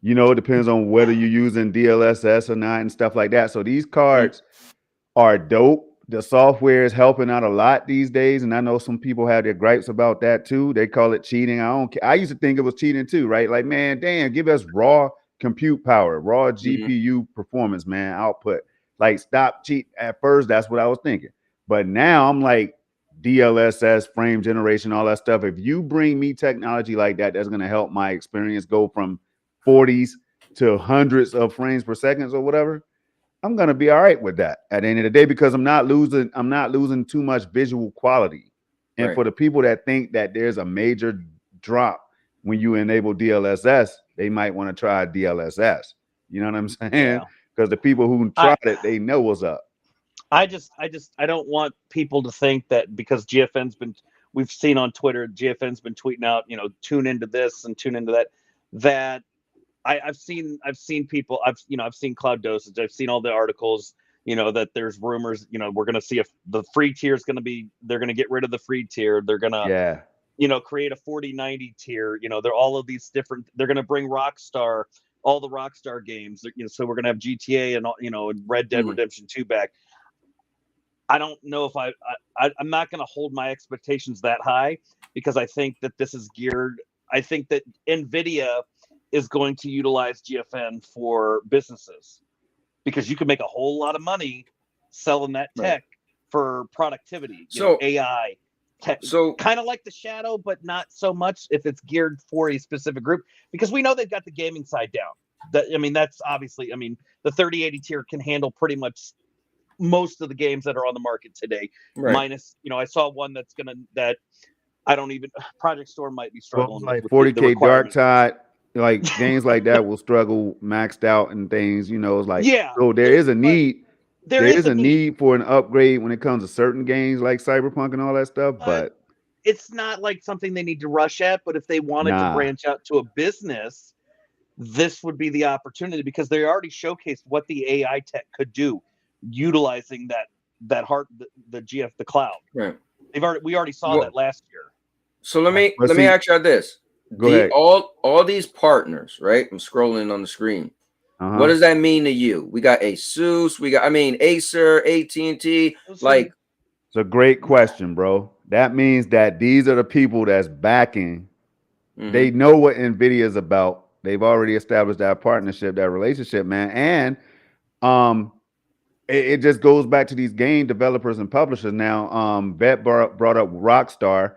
you know, it depends on whether you're using DLSS or not and stuff like that. So these cards are dope. The software is helping out a lot these days, and I know some people have their gripes about that too. They call it cheating. I don't care. I used to think it was cheating too, right? Like, man, damn, give us raw compute power, raw GPU performance, man, output. Like, stop cheat. At first, that's what I was thinking, but now I'm like, DLSS, frame generation, all that stuff. If you bring me technology like that, that's gonna help my experience go from 40s to hundreds of frames per second or whatever. I'm gonna be all right with that at the end of the day because I'm not losing too much visual quality. And for the people that think that there's a major drop when you enable DLSS, they might want to try DLSS. You know what I'm saying? Because the people who tried it, they know what's up. I don't want people to think that because we've seen on Twitter, GFN's been tweeting out, you know, tune into this and tune into that. That I've seen people, I've seen Cloud Dosage, I've seen all the articles, you know, that there's rumors, you know, we're gonna see if the free tier is gonna be, they're gonna get rid of the free tier, they're gonna you know, create a 4090 tier, you know, they're all of these different, they're gonna bring Rockstar, all the Rockstar games, you know, so we're gonna have GTA and, you know, and Red Dead Redemption 2 back. I don't know if I'm not going to hold my expectations that high because I think that this is geared. I think that NVIDIA is going to utilize GFN for businesses because you can make a whole lot of money selling that tech for productivity, you know, AI tech. So kind of like the Shadow, but not so much if it's geared for a specific group because we know they've got the gaming side down. That's obviously, the 3080 tier can handle pretty much most of the games that are on the market today, minus, you know, I saw one that I don't even, Project Storm might be struggling like with 40K Dark Tide, like games like that will struggle maxed out and things, you know, it's like, so there is a need. There is a need for an upgrade when it comes to certain games like Cyberpunk and all that stuff, but it's not like something they need to rush at. But if they wanted to branch out to a business, this would be the opportunity because they already showcased what the AI tech could do utilizing the cloud. Right. We already saw that last year. So let me ask you this. Go ahead. All these partners, right? I'm scrolling on the screen. What does that mean to you? We got Asus, Acer, AT&T. Like, it's a great question, bro. That means that these are the people that's backing. They know what NVIDIA is about. They've already established that partnership, that relationship, man. And it just goes back to these game developers and publishers. Now, Vet brought up Rockstar.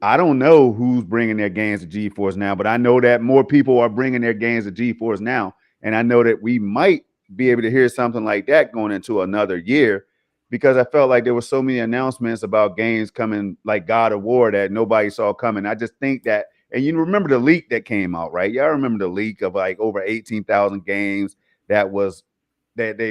I don't know who's bringing their games to GeForce now, but I know that more people are bringing their games to GeForce now. And I know that we might be able to hear something like that going into another year because I felt like there were so many announcements about games coming like God of War that nobody saw coming. I just think that, and you remember the leak that came out, right? Y'all remember the leak of like over 18,000 games that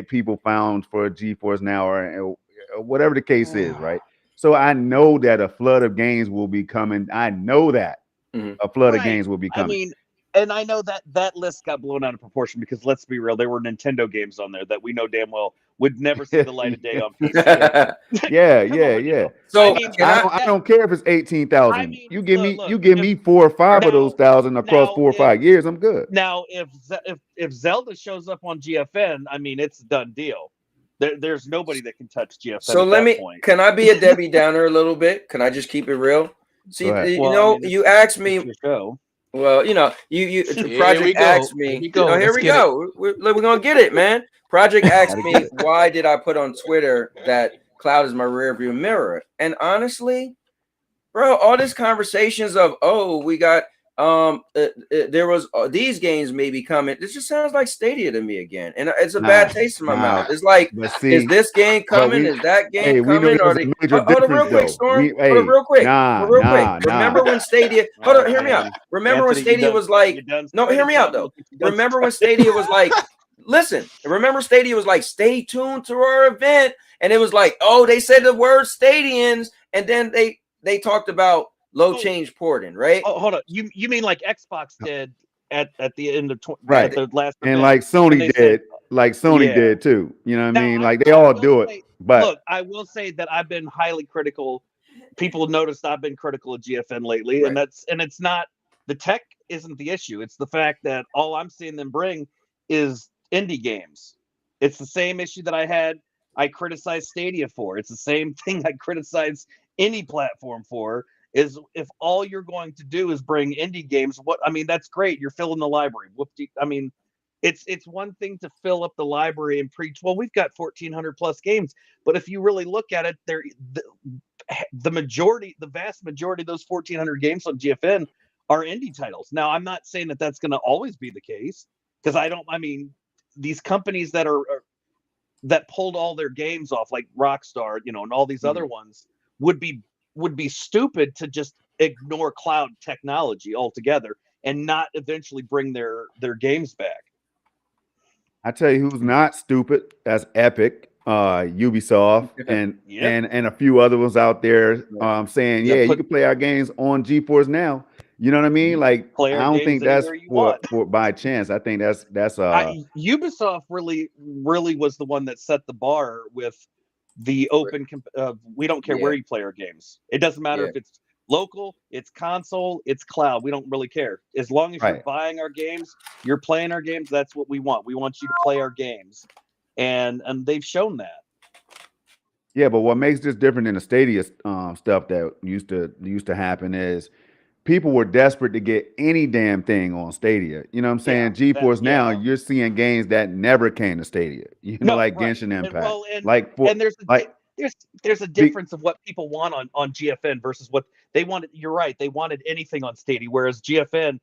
people found for GeForce Now or whatever the case is, right? So I know that a flood of games will be coming. I know that a flood of games will be coming. And I know that list got blown out of proportion because let's be real, there were Nintendo games on there that we know damn well would never see the light of day on PC. Yeah. So I don't care if it's 18,000. You give me 4 or 5 of those thousand across 4 or 5 years, I'm good. Now, if Zelda shows up on GFN, it's a done deal. There's nobody that can touch GFN. So can I be a Debbie Downer a little bit? Can I just keep it real? See, you asked me. Well, you Project asked me. Here we go. We're gonna get it, man. Project asked me why did I put on Twitter that cloud is my rearview mirror, and honestly, bro, all these conversations of we got there was these games may be coming. This just sounds like Stadia to me again, and it's a bad taste in my mouth. It's like, is this game coming? Is that game coming? Hold on, real quick, Storm. Hold on, real quick. Remember when Stadia? Hold on, hear me out. Remember when Stadia was like? No, hear me out though. Remember when Stadia was like? Listen, remember Stadia was like, stay tuned to our event, and it was like, they said the word Stadians, and then they talked about low change porting, right? Oh, hold on. You mean like Xbox did at the end of right the last and event. Like Sony did, did too. You know what I mean? Like they all do it. But look, I will say that I've been highly critical. People noticed I've been critical of GFN lately, and it's not the tech isn't the issue. It's the fact that all I'm seeing them bring is indie games. It's the same issue that I criticized Stadia for. It's the same thing I criticize any platform for. Is if all you're going to do is bring indie games, that's great. You're filling the library. It's one thing to fill up the library and preach, well, we've got 1,400 plus games, but if you really look at it, the vast majority of those 1,400 games on GFN are indie titles. Now, I'm not saying that that's going to always be the case, because these companies that pulled all their games off, like Rockstar, and all these other ones, would be stupid to just ignore cloud technology altogether and not eventually bring their games back. I tell you who's not stupid. That's Epic, Ubisoft, and a few other ones out there saying, yeah, you can play our games on GeForce Now. You know what I mean? Like, I don't think that's for by chance. I think that's Ubisoft really was the one that set the bar with the open. We don't care where you play our games. It doesn't matter if it's local, it's console, it's cloud. We don't really care. As long as you're buying our games, you're playing our games. That's what we want. We want you to play our games, and they've shown that. Yeah, but what makes this different than the Stadia stuff that used to happen is people were desperate to get any damn thing on Stadia. You know what I'm saying? GeForce Now, you're seeing games that never came to Stadia. Like Genshin Impact. There's a difference of what people want on GFN versus what they wanted. You're right. They wanted anything on Stadia, whereas GFN,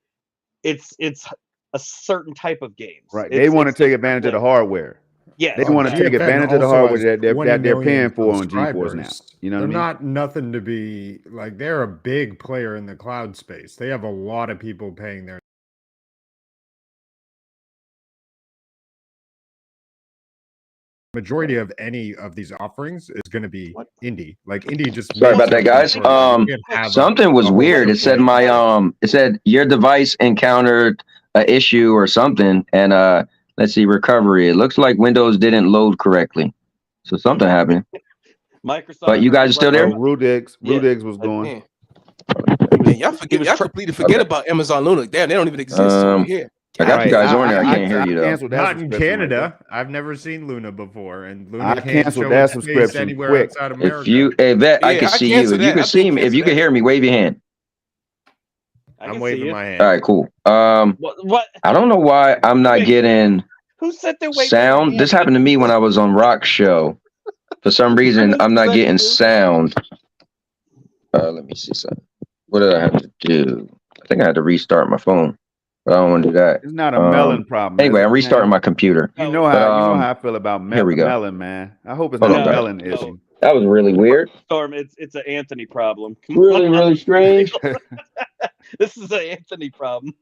it's a certain type of games. Right. They want to take advantage of the hardware. Yeah, they want to take advantage of the hardware that they're paying for on GeForce Now. You know what I mean? They're not nothing to be like. They're a big player in the cloud space. They have a lot of people paying their. Majority of any of these offerings is going to be indie. Like indie just. Sorry about that, guys. Something was weird. It said it said your device encountered an issue or something, and let's see, recovery. It looks like Windows didn't load correctly, so something happened. Microsoft. But you guys are still there? Rudix was going. Man, y'all completely forget about Amazon Luna. Damn, they don't even exist over here. I got you guys on there. I can't hear you though. Not in Canada. I've never seen Luna before, and Luna I canceled that subscription anywhere quick. outside America. If you, Vet, I can see you. If you can see me, if you can hear me, wave your hand. I'm waving my hand. All right, cool. What? I don't know why I'm not getting Who said they waved sound. This happened to me when I was on Rock's show. For some reason, I'm not getting sound. Let me see something. What did I have to do? I think I had to restart my phone, but I don't want to do that. It's not a melon problem. Anyway, I'm restarting my computer. You know how I feel about melon, man. I hope it's not a melon issue. That was really weird. Storm, it's an Anthony problem. Really strange. This is an Anthony problem.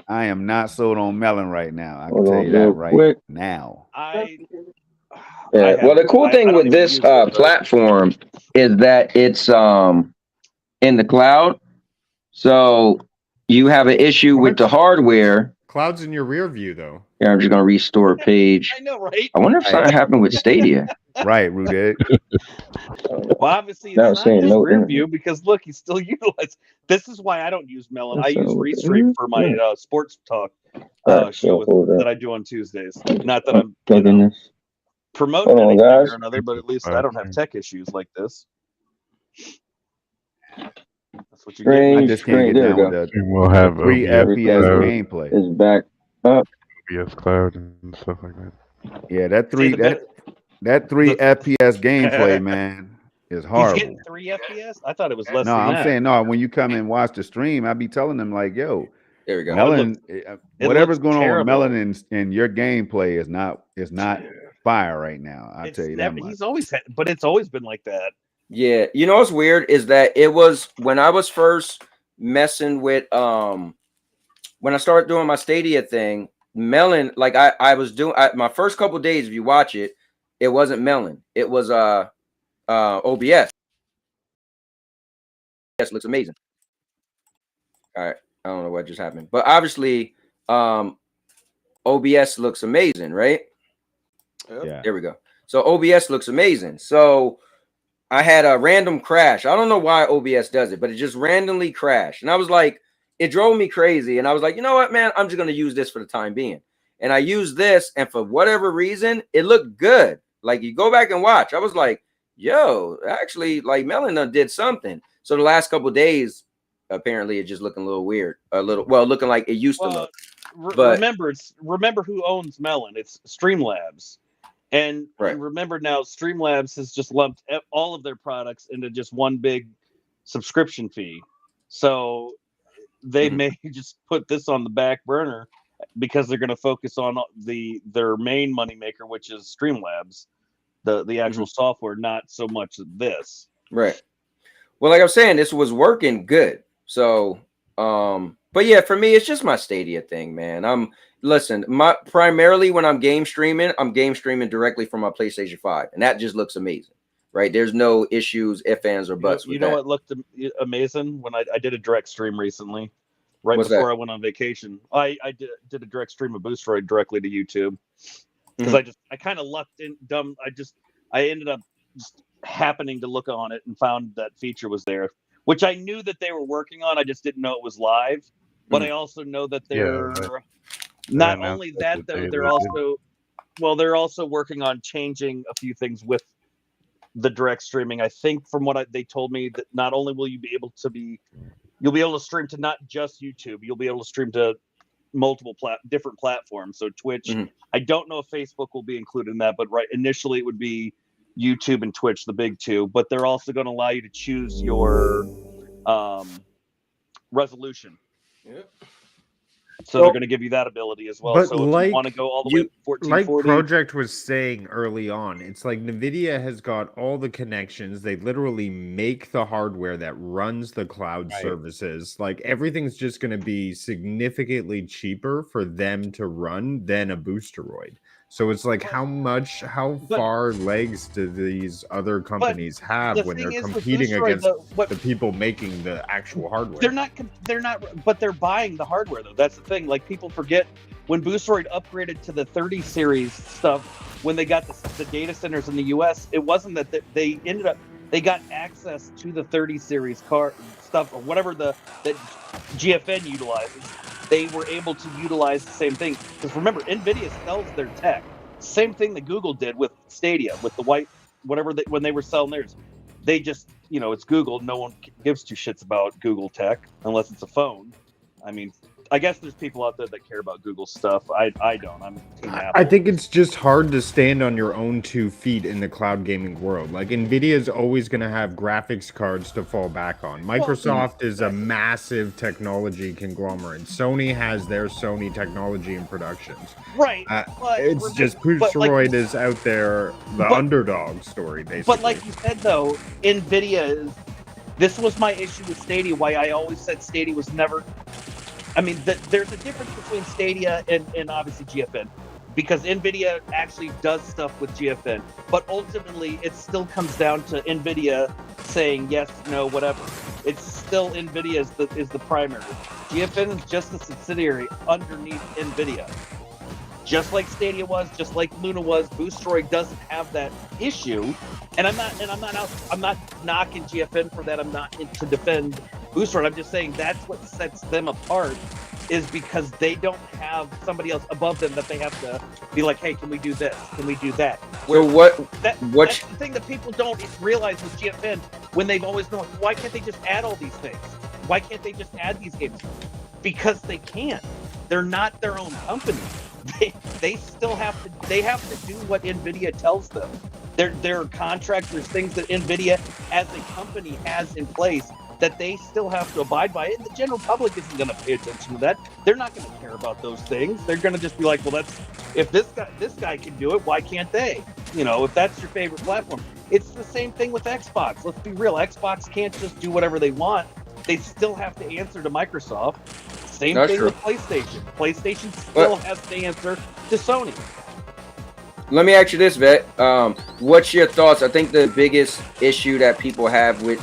I am not sold on melon right now. I can tell you that right now. Well, the cool thing with this platform is that it's in the cloud. So you have an issue with the hardware. Cloud's in your rear view, though. Yeah, I'm just gonna restore a page. I know, right? I wonder if something happened with Stadia. Right, Rudik. Well, obviously it's not his rear view because look, he's still utilized. This is why I don't use Melon. I use Restream for my sports talk show that I do on Tuesdays. Not that I'm promoting anything or another, but at least I don't have tech issues like this. That's what you get. I just can't get down with that. We'll have 3 FPS gameplay. Is back up. OBS Cloud and stuff like that. Yeah, that 3 FPS gameplay, man, is horrible. He's getting 3 FPS? I thought it was less no, than I'm that. saying no. When you come and watch the stream, I be telling them like, "Yo, there we go. Melon, whatever's going on with Melon in your gameplay is not fire right now." I tell you that much. He's always had, but it's always been like that. Yeah, you know what's weird is that it was when I was first messing with when I started doing my Stadia thing, Melon, like I was doing my first couple days, if you watch it, it wasn't Melon. It was OBS. Yes, looks amazing. All right. I don't know what just happened. But obviously OBS looks amazing, right? Yeah. There we go. So OBS looks amazing. So I had a random crash. I don't know why OBS does it, but it just randomly crashed. And I was like, it drove me crazy. And I was like, you know what, man, I'm just going to use this for the time being. And I used this, and for whatever reason, it looked good. Like, you go back and watch. I was like, yo, actually, like, Melon did something. So the last couple of days, apparently, it's just looking a little weird. Looking like it used to look. But remember who owns Melon. It's Streamlabs. And remember now, Streamlabs has just lumped all of their products into just one big subscription fee. So they may just put this on the back burner because they're going to focus on their main moneymaker, which is Streamlabs, the actual software, not so much this. Right. Well, like I was saying, this was working good. So, but yeah, for me, it's just my Stadia thing, man. Primarily when I'm game streaming directly from my PlayStation 5, and that just looks amazing, right? There's no issues, ifs, ands, or buts. You know what looked amazing when I did a direct stream recently, before I went on vacation. I did a direct stream of Boostroid directly to YouTube because I kind of lucked in dumb. I ended up just happening to look on it and found that feature was there, which I knew that they were working on. I just didn't know it was live. But I also know that they're not only that, though, they're also working on changing a few things with the direct streaming. I think from what they told me, that not only will you be able to stream to not just YouTube, you'll be able to stream to multiple different platforms. So Twitch, I don't know if Facebook will be included in that, but initially it would be YouTube and Twitch, the big two. But they're also going to allow you to choose your resolution. Yep. So they're going to give you that ability as well. But so if you want to go all the way to 1440, like Project was saying early on, it's like NVIDIA has got all the connections. They literally make the hardware that runs the cloud services. Like everything's just going to be significantly cheaper for them to run than a Boosteroid. So it's like how far legs do these other companies have when they're competing against the people making the actual hardware? They're not, but they're buying the hardware though. That's the thing. Like people forget when Boosteroid upgraded to the 30 series stuff, when they got the data centers in the US, it wasn't that they got access to the 30 series car stuff or whatever that GFN utilizes. They were able to utilize the same thing. Because remember, NVIDIA sells their tech. Same thing that Google did with Stadia, with the when they were selling theirs. They just, it's Google. No one gives two shits about Google tech unless it's a phone. I mean, I guess there's people out there that care about Google stuff. I don't. I'm Team Apple. I think it's just hard to stand on your own 2 feet in the cloud gaming world. Like NVIDIA is always going to have graphics cards to fall back on. Microsoft is a massive technology conglomerate. Sony has their Sony technology and productions. Right. It's just Boosteroid is out there, the underdog story, basically. But like you said, though, NVIDIA this was my issue with Stadia, why I always said Stadia was never... I mean, there's a difference between Stadia and obviously GFN, because NVIDIA actually does stuff with GFN, but ultimately it still comes down to NVIDIA saying yes, no, whatever. It's still NVIDIA is the primary. GFN is just a subsidiary underneath NVIDIA. Just like Stadia was, just like Luna was, Boosteroid doesn't have that issue. And I'm not knocking GFN for that. I'm not to defend Boosteroid. I'm just saying that's what sets them apart, is because they don't have somebody else above them that they have to be like, hey, can we do this? Can we do that? So that's the thing that people don't realize with GFN, when they've always known, why can't they just add all these things? Why can't they just add these games? Because they can't. They're not their own company. They still have to do what NVIDIA tells them. There are contracts, there's things that NVIDIA as a company has in place that they still have to abide by. And the general public isn't going to pay attention to that. They're not going to care about those things. They're going to just be like, well, if this guy can do it, why can't they? If that's your favorite platform. It's the same thing with Xbox. Let's be real. Xbox can't just do whatever they want. They still have to answer to Microsoft. Same thing with PlayStation. PlayStation still has to answer to Sony. Let me ask you this, Vet. What's your thoughts? I think the biggest issue that people have with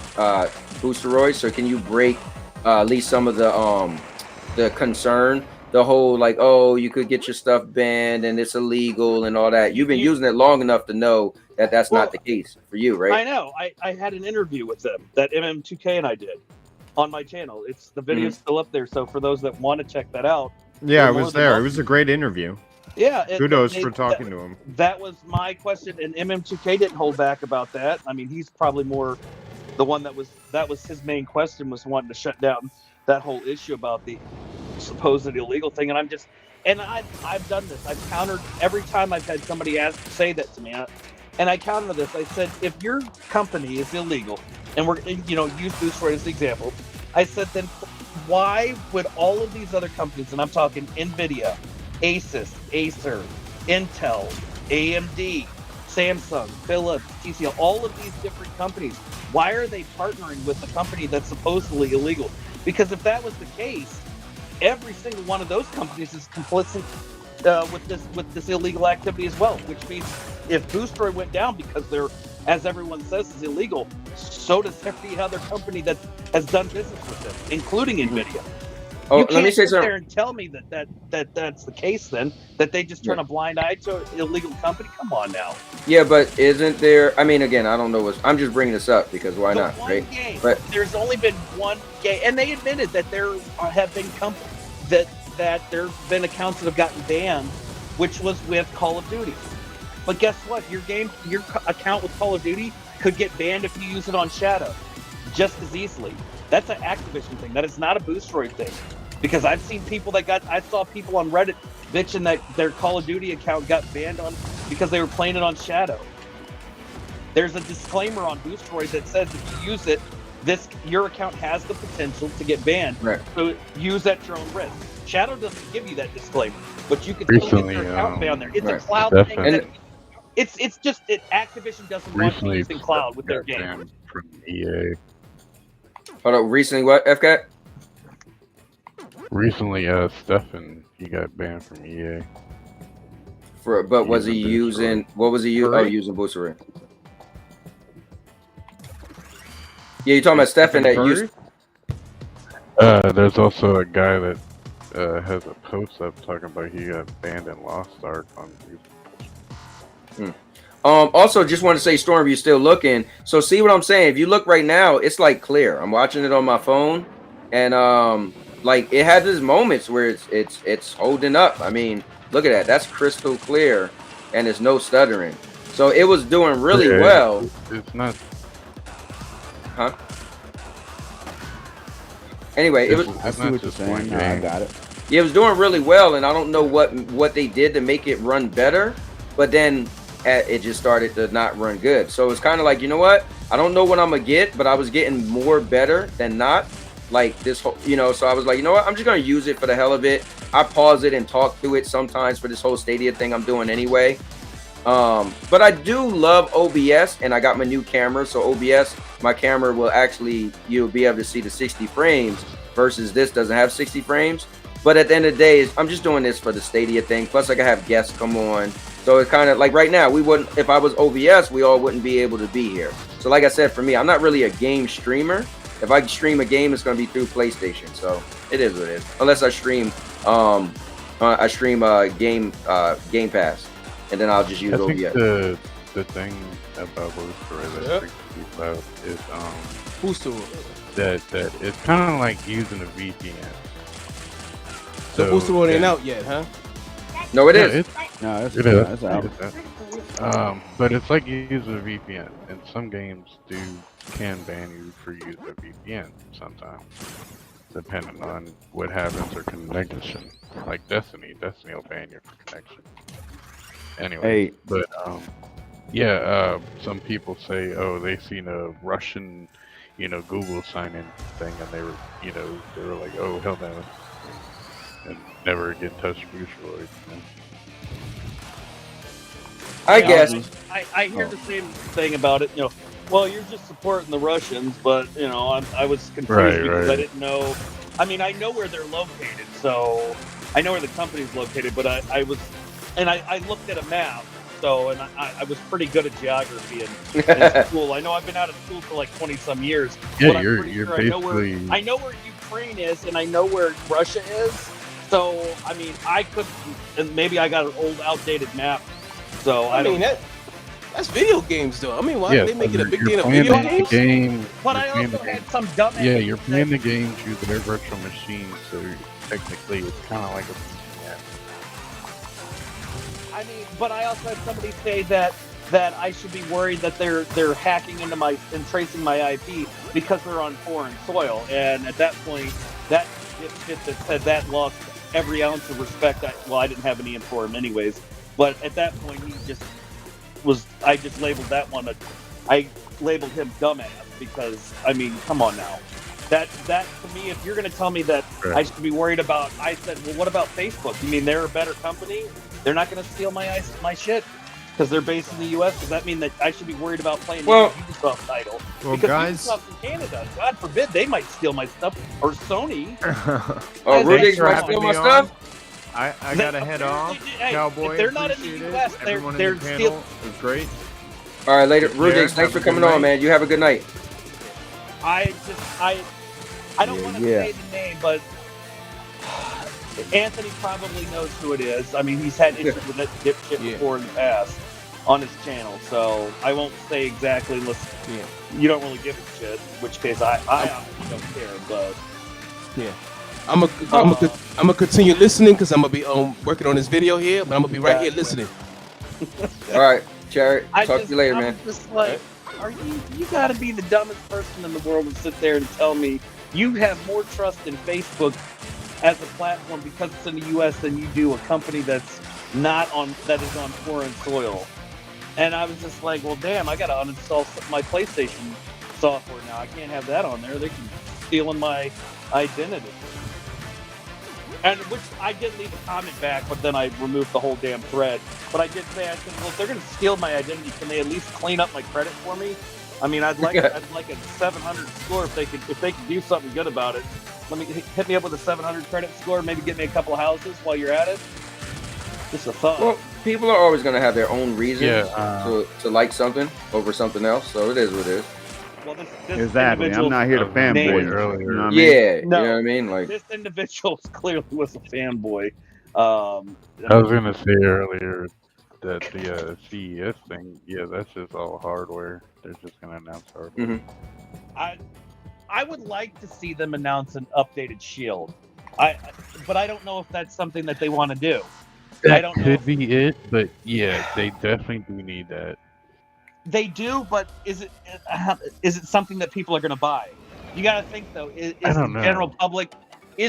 Boosteroid, so can you break at least some of the concern the whole like, oh, you could get your stuff banned and it's illegal and all that. You've been using it long enough to know that that's not the case for you, right? I know. I had an interview with them that MM2K and I did on my channel. It's the video's still up there, so for those that want to check that out. Yeah, I was there. It was a great interview. Yeah. Kudos for talking to him. That was my question, and MM2K didn't hold back about that. I mean, he's probably more the one that was his main question, was wanting to shut down that whole issue about the supposed illegal thing. And I've done this. I've countered every time I've had somebody say that to me. And I counter this. I said, if your company is illegal, and we're, use Boosteroid as the example, I said, then why would all of these other companies, and I'm talking NVIDIA, Asus, Acer, Intel, AMD, Samsung, Philips, TCL, all of these different companies, why are they partnering with a company that's supposedly illegal? Because if that was the case, every single one of those companies is complicit with this illegal activity as well, which means if Boosteroid went down because they're, as everyone says, is illegal, so does every other company that has done business with them, including NVIDIA. Oh, you can't let me say sit something. there and tell me that's the case then, that they just turn a blind eye to an illegal company. Come on now. Yeah, but isn't there, I mean, again, I don't know I'm just bringing this up because why not, right? Game, but there's only been one game, and they admitted that there have been companies that there have been accounts that have gotten banned, which was with Call of Duty. But guess what? Your account with Call of Duty could get banned if you use it on Shadow, just as easily. That's an Activision thing. That is not a Boosteroid thing. Because I've seen people I saw people on Reddit bitching that their Call of Duty account got banned because they were playing it on Shadow. There's a disclaimer on Boosteroid that says if you use it, your account has the potential to get banned. Right. So use at your own risk. Shadow doesn't give you that disclaimer, but you can still get your account banned there. It's a cloud thing. It's just Activision doesn't want you using cloud with their game. From EA. Hold on, recently what, FCAT? Recently, Stefan, he got banned from EA. But was he using, what was he using? Oh, using Boosteroid. Yeah, you're talking about Stefan that used. There's also a guy that has a post up talking about he got banned in Lost Ark on YouTube. Also, just want to say, Storm, you're still looking. So see what I'm saying? If you look right now, it's like clear. I'm watching it on my phone, and like it has these moments where it's holding up. I mean, look at that. That's crystal clear, and there's no stuttering. So it was doing really well. It's not. Huh? Anyway, it was. I see what you're saying. No, I got it. Yeah, it was doing really well, and I don't know what they did to make it run better, but then it just started to not run good. So it's kind of like, you know what? I don't know what I'm gonna get, but I was getting more better than not. Like this whole, so I was like, you know what? I'm just gonna use it for the hell of it. I pause it and talk through it sometimes for this whole Stadia thing I'm doing anyway. But I do love OBS, and I got my new camera, so OBS, my camera will actually, you'll be able to see the 60 frames versus this doesn't have 60 frames. But at the end of the day, I'm just doing this for the Stadia thing. Plus, I can have guests come on. So it's kind of like right now, we wouldn't, if I was OBS, we all wouldn't be able to be here. So like I said, for me, I'm not really a game streamer. If I stream a game, it's going to be through PlayStation. So it is what it is. Unless I stream, Game Pass, and then I'll just use OBS. I think the thing about Boosteroid that freaks people out is Boosteroid. that it's kind of like using a VPN. So Boosteroid ain't out yet, huh? No, it is. It's out. But it's like you use a VPN, and some games can ban you for using a VPN sometimes, depending on what happens or connection. Like Destiny will ban you for connection. Anyway, but some people say, oh, they seen a Russian, Google sign-in thing, and they were like, oh, hell no, and never again touch Boosteroid. I guess. I hear the same thing about it. Well, you're just supporting the Russians, but I was confused because I didn't know. I mean, I know where they're located, so I know where the company's located. But I looked at a map, and I was pretty good at geography in school. I know I've been out of school for like 20 some years. Yeah, you're basically. I know where Ukraine is, and I know where Russia is. So I mean, I could, and maybe I got an old, outdated map. So I mean don't. That's video games, though. I mean, why Yeah, are they making a big you're deal of playing video the games? game. But you're I playing also the had game. some dumbass. Yeah, you're playing the game through their virtual machine, so technically it's kind of like a. I mean, but I also had somebody say that I should be worried that they're hacking into my and tracing my IP because they're on foreign soil. And at that point, that dipshit that said that lost every ounce of respect. I didn't have any for him anyways. But at that point, he just was. I just labeled that one. I labeled him dumbass because I mean, come on now. That to me, if you're going to tell me that I should be worried about, I said, well, what about Facebook? You mean they're a better company? They're not going to steal my shit because they're based in the U.S. Does that mean that I should be worried about playing the Ubisoft title? Well, because guys, Ubisoft's in Canada. God forbid they might steal my stuff, or Sony. Rudy might steal my stuff. I gotta head off. Cowboy, if they're not in the U.S., they're stealing. It was great. All right, later, Rudy. Thanks for coming on, man. You have a good night. I don't want to say the name, but Anthony probably knows who it is. I mean, he's had issues with that dipshit before in the past on his channel, so I won't say exactly. Listen, you don't really give a shit. In which case, I honestly don't care. But I'm gonna continue listening because I'm gonna be working on this video here, but I'm gonna be right here listening. All right, Jared. Talk to you later, man. Just like, you gotta be the dumbest person in the world to sit there and tell me you have more trust in Facebook as a platform because it's in the U.S. than you do a company that is on foreign soil. And I was just like, well, damn, I gotta uninstall my PlayStation software now. I can't have that on there. They can stealing my identity. And which I did leave a comment back, but then I removed the whole damn thread. But I did say, I said, well, if they're gonna steal my identity, can they at least clean up my credit for me? I mean, I'd like a 700 score if they could do something good about it. Let me hit me up with a 700 credit score. Maybe get me a couple of houses while you're at it. Just a thought. Well, people are always going to have their own reasons to like something over something else. So it is what it is. Well, this exactly. I'm not here to fanboy earlier. You know what I mean? You know what I mean? Like this individual clearly was a fanboy. I was gonna say earlier that the CES thing, that's just all hardware. They're just gonna announce hardware. I would like to see them announce an updated Shield. But I don't know if that's something that they want to do. That could be it, but yeah, they definitely do need that. They do, but is it something that people are going to buy? You got to think though. Is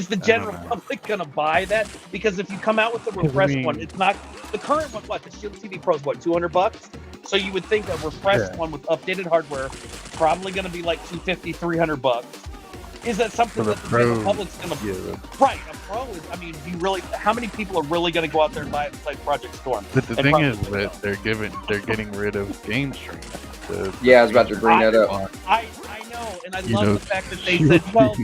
the general public going to buy that? Because if you come out with the refreshed one, it's not the current one. What, the Shield TV Pro is what, $200? So you would think a refreshed one with updated hardware probably going to be like $250, $300. Is that something that the general public's going to right? A Pro is. I mean, how many people are really going to go out there and buy it inside Project Storm? But the thing is that they're getting rid of game streaming. I was about to bring that up. I know, and I love the fact that they said, well,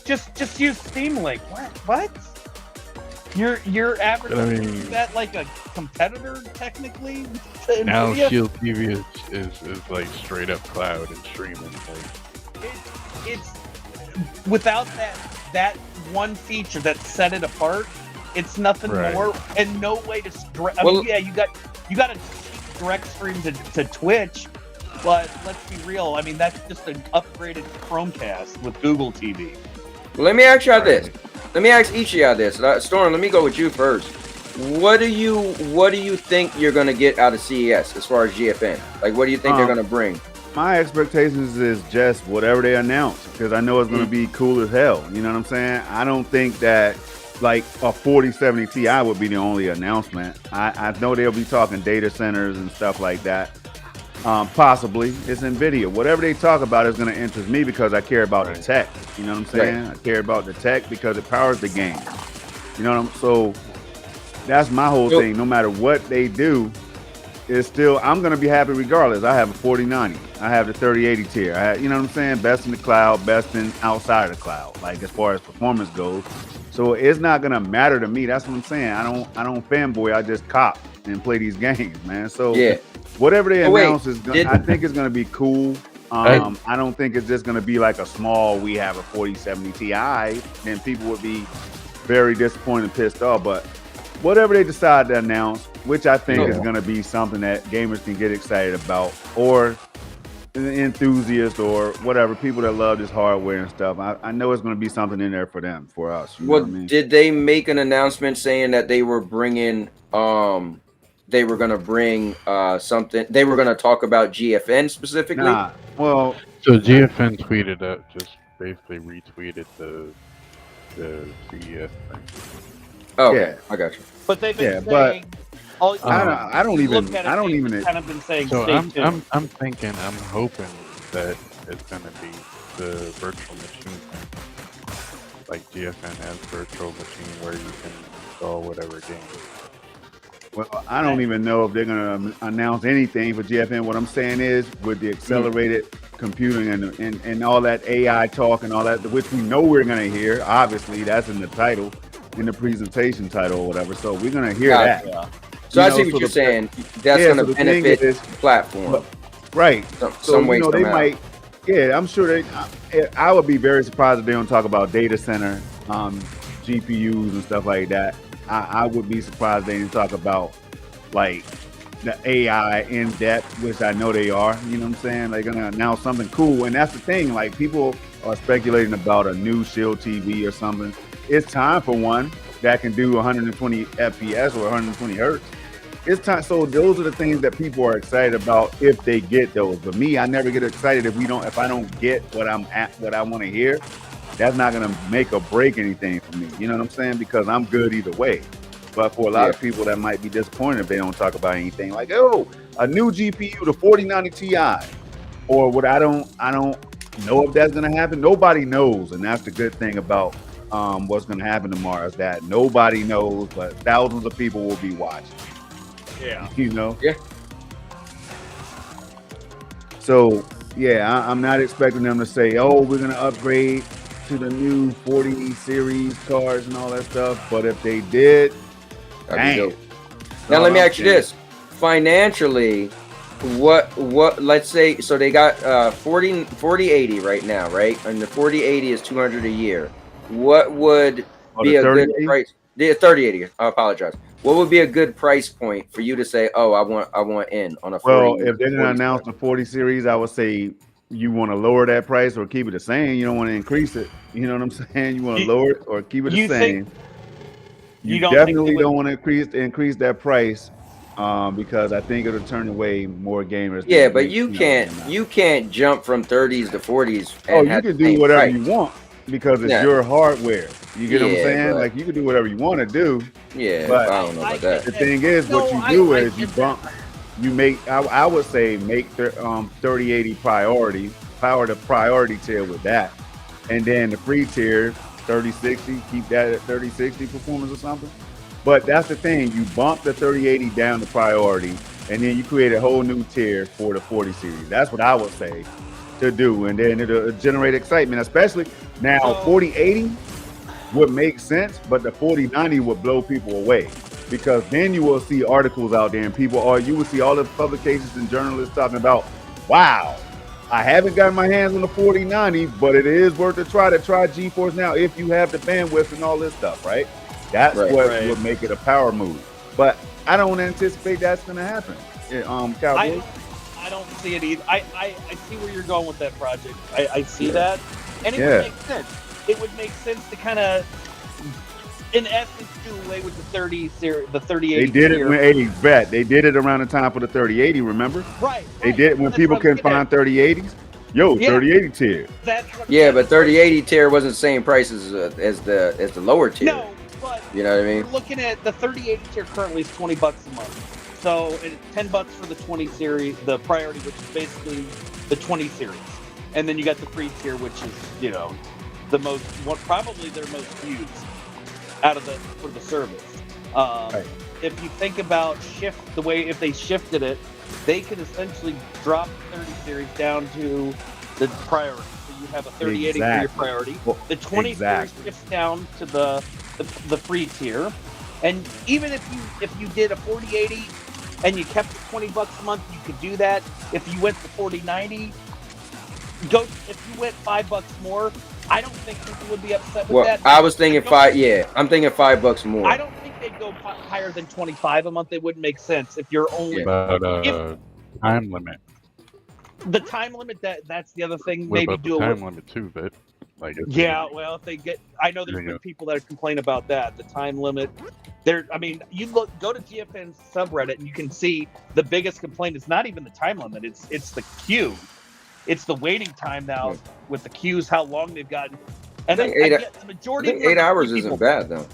just use Steam Link. What? You're advertising that like a competitor technically? Now Shield TV is like straight up cloud and streaming. It's without that one feature that set it apart. It's nothing more, and no way to. You got a direct stream to Twitch, but let's be real. I mean, that's just an upgraded Chromecast with Google TV. Well, let me ask y'all this. Let me ask each of y'all this. Storm, let me go with you first. What do you think you're gonna get out of CES as far as GFN? Like, what do you think they're gonna bring? My expectations is just whatever they announce, because I know it's gonna be cool as hell. You know what I'm saying? I don't think that like a 4070 Ti would be the only announcement. I know they'll be talking data centers and stuff like that. Possibly it's NVIDIA. Whatever they talk about is going to interest me because I care about the tech. You know what I'm saying? I care about the tech because it powers the game. You know what so that's my whole thing. No matter what they do, it's still, I'm going to be happy regardless. I have a 4090. I have the 3080 tier. You know what I'm saying? Best in the cloud, best in outside of the cloud, like as far as performance goes. So it's not going to matter to me. That's what I'm saying. I don't fanboy. I just cop and play these games, man. So whatever they announce I think it's going to be cool. I don't think it's just going to be like a small, we have a 4070 Ti. Then people would be very disappointed and pissed off. But whatever they decide to announce, which I think is going to be something that gamers can get excited about, or enthusiasts or whatever, people that love this hardware and stuff. I know it's going to be something in there for them, for us. You know what I mean? Did they make an announcement saying that they were bringing they were going to bring something? They were going to talk about GFN specifically. Nah, well, so GFN tweeted out, just basically retweeted the CES thing. Oh, okay, I got you. But they've been saying, but I don't even kind of been saying. So I'm thinking, I'm hoping that it's gonna be the virtual machine thing, like GFN has virtual machine where you can install whatever game. Well, I don't even know if they're going to announce anything for GFN. What I'm saying is, with the accelerated computing and all that AI talk and all that, which we know we're going to hear, obviously, that's in the title, in the presentation title or whatever. So we're going to hear that. So I see what you're saying. That's going to benefit the platform. Right. Some way, they might, I'm sure I would be very surprised if they don't talk about data center, GPUs and stuff like that. I would be surprised they didn't talk about like the AI in depth, which I know they are. You know what I'm saying? They're gonna announce something cool, and that's the thing. Like, people are speculating about a new Shield TV or something. It's time for one that can do 120 FPS or 120 hertz. It's time. So those are the things that people are excited about if they get those. But me, I never get excited if I don't get what I want to hear. That's not going to make or break anything for me. You know what I'm saying? Because I'm good either way. But for a lot of people, that might be disappointed if they don't talk about anything like, oh, a new GPU, the 4090 Ti, or what. I don't know if that's going to happen. Nobody knows, and that's the good thing about what's going to happen tomorrow, is that nobody knows, but thousands of people will be watching. Yeah. You know? Yeah. So, yeah, I'm not expecting them to say, oh, we're going to upgrade to the new 40 series cars and all that stuff. But if they did, dang. Now let me ask you this. Financially, what let's say, so they got 4080 right now, right? And the 4080 is 200 a year. What would be a good price? The 3080, I apologize. What would be a good price point for you to say, oh, I want in on a 40? Well, if they're gonna announce the 40 series, I would say you want to lower that price or keep it the same. You don't want to increase it. You know what I'm saying? You want to lower it or keep it the same. You definitely don't want to increase that price because I think it'll turn away more gamers. Yeah, but you can't jump from 30s to 40s. Oh, you can do whatever you want because it's your hardware. You get what I'm saying? Like, you can do whatever you want to do. Yeah, but I don't know about that. The thing is, what you do is you bump. You make, I would say, make the 3080 priority, power the priority tier with that, and then the free tier 3060, keep that at 3060 performance or something. But that's the thing, you bump the 3080 down to priority, and then you create a whole new tier for the 40 series. That's what I would say to do, and then it'll generate excitement. Especially now, 4080 would make sense, but the 4090 would blow people away. Because then you will see articles out there and you will see all the publications and journalists talking about, wow, I haven't gotten my hands on the 4090, but it is worth a try to try GeForce Now if you have the bandwidth and all this stuff, right? That's what would make it a power move. But I don't anticipate that's going to happen. Cowboys. I don't see it either. I see where you're going with that project. I see that. And it would make sense. It would make sense to kind of, in essence, do away with the 30 series, the 3080. They did it when they did it around the time for the 3080. Remember? Right. They did it when people couldn't find 3080s. 3080 tier. But 3080 tier wasn't the same price as the lower tier. No, but you know what I mean. We're looking at the 3080 tier currently is $20 a month. So it's $10 for the 20 series, the priority, which is basically the 20 series, and then you got the free tier, which is probably their most used out of for the service. If you think about if they shifted it, they could essentially drop the 30 series down to the priority. So you have a 3080 for your priority. The 20 series shifts down to the free tier. And even if you did a 4080 and you kept it $20 a month, you could do that. If you went to 4090, if you went $5 more, I don't think people would be upset with Well, that. I was thinking $5. Yeah, I'm thinking $5 more. I don't think they'd go higher than 25 a month. It wouldn't make sense if you're only. But time limit. The time limit, that's the other thing. What Maybe about do the a time limit too, Vet? Like, yeah, well, if they get, I know there's been people that complain about that. The time limit. I mean, you go to GFN's subreddit and you can see the biggest complaint is not even the time limit. It's the queue. It's the waiting time now with the queues. How long they've gotten. And then the majority. I think 8 hours isn't bad though.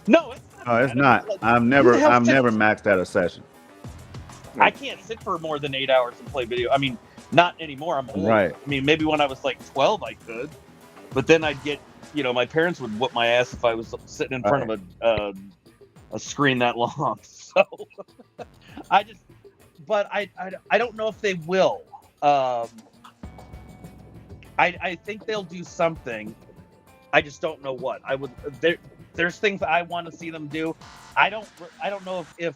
No, it's not. No, it's not. I've never maxed out a session. I can't sit for more than 8 hours and play video. I mean, not anymore. I'm old. Right. I mean, maybe when I was like 12, I could, but then I'd get, my parents would whoop my ass if I was sitting in front of a screen that long. So I don't know if they will. I think they'll do something. I just don't know what. There's things I want to see them do. I don't know if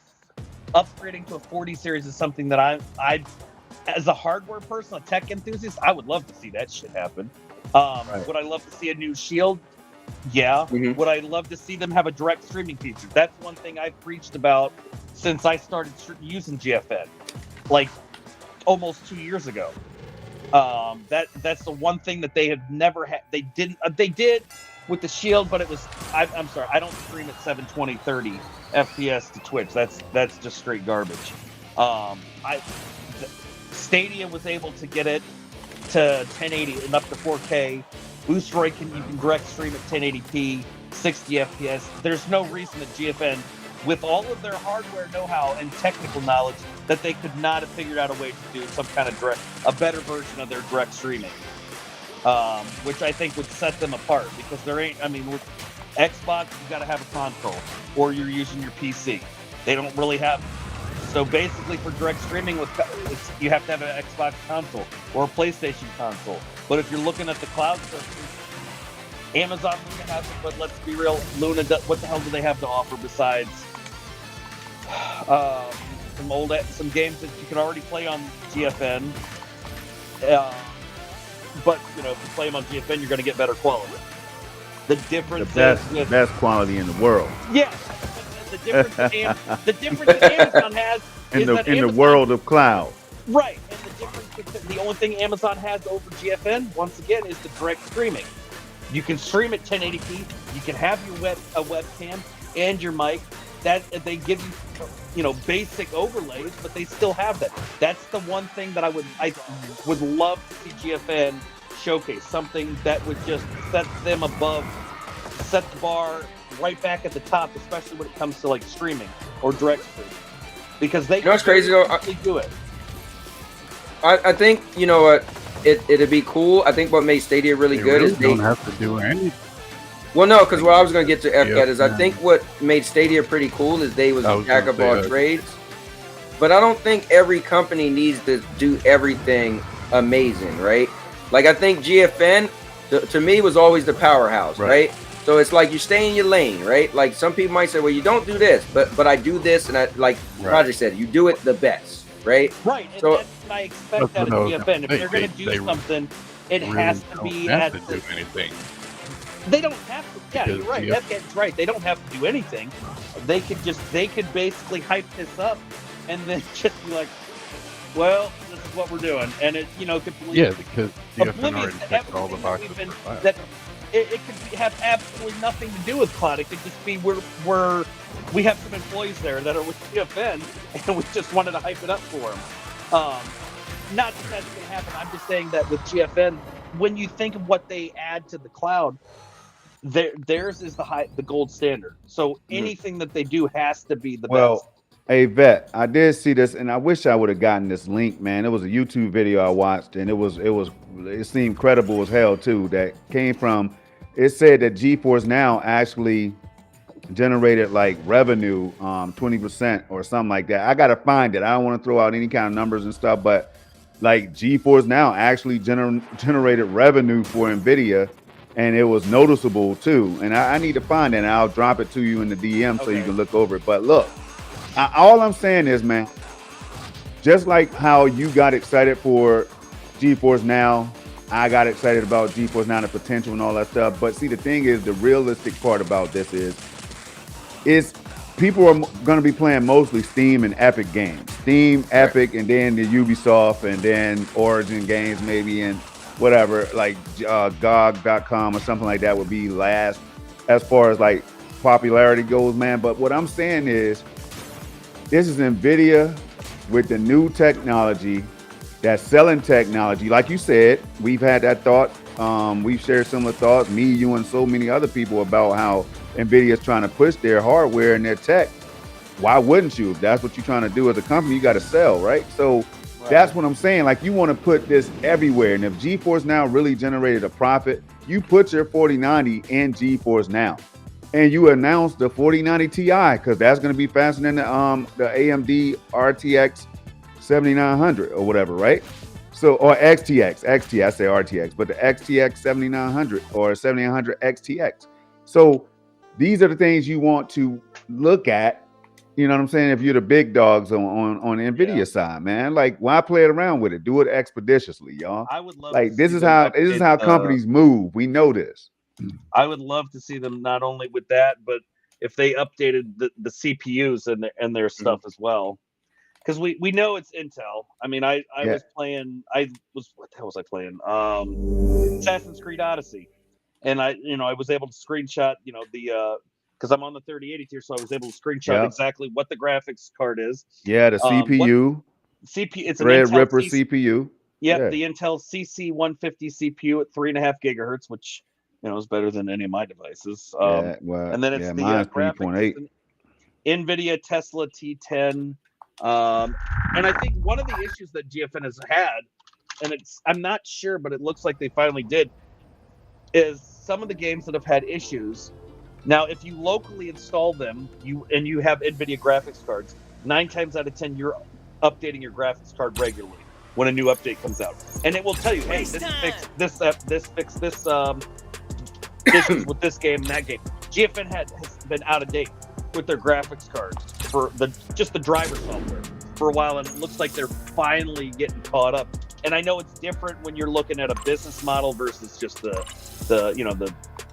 upgrading to a 40 series is something that I as a hardware person, a tech enthusiast, I would love to see that shit happen. Would I love to see a new Shield? Yeah. Mm-hmm. Would I love to see them have a direct streaming feature? That's one thing I've preached about since I started using GFN, like almost 2 years ago. That's the one thing that they have never had. They did with the Shield, but it was. I'm sorry, I don't stream at 720 30 FPS to Twitch. That's just straight garbage. Stadia was able to get it to 1080 and up to 4K. Boostroid you can direct stream at 1080p, 60 FPS. There's no reason that GFN, with all of their hardware know-how and technical knowledge, that they could not have figured out a way to do some kind of a better version of their direct streaming, which I think would set them apart, because with Xbox, you got to have a console, or you're using your PC. They don't really have. So basically, for direct streaming, you have to have an Xbox console or a PlayStation console. But if you're looking at the cloud services, Amazon Luna has it, but let's be real, Luna, what the hell do they have to offer besides some games that you can already play on GFN? But if you play them on GFN, you're going to get better quality. The difference the best quality in the world. Yeah. The difference that Amazon has is that in the world of cloud. Right, and the only thing Amazon has over GFN, once again, is the direct streaming. You can stream at 1080p. You can have a webcam and your mic. That they give you, basic overlays, but they still have that. That's the one thing that I would love to see GFN showcase, something that would just set them above, set the bar right back at the top, especially when it comes to like streaming or direct streaming, because they what's crazy though? Do it. I think it'd be cool. I think what made Stadia really good is they don't have to do anything. Well, no, because what I was going to get to FCAT is I think what made Stadia pretty cool is they was a jack of all trades. But I don't think every company needs to do everything amazing, right? Like, I think GFN, to me, was always the powerhouse, right? So it's like you stay in your lane, right? Like, some people might say, well, you don't do this, but I do this, and Roger said, you do it the best, right? Right, and so, that's what I expect out of GFN. If they're going to do something, it has to be at the... do anything. They don't have to. Yeah, you're right. FCAT's right. They don't have to do anything. They could basically hype this up, and then just be like, "Well, this is what we're doing," and it, completely because GFN already checked all the boxes. That it could have absolutely nothing to do with cloud. It could just be we have some employees there that are with GFN, and we just wanted to hype it up for them. Not that that's going to happen. I'm just saying that with GFN, when you think of what they add to the cloud, theirs is the gold standard. So anything that they do has to be the best. Hey, Vet, I did see this, and I wish I would have gotten this link, man. It was a YouTube video I watched, and it seemed credible as hell too. That came from. It said that GeForce Now actually generated like revenue 20% or something like that. I gotta find it. I don't want to throw out any kind of numbers and stuff, but like GeForce Now actually generated revenue for NVIDIA, and it was noticeable too. And I need to find it, and I'll drop it to you in the DM so you can look over it. But look, all I'm saying is, man, just like how you got excited for GeForce Now I got excited about GeForce Now, the potential and all that stuff. But see, the thing is, the realistic part about this is people are going to be playing mostly Steam and Epic games. Steam, Epic, and then the Ubisoft, and then Origin games maybe, and whatever, like GOG.com or something like that would be last as far as like popularity goes, man. But what I'm saying is, this is NVIDIA with the new technology, that's selling technology. Like you said, we've had that thought. We've shared similar thoughts, me, you, and so many other people, about how NVIDIA is trying to push their hardware and their tech. Why wouldn't you? If that's what you're trying to do as a company, you got to sell, right? So that's what I'm saying. Like, you want to put this everywhere. And if GeForce Now really generated a profit, you put your 4090 in GeForce Now. And you announce the 4090 Ti, because that's going to be faster than the AMD RTX 7900 or whatever, right? So, or XTX, I say RTX, but the XTX 7900 or 7900 XTX. So these are the things you want to look at. You know what I'm saying? If you're the big dogs on the NVIDIA side, man, like, why play it around with it? Do it expeditiously, y'all. I would love like to this see is them how this is how update, companies move. We know this. I would love to see them not only with that, but if they updated the CPUs and their stuff as well. Because we know it's Intel. I mean, I was playing. What the hell was I playing? Assassin's Creed Odyssey, and I was able to screenshot. Because I'm on the 3080 tier, so I was able to screenshot exactly what the graphics card is. Yeah, the CPU. It's an Threadripper CPU. Yep, the Intel CC150 CPU at 3.5 gigahertz, which is better than any of my devices. And then it's the graphics, NVIDIA Tesla T10. And I think one of the issues that GFN has had, and I'm not sure, but it looks like they finally did, is some of the games that have had issues. Now, if you locally install them, you have NVIDIA graphics cards, 9 times out of 10, you're updating your graphics card regularly when a new update comes out, and it will tell you, hey, this fixed this issues with this game and that game. GFN has been out of date with their graphics cards for the driver software for a while, and it looks like they're finally getting caught up. And I know it's different when you're looking at a business model versus just the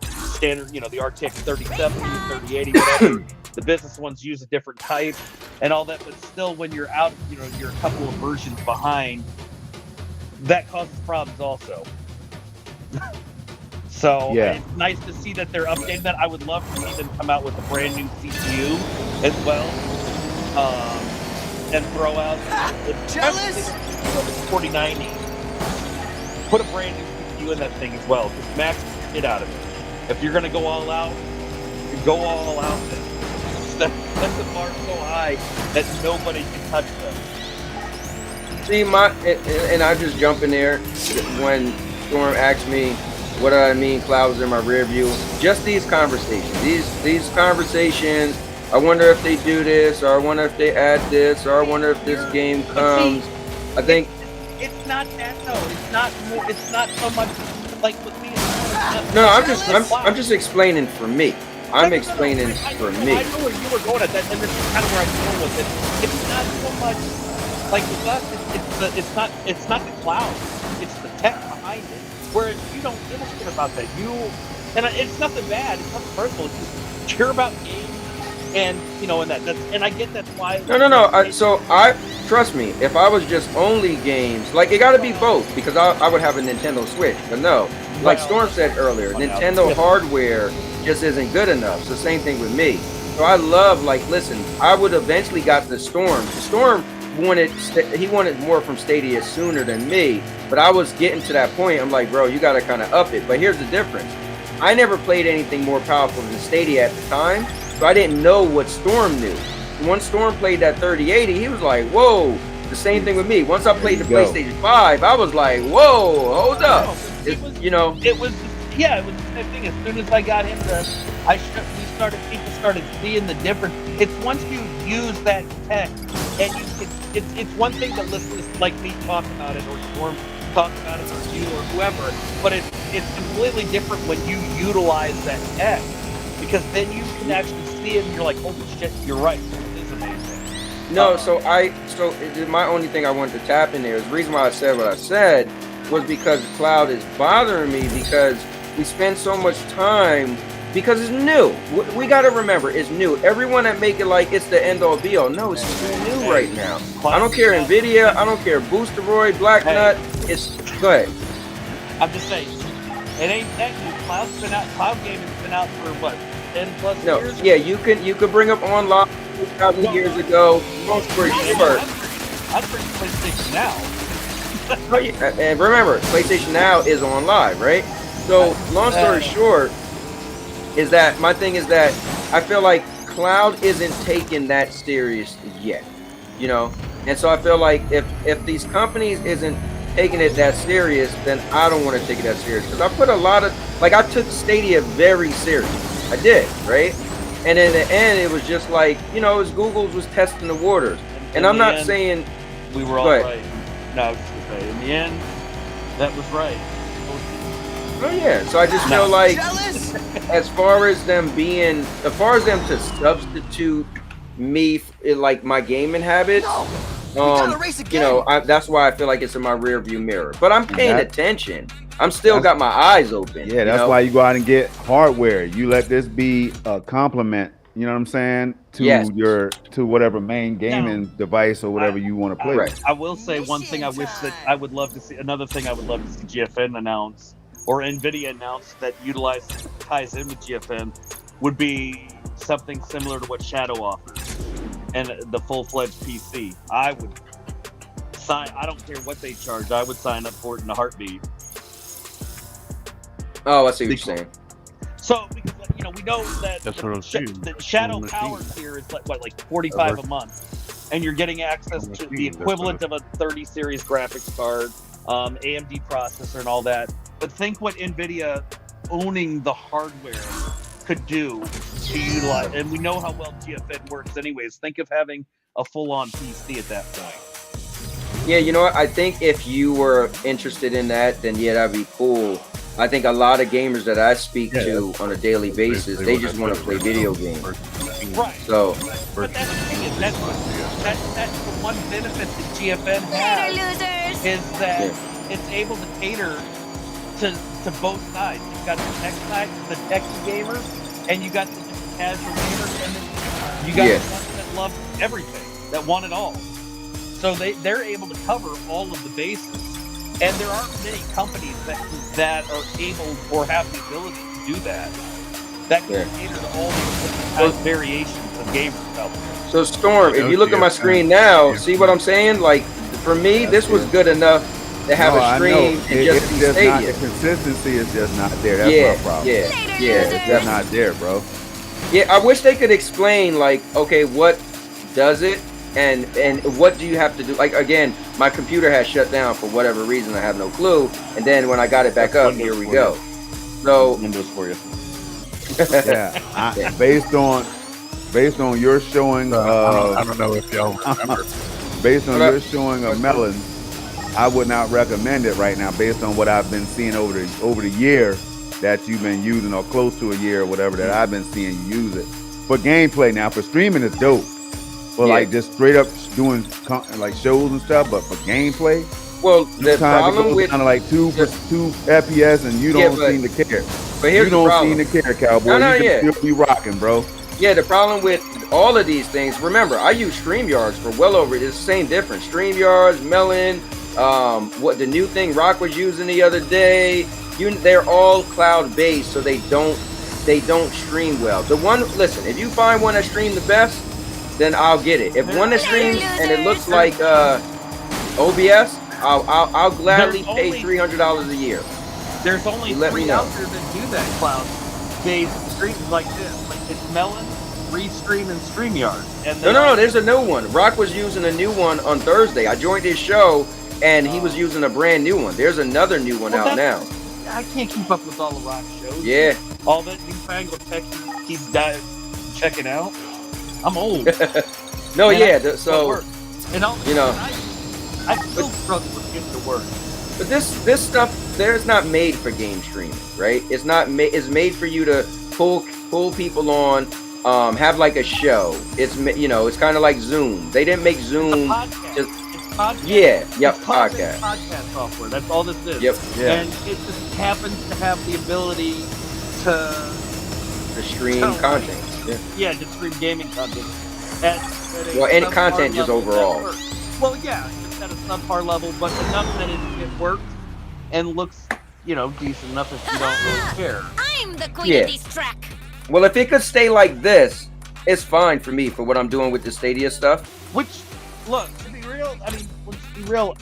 standard, the RTX 3070, 3080, whatever. The business ones use a different type and all that, but still, when you're out, you're a couple of versions behind, that causes problems also. So it's nice to see that they're updating that. I would love to see them come out with a brand new CPU as well, and throw out the 4090. Put a brand new CPU in that thing as well. Just max the shit out of it. If you're gonna go all out, you go all out. Set the bar so high that nobody can touch them. See, and I just jump in there when Storm asked me, what do I mean clouds in my rear view? Just these conversations. These conversations, I wonder if they do this, or I wonder if they add this, or I wonder if this game comes. I think it's not that though. It's not so much like with me. No, I'm just explaining for me. I'm explaining for me. I know where you were going at that, and this is kind of where I'm going with it. It's not so much like with us. It's not the cloud. It's the tech behind it. Whereas you don't give a shit about that. And it's nothing bad. It's nothing personal. It's just care about games, and and I get that's why. No. So trust me. If I was just only games, like, it got to be both, because I would have a Nintendo Switch. But no, like Storm said earlier, Nintendo hardware just isn't good enough. So same thing with me. So I love, listen, I would eventually got the Storm. Storm wanted more from Stadia sooner than me, but I was getting to that point. I'm like, bro, you got to kind of up it. But here's the difference. I never played anything more powerful than Stadia at the time, so I didn't know what Storm knew. Once Storm played that 3080, he was like, whoa. The same thing with me. Once I played the PlayStation 5, I was like, whoa, hold up. It was the same thing. As soon as I got into this, people started seeing the difference. It's once you use that tech, and it's one thing to listen to like me talk about it, or Storm talk about it, or you, or whoever, but it's completely different when you utilize that tech, because then you can actually see it and you're like, holy shit, you're right, it is amazing. No, so my only thing I wanted to tap in there is the reason why I said what I said was because cloud is bothering me because we spend so much time because it's new. We got to remember it's new. Everyone that make it like it's the end all be all. No, it's too new right now. I don't care Nvidia. I don't care Boosteroid, Black Nut. It's go ahead. I'm just saying, it ain't that new. Cloud's been out. Cloud gaming's been out for what, 10+ years? Yeah, you could bring up online 2,000 years ago. Long story short. I'm pretty PlayStation Now. Oh, yeah. And remember, PlayStation Now is on live, right? So long story short, is that my thing is that I feel like cloud isn't taken that serious yet, you know, and so I feel like if these companies isn't taking it that serious, then I don't want to take it that serious because I put a lot of I took Stadia very serious. I did, right? And in the end, it was just like, you know, as Google's was testing the waters, and I'm not saying we were all right. No, in the end, that was right. Oh yeah, so I just feel like as far as them to substitute me like my gaming habits, you know, that's why I feel like it's in my rear view mirror. But I'm paying attention. I'm still got my eyes open. Yeah, that's why you go out and get hardware. You let this be a complement, you know what I'm saying, to to whatever main gaming device or whatever you want to play. Right. I will say one thing I wish that I would love to see. Another thing I would love to see GFN announce or Nvidia announce that ties in with GFN would be something similar to what Shadow offers and the full-fledged PC. I would sign. I don't care what they charge. I would sign up for it in a heartbeat. Oh, I see what you're saying. So, because you know, we know that the Shadow Power tier is like 45 a month, and you're getting access to the equivalent of a 30 series graphics card, AMD processor, and all that. But think what Nvidia owning the hardware could do to utilize, and we know how well GFN works anyways. Think of having a full-on PC at that point. Yeah, you know what? I think if you were interested in that, then yeah, that'd be cool. I think a lot of gamers that I speak to on a daily basis, they just want to play video games. Right. So, but that's the thing is, that's the one benefit that GFN has is that it's able to cater to both sides. You've got the tech side, the techie gamers, and you got the casual gamers, and then you got the ones that love everything, that want it all. So they're able to cover all of the bases. And there aren't many companies that are able or have the ability to do that. That can cater to all the different variations of gamers out there. So Storm, if you look at my screen now, see what I'm saying? Like, for me, this was good enough to have a stream and just be Stadia. The consistency is just not there. That's my problem. It's just not there, bro. Yeah, I wish they could explain, like, okay, what does it? And what do you have to do? Like, again, my computer has shut down for whatever reason. I have no clue. And then when I got it back up, here we go. So Windows for you. Based on your showing, I don't know if y'all remember. Based on your showing of Melon, I would not recommend it right now. Based on what I've been seeing over the year that you've been using, or close to a year or whatever that I've been seeing you use it for gameplay. Now for streaming, it's dope. But like just straight up doing like shows and stuff, but for gameplay, well, the problem with kind of like 2 FPS, and you don't seem to care. But here's you the problem. don't seem to care, Cowboy. You can still be rocking, bro. Yeah, the problem with all of these things. Remember, I use StreamYards for well over. It's the same difference. StreamYards, Melon, what the new thing Rock was using the other day. They're all cloud based, so they don't stream well. Listen, if you find one that streams the best, then I'll get it. If one that streams and it looks like OBS, I'll gladly pay $300 a year. There's only 3 out there that do that cloud-based streams like this. Like it's Melon, Restream, and StreamYard. And no, there's a new one. Rock was using a new one on Thursday. I joined his show, and he was using a brand new one. There's another new one out now. I can't keep up with all the Rock shows. Yeah. All that newfangled tech he's checking out. I'm old. No, and yeah. And all you know, I still struggle with getting to work. But this stuff, there's not made for game streaming, right? It's not. It's made for you to pull people on, have like a show. It's it's kind of like Zoom. They didn't make Zoom. It's Yeah, yep, It's podcast. podcast software. That's all this is. Yep. Yeah. And it just happens to have the ability to stream content. Yeah, to stream gaming content. Well, any content just overall. Well, yeah, just at a subpar level, but enough that it works and looks, decent enough if you don't really care. I'm the queen of this track. Well, if it could stay like this, it's fine for me for what I'm doing with the Stadia stuff. Which, look, to be real,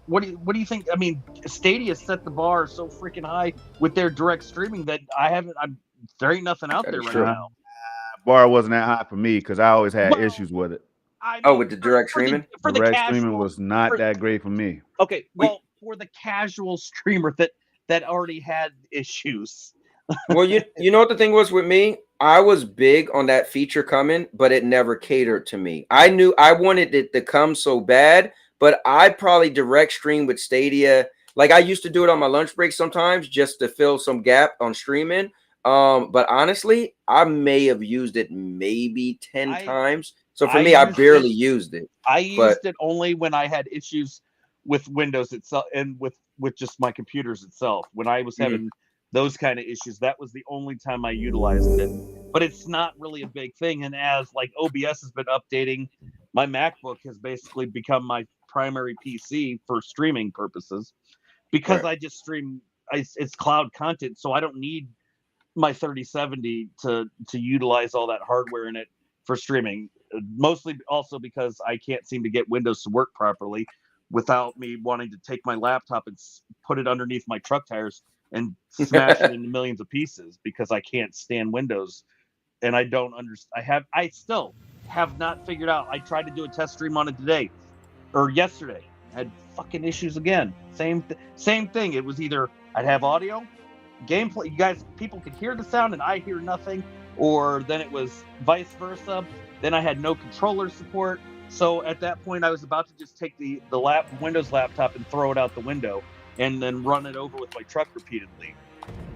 what do you think? I mean, Stadia set the bar so freaking high with their direct streaming that there ain't nothing out there right now. Bar wasn't that high for me because I always had issues with it. With the direct streaming? Direct streaming was not that great for me. Okay, well, for the casual streamer that already had issues. Well, you know what the thing was with me? I was big on that feature coming, but it never catered to me. I knew I wanted it to come so bad, but I probably direct stream with Stadia. Like I used to do it on my lunch break sometimes just to fill some gap on streaming. But honestly, I may have used it maybe 10 times. So for me, I barely used it. I used it only when I had issues with Windows itself and with just my computers itself. When I was having those kind of issues, that was the only time I utilized it. But it's not really a big thing. And as like OBS has been updating, my MacBook has basically become my primary PC for streaming purposes because I just stream. It's cloud content, so I don't need my 3070 to utilize all that hardware in it for streaming. Mostly also because I can't seem to get Windows to work properly without me wanting to take my laptop and put it underneath my truck tires and smash it into millions of pieces because I can't stand Windows. And I don't understand. I still have not figured out. I tried to do a test stream on it today or yesterday. I had fucking issues again. Same thing. It was either I'd have audio, gameplay. People could hear the sound and I hear nothing, or then it was vice versa. Then I had no controller support. So at that point, I was about to just take the Windows laptop and throw it out the window and then run it over with my truck repeatedly.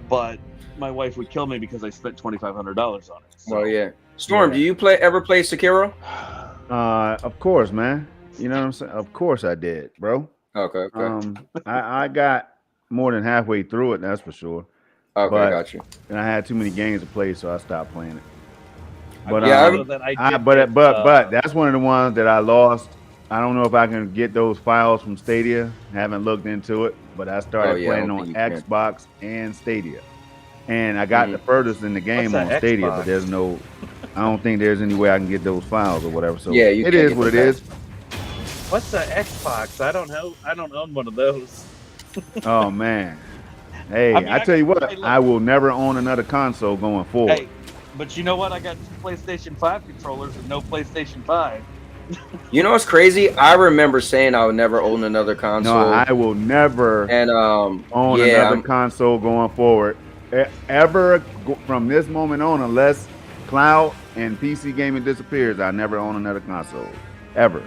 But my wife would kill me because I spent $2,500 on it. So, well, yeah. Storm, do you ever play Sekiro? Of course, man. You know what I'm saying? Of course I did, bro. Okay. I got more than halfway through it, that's for sure. Okay, got you. And I had too many games to play, so I stopped playing it. But yeah, that's one of the ones that I lost. I don't know if I can get those files from Stadia. Haven't looked into it, but I started playing on Xbox and Stadia, and I got the furthest in the game on Stadia. But there's no, I don't think there's any way I can get those files or whatever. So yeah, it is what it is. What's the Xbox? I don't know. I don't own one of those. Oh man, hey, I tell you what, I will never own another console going forward. Hey, but you know what? I got PlayStation 5 controllers and no PlayStation 5. You know what's crazy? I remember saying I would never own another console. No, I will never own another console going forward. Ever from this moment on, unless cloud and PC gaming disappears, I never own another console. Ever.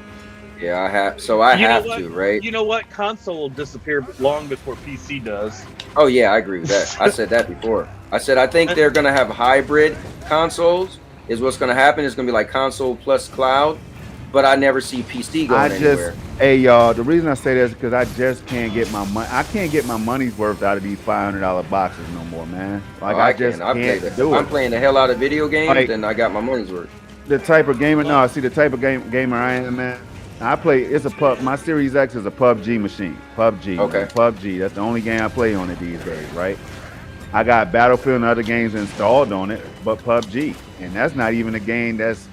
Yeah, I have. So I have to, right? You know what? Console will disappear long before PC does. Oh yeah, I agree with that. I said that before. I said I think they're gonna have hybrid consoles. Is what's gonna happen. It's gonna be like console plus cloud. But I never see PC going anywhere. Hey y'all, the reason I say that is because I just can't get my money. I can't get my money's worth out of these $500 boxes no more, man. Like I just can't do it. I'm playing the hell out of video games, and I got my money's worth. The type of gamer, the type of gamer I am, man. I play. It's a pub. My Series X is a PUBG machine. PUBG. Okay. Man, PUBG. That's the only game I play on it these days, right? I got Battlefield and other games installed on it, but PUBG, and that's not even a game that's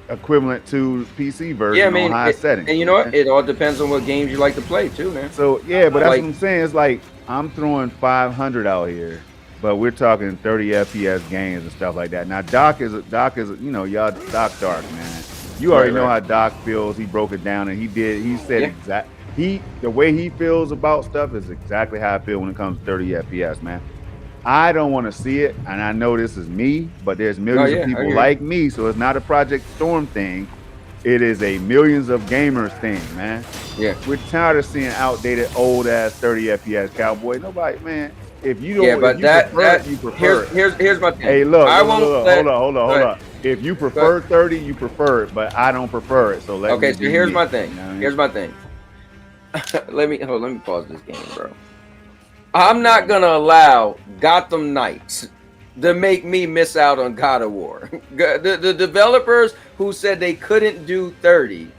equivalent to PC version on high settings. And you know what? It all depends on what games you like to play too, man. So yeah, but that's what I'm saying. It's like I'm throwing 500 out here, but we're talking 30 FPS games and stuff like that. Now Doc is you know, y'all Doc Dark, man. You already know how Doc feels. He broke it down and he said the way he feels about stuff is exactly how I feel when it comes to 30 FPS, man. I don't want to see it, and I know this is me, but there's millions of people like me, so it's not a Project Storm thing. It is a millions of gamers thing, man. Yeah. We're tired of seeing outdated, old-ass 30 FPS cowboy. Nobody, man, if you don't, you prefer. Here's Here's my thing. Hey, look, hold on. If you prefer 30, you prefer it, but I don't prefer it. So let me. Okay, so here's me. my thing. You know what I mean? Here's my thing. let me pause this game, bro. I'm not gonna allow Gotham Knights to make me miss out on God of War. The developers who said they couldn't do 30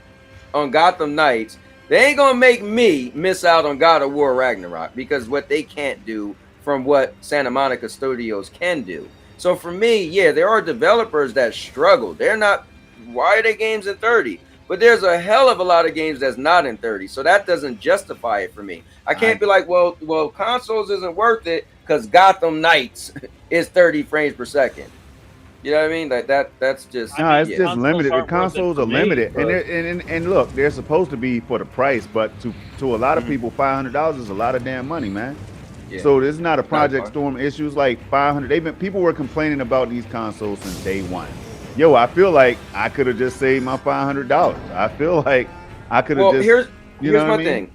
on Gotham Knights, they ain't gonna make me miss out on God of War Ragnarok, because what they can't do from what Santa Monica Studios can do. So for me, yeah, there are developers that struggle. They're not, why are they games in 30? But there's a hell of a lot of games that's not in 30. So that doesn't justify it for me. I can't be like, well, consoles isn't worth it because Gotham Knights is 30 frames per second. You know what I mean? Like that's just no, it's just limited. The consoles are limited, and look, they're supposed to be for the price, but to a lot of people, $500 is a lot of damn money, man. Yeah. So this is not a Project Storm issue. It's like 500. People were complaining about these consoles since day one. Yo, I feel like I could have just saved my $500. I feel like I could have just. Here's my thing.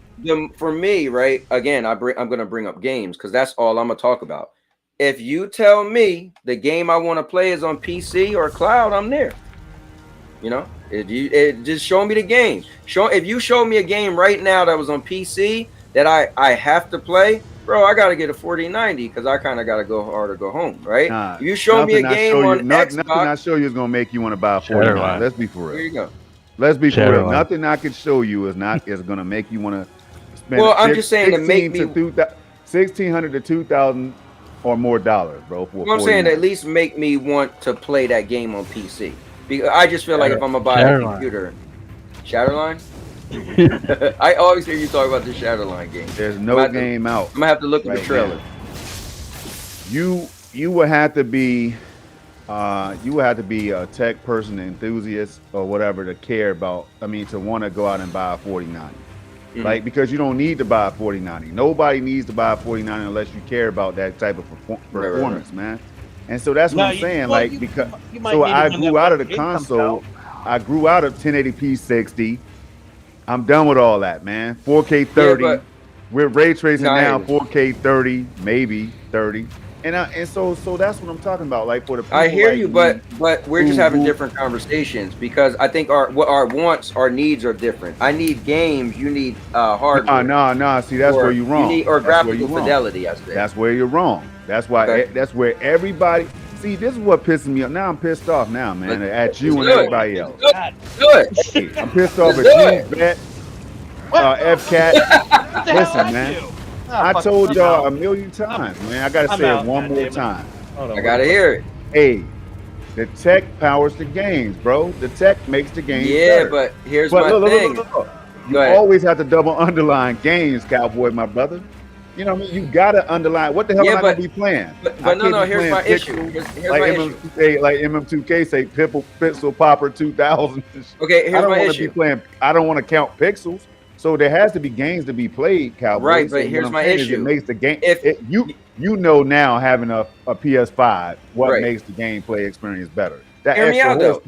For me, right? Again, I'm going to bring up games because that's all I'm going to talk about. If you tell me the game I want to play is on PC or cloud, I'm there. You know, it just show me the game. If you show me a game right now that was on PC that I have to play, bro, I gotta get a 4090 because I kind of gotta go hard or go home, right? Nah, you show me a game on Xbox, nothing I show you is gonna make you want to buy a 4090. Let's be for real. There you go. Let's be for real. Nothing I can show you is gonna make you want to spend. Well, I'm just saying to make me $1,600 to $2,000 or more dollars, bro. I'm saying at least make me want to play that game on PC. Because I just feel like if I'm gonna buy a computer, Shadowline. I always hear you talk about the Shadowline game. There's no game out. I'm gonna have to look at the trailer. You would have to be a tech person, enthusiast, or whatever to care about. I mean, to want to go out and buy a 4090. Like, because you don't need to buy a 4090. Nobody needs to buy a 4090 unless you care about that type of performance, man. And so that's what I'm saying. Like, because so I grew out of the console. I grew out of 1080p 60. I'm done with all that, man. 4K 30. We're ray tracing now. 4K 30, maybe 30. And so that's what I'm talking about. Like, for the people, I hear like you, but we're just having different conversations because I think our wants, our needs are different. I need games. You need hardware. No. See, that's where you're wrong. You need, or graphical fidelity. I say. That's where you're wrong. That's why. That's where everybody. See, this is what pisses me off. Now I'm pissed off now, man. At you and everybody else. Good. Hey, I'm pissed off at you, Bet, FCat. Listen, man. I told y'all a million times, man. I gotta say it one more time. I gotta hear it. Hey, the tech powers the games, bro. The tech makes the games better. But here's my thing. Look. You always have to double underline games, cowboy, my brother. You know what I mean? You gotta underline. What the hell am I gonna be playing? But no. Here's my issue. Like MM2K say, Pixel Popper 2000. Okay, here's my issue. I don't want to count pixels. So there has to be games to be played, cowboy. Right, but here's my issue. It makes the game. You know now, having a PS5, what makes the gameplay experience better? Hear me out, though.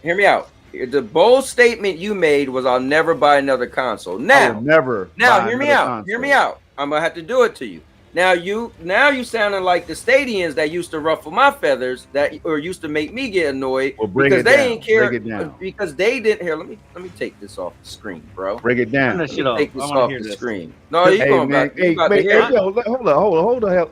Hear me out. The bold statement you made was, "I'll never buy another console." Now, hear me out. Hear me out. I'm gonna have to do it to you. Now you sounding like the Stadians that used to ruffle my feathers, or used to make me get annoyed because they didn't care because they didn't. Here, let me take this off the screen, bro. Break it down. Take this off the screen. No, you going back?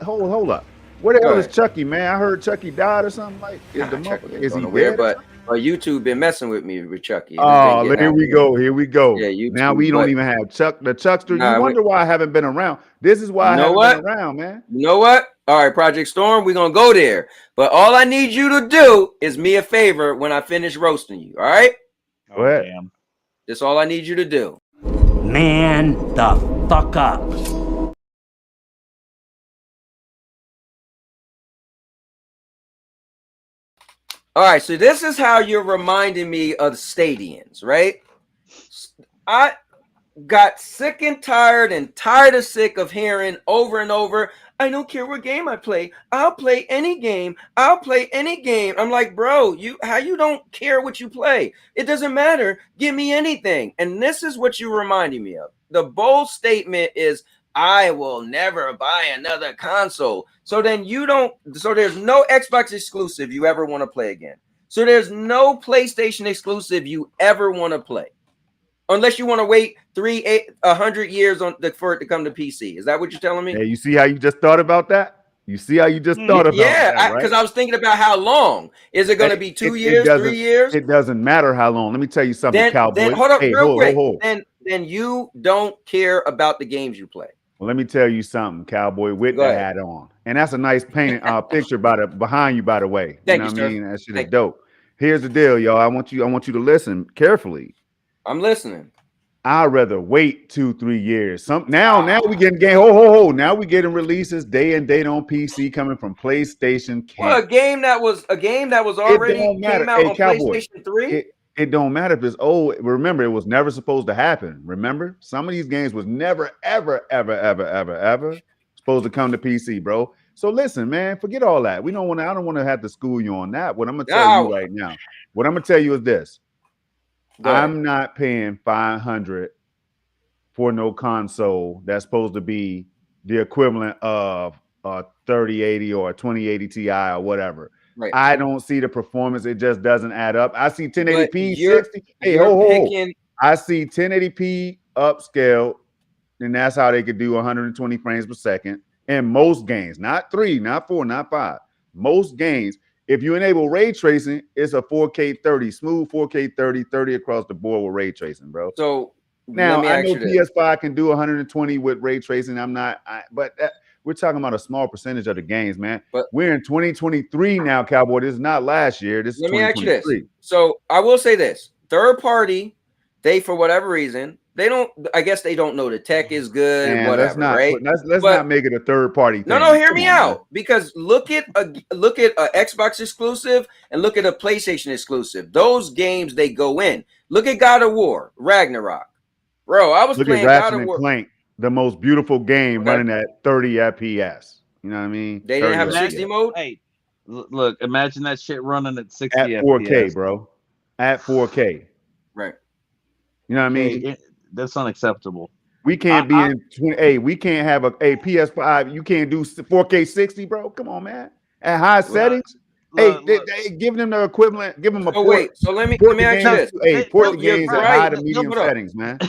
Hold up. Where the hell is Chucky, man? I heard Chucky died or something. Like, is he dead? But YouTube been messing with me with Chucky. Oh, here we go. Yeah, YouTube, now we don't even have the Chuckster. You wonder why I haven't been around. This is why I haven't been around, man. You know what? All right, Project Storm, we're gonna go there. But all I need you to do is me a favor when I finish roasting you. All right? Go ahead. That's all I need you to do. Man the fuck up. All right, so this is how you're reminding me of the Stadians, right? I got sick and tired of hearing over and over, I don't care what game I play. I'll play any game. I'm like, bro, you don't care what you play. It doesn't matter. Give me anything. And this is what you're reminding me of. The bold statement is, I will never buy another console. So then there's no Xbox exclusive you ever want to play again. So there's no PlayStation exclusive you ever want to play, unless you want to wait 100 years for it to come to PC. Is that what you're telling me? Hey, you see how you just thought about that? You see how you just thought about that, right? Because I was thinking about how long. Is it going to be 2 years, 3 years? It doesn't matter how long. Let me tell you something, Cowboy. Then hold up, real quick. Then you don't care about the games you play. Well, let me tell you something, Cowboy, with the hat on. And that's a nice painted picture behind you, by the way. Thank you you, know what I sir. mean? That shit is dope. Here's the deal, y'all. I want you to listen carefully. I'm listening. I'd rather wait 2-3 years. Now we getting game. Now we getting releases day and date on PC coming from PlayStation. Well, a game that was already came out on PlayStation 3. It don't matter if it's old. Remember, it was never supposed to happen. Remember, some of these games was never, ever supposed to come to PC, bro. So listen, man, forget all that. I don't want to have to school you on that. What I'm gonna tell you right now, what I'm gonna tell you is this. I'm not paying $500 for no console that's supposed to be the equivalent of a 3080 or a 2080 Ti or whatever. Right. I don't see the performance. It just doesn't add up. I see 1080p 60. Hey, I see 1080p upscale, and that's how they could do 120 frames per second in most games. Not 3, not 4, not 5. Most games. If you enable ray tracing, it's a 4K 30, smooth 4K 30 across the board with ray tracing, bro. So now I know PS5 can do 120 with ray tracing. But we're talking about a small percentage of the games, man. But we're in 2023 now, Cowboy. This is not last year. This is 2023. Let me ask you this. So I will say this: third party, they for whatever reason. I guess they don't know the tech is good. Man, whatever, right? Let's not make it a third party thing. No, hear me out. Because look at a Xbox exclusive and look at a PlayStation exclusive. Those games they go in. Look at God of War, Ragnarok, bro. I was playing God of War. Clank, the most beautiful game running at 30 FPS. You know what I mean? They didn't have 60 mode. Hey, look, imagine that shit running at 60 at 4K, FPS. Bro. At 4K. Right. You know what I mean? That's unacceptable. We can't be in 20. We can't have a PS5. You can't do 4K 60, bro. Come on, man. At high settings. They giving them the equivalent. Give them a port. So let me ask you this. Hey, port the games at high to medium settings, man.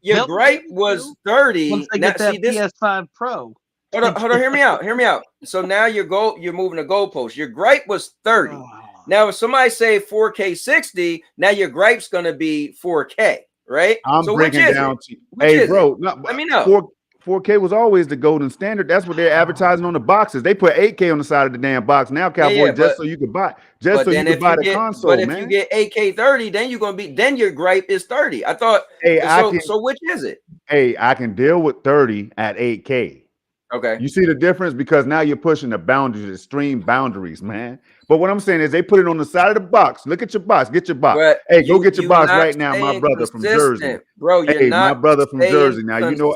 Your gripe was 30. Once they get that PS5 Pro. Hold on. Hear me out. So now you're moving the goalpost. Your gripe was 30. Now if somebody say 4K 60, now your gripe's gonna be 4K. Right, I'm breaking down to hey, bro. Let me know. 4K was always the golden standard. That's what they're advertising on the boxes. They put 8K on the side of the damn box now, Cowboy, so you could buy, the console. But if you get 8K 30, then your gripe is 30. I thought. So which is it? Hey, I can deal with 30 at 8K. Okay. You see the difference because now you're pushing the boundaries, extreme boundaries, man. But what I'm saying is they put it on the side of the box. Look at your box. Get your box. But go get your box right now, my brother from Jersey. Bro, my brother from Jersey. Now you know,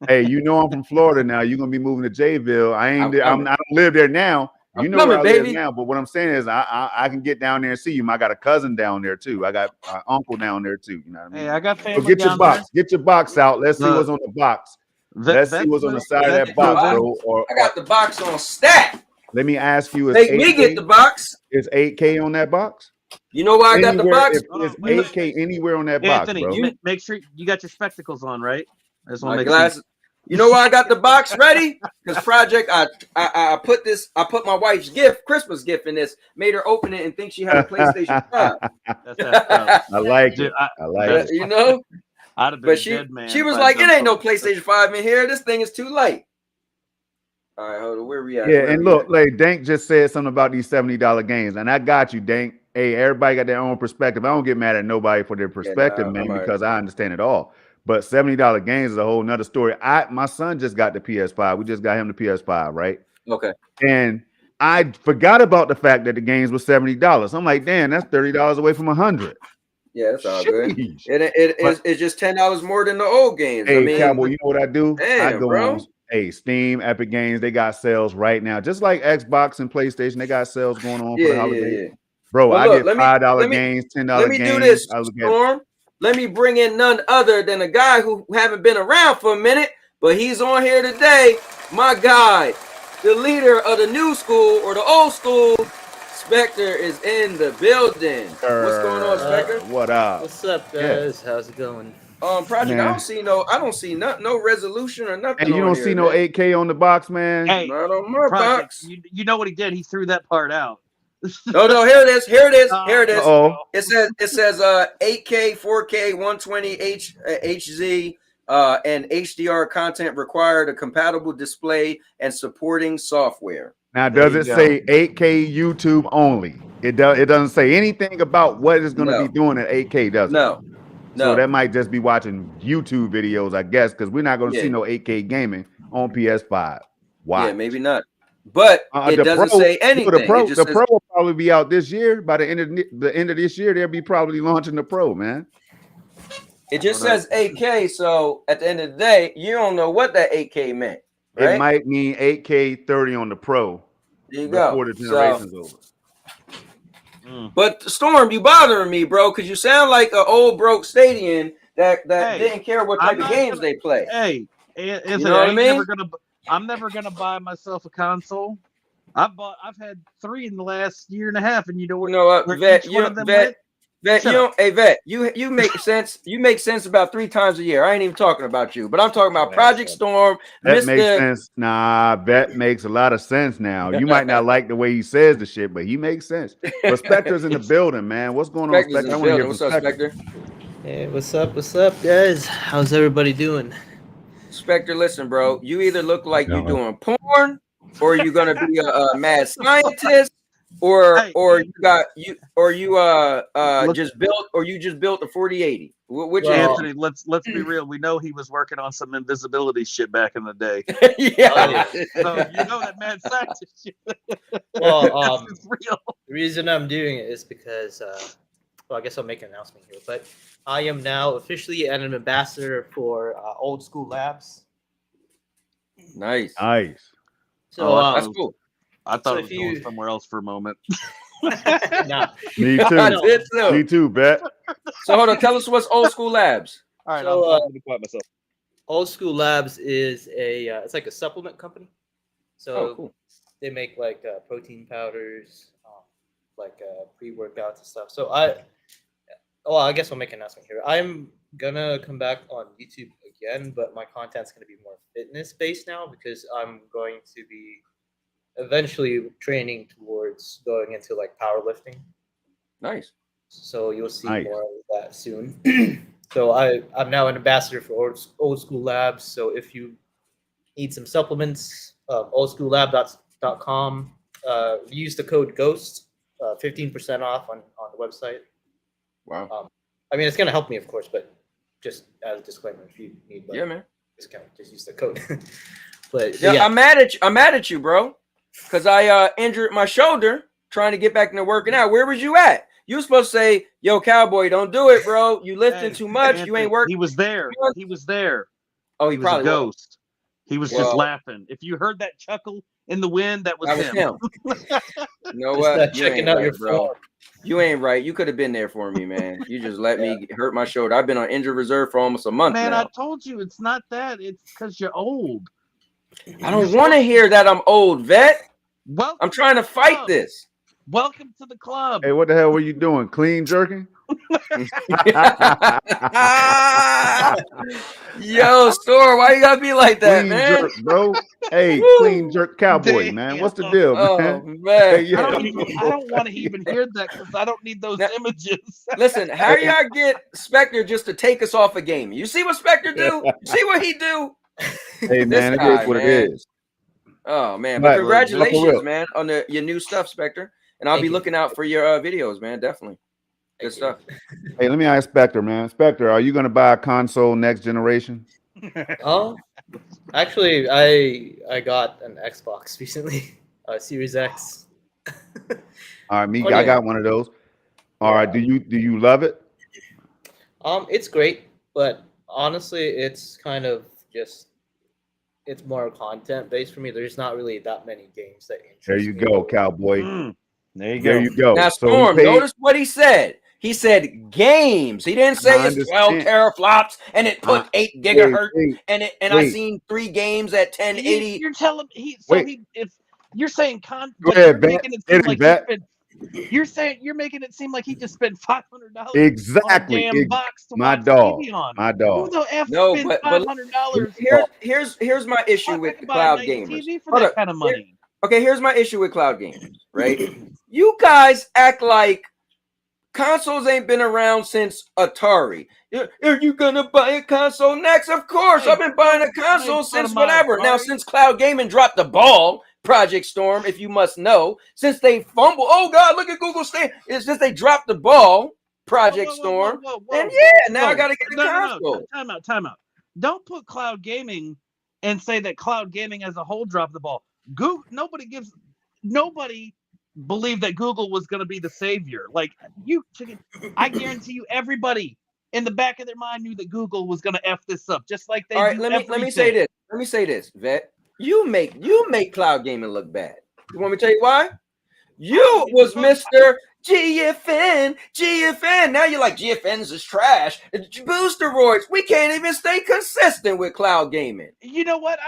hey, you know I'm from Florida now. You're gonna be moving to Jayville. I don't live there now. You know where I live now. But what I'm saying is I can get down there and see you. I got a cousin down there too. I got an uncle down there too. You know what I mean? Hey, I got family. So get your box. Get your box out. Let's see what's on the box. Let's see what's on the side of that box, bro. I got the box on stack. Let me ask you: Make me get the box. Is 8K on that box? You know why I got the box? Is 8K anywhere on that box, bro? Make sure you got your spectacles on, right? I just want to make glasses. You know why I got the box ready? Because Project, I put my wife's Christmas gift in this, made her open it and think she had a PlayStation 5. I like it. I like it. You know. I'd have been dead, man. She was like, "It ain't no PlayStation 5 in here. This thing is too light." All right, hold on. Where we at? Yeah, and look, like Dank just said something about these $70 games, and I got you, Dank. Hey, everybody got their own perspective. I don't get mad at nobody for their perspective, man, because I understand it all. But $70 games is a whole nother story. My son just got the PS5. We just got him the PS5, right? Okay. And I forgot about the fact that the games were $70. I'm like, damn, that's $30 away from $100. Yeah, that's all good. It's just $10 more than the old games. Hey, Cowboy, you know what I do? Damn, I go on. Hey, Steam, Epic Games, they got sales right now. Just like Xbox and PlayStation, they got sales going on for the holidays. Yeah. Bro, I get $5 games, $10 games. Let me do this, Storm. Let me bring in none other than a guy who haven't been around for a minute, but he's on here today. My guy, the leader of the new school or the old school, Spectre is in the building. What's going on, Spectre? What up? What's up, guys? Yeah. How's it going? Project, Man. I don't see no resolution or nothing. Hey, you don't here, see no 8K on the box, man? Hey, not on my Project, box. You know what he did? He threw that part out. No, here it is. Here it is. Uh-oh. It says 8K, 4K, 120 HZ and HDR content required, a compatible display and supporting software. Now, does it say 8K YouTube only? It doesn't say anything about what it's going to be doing at 8K, does it? No. So that might just be watching YouTube videos, I guess, because we're not going to see no 8K gaming on PS5. Why? Yeah, maybe not. But it doesn't say anything. The Pro will probably be out this year. By the end of this year, they'll be probably launching the Pro, man. It just says 8K, so at the end of the day, you don't know what that 8K meant. Right? It might mean 8K 30 on the Pro. There you go. Before the generation's over. But Storm, you bothering me, bro, because you sound like an old broke Stadian that didn't care what type of games they play. Hey, you know what I mean? I'm never gonna buy myself a console. I've had 3 in the last year and a half, and you know what? Vet, you make sense. You make sense about 3 times a year. I ain't even talking about you, but I'm talking about Project Storm. That makes sense. Nah, that makes a lot of sense now. You might not like the way he says the shit, but he makes sense. But Spectre's in the building, man. What's going on, Spectre? I want to hear from Spectre. Hey, what's up, guys? How's everybody doing? Spectre, listen, bro. You either look like you're doing porn, or you're gonna be a mad scientist, or you just built a 4080. Which Anthony, let's be real. We know he was working on some invisibility shit back in the day. Yeah. So you know that mad scientist shit. Well, it's real. The reason I'm doing it is because well, I guess I'll make an announcement here, but I am now officially an ambassador for Old School Labs. Nice. So that's cool. I thought it was going somewhere else for a moment. Nah. Me too. Me too, bet. So hold on, tell us what's Old School Labs. All right, So, I'm going to be quiet myself. Old School Labs is it's like a supplement company. So cool. They make like protein powders, like pre-workouts and stuff. So I guess I'll make an announcement here. I'm gonna come back on YouTube again, but my content's gonna be more fitness based now because I'm going to be eventually training towards going into like powerlifting. Nice. So you'll see more of that soon. So I'm now an ambassador for Old School Labs. So if you need some supplements, oldschoollab.com. Use the code GHOST, 15% off on the website. Wow. I mean, it's gonna help me, of course, but just as a disclaimer, if you need man, discount, just use the code. But yeah, I'm mad at you, bro, because I injured my shoulder trying to get back into working out. Where was you at? You were supposed to say, "Yo, cowboy, don't do it, bro. You lifting too much. Anthony, you ain't working." He was there. He was there. Oh, he was probably a ghost. He was just laughing. If you heard that chuckle in the wind, that was him. You know what? Checking out your bro. You ain't right. You could have been there for me, man. You just let me hurt my shoulder. I've been on injured reserve for almost a month now. Man, I told you it's not that. It's because you're old. I don't want to hear that I'm old, vet. I'm trying to fight this. Welcome to the club. Hey, what the hell were you doing? Clean jerking? Yo, Store, why you gotta be like that, clean man? Jerk, bro. Hey, clean jerk cowboy, man. What's the deal, man? Man. Hey, I don't want to even hear that because I don't need those images. Listen, how y'all get Spectre just to take us off a game? You see what Spectre do? You see what he do? Hey, man, it is what it is. Oh man, but congratulations, man, on your new stuff, Spectre. And I'll be looking out for your videos, man. Definitely. Good stuff. Hey, let me ask Spectre, man. Spectre, are you going to buy a console next generation? Actually, I got an Xbox recently, Series X. All right, I got one of those. All right, do you love it? It's great, but honestly, it's kind of just it's more content based for me. There's not really that many games that interest There you go, cowboy. There you go. Now, Storm, notice what he said. He said games. He didn't say it's 12 teraflops and it put 8 gigahertz I seen 3 games at 1080. You're telling me if you're saying go ahead, bet. You're saying you're making it seem like he just spent $500 Exactly. on a damn box to My watch dog. TV on. My Who dog. the F No, spent but $500? here's my issue I with can the buy a cloud nice gamers. TV for Hold that up. kind of money. Okay, here's my issue with cloud gamers, right? You guys act like consoles ain't been around since Atari. Are you gonna buy a console next? Of course, Hey, I've been buying a console since whatever. Now, since cloud gaming dropped the ball, Project Storm, if you must know, since they fumble, oh God, look at Google Stadia. It's just they dropped the ball, Project Storm. And yeah, now I gotta get a console. Time out. Don't put cloud gaming and say that cloud gaming as a whole dropped the ball. Nobody believed that Google was going to be the savior. Like I guarantee you, everybody in the back of their mind knew that Google was going to f this up, just like they All right, do let me say this. Let me say this, Vet. You make cloud gaming look bad. You want me to tell you why? You was Mr. GFN. Now you're like, GFNs is trash. Boosteroids. We can't even stay consistent with cloud gaming. You know what?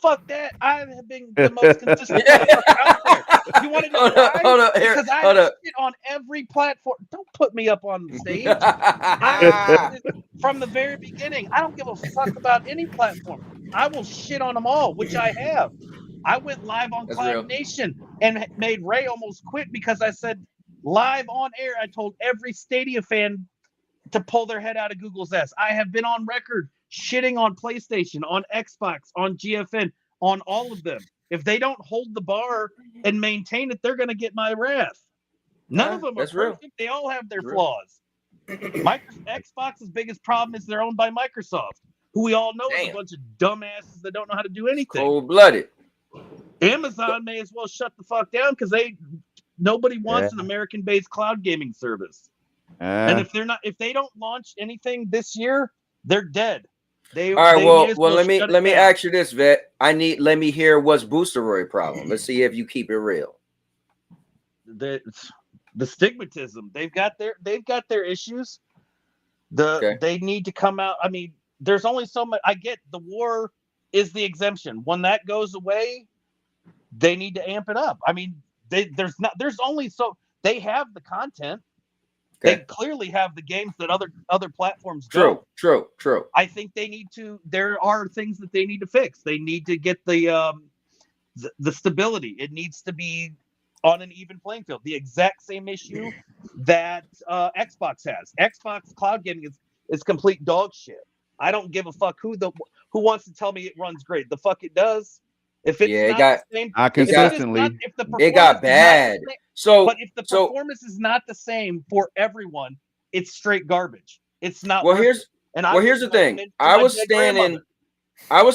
Fuck that. I have been the most consistent motherfucker out there. You want to know why? Because I have shit on every platform. Don't put me up on the stage. From the very beginning, I don't give a fuck about any platform. I will shit on them all, which I have. I went live on Cloud Nation and made Ray almost quit because I said live on air, I told every Stadia fan to pull their head out of Google's ass. I have been on record shitting on PlayStation, on Xbox, on GFN, on all of them. If they don't hold the bar and maintain it, they're going to get my wrath. None of them are perfect. They all have their flaws. Xbox's biggest problem is they're owned by Microsoft, who we all know is a bunch of dumbasses that don't know how to do anything. Cold-blooded. Amazon may as well shut the fuck down because nobody wants an American-based cloud gaming service. And if they don't launch anything this year, they're dead. All right, well, let me ask you this, Vet. Let me hear what's Boosteroid problem. Let's see if you keep it real. The stigmatism. They've got their issues. They need to come out. I mean, there's only so much. I get the war is the exemption. When that goes away, they need to amp it up. I mean, there's only so they have the content. They clearly have the games that other platforms don't. True. I think they need to. There are things that they need to fix. They need to get the stability. It needs to be on an even playing field. The exact same issue that Xbox has. Xbox cloud gaming is complete dog shit. I don't give a fuck who wants to tell me it runs great. The fuck it does. If it's not the same, it got bad. But if the performance is not the same for everyone, it's straight garbage. It's not. Here's the thing. I was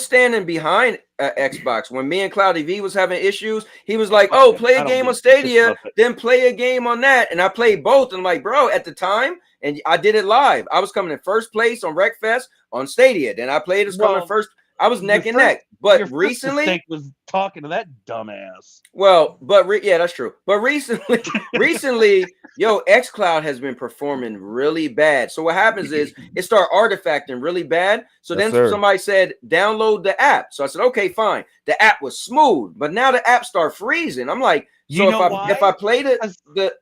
standing behind Xbox when me and Cloudy V was having issues. He was like, "Oh, play a game on Stadia, then play a game on that," and I played both. And like, bro, at the time, and I did it live. I was coming in first place on Wreckfest on Stadia. Then I played as coming first. I was neck and neck. But recently, was talking to that dumbass. Well, yeah, that's true. But recently, yo, xCloud has been performing really bad. So what happens is it started artifacting really bad. So then somebody said, download the app. So I said, okay, fine. The app was smooth, but now the app started freezing. I'm like, if I played it,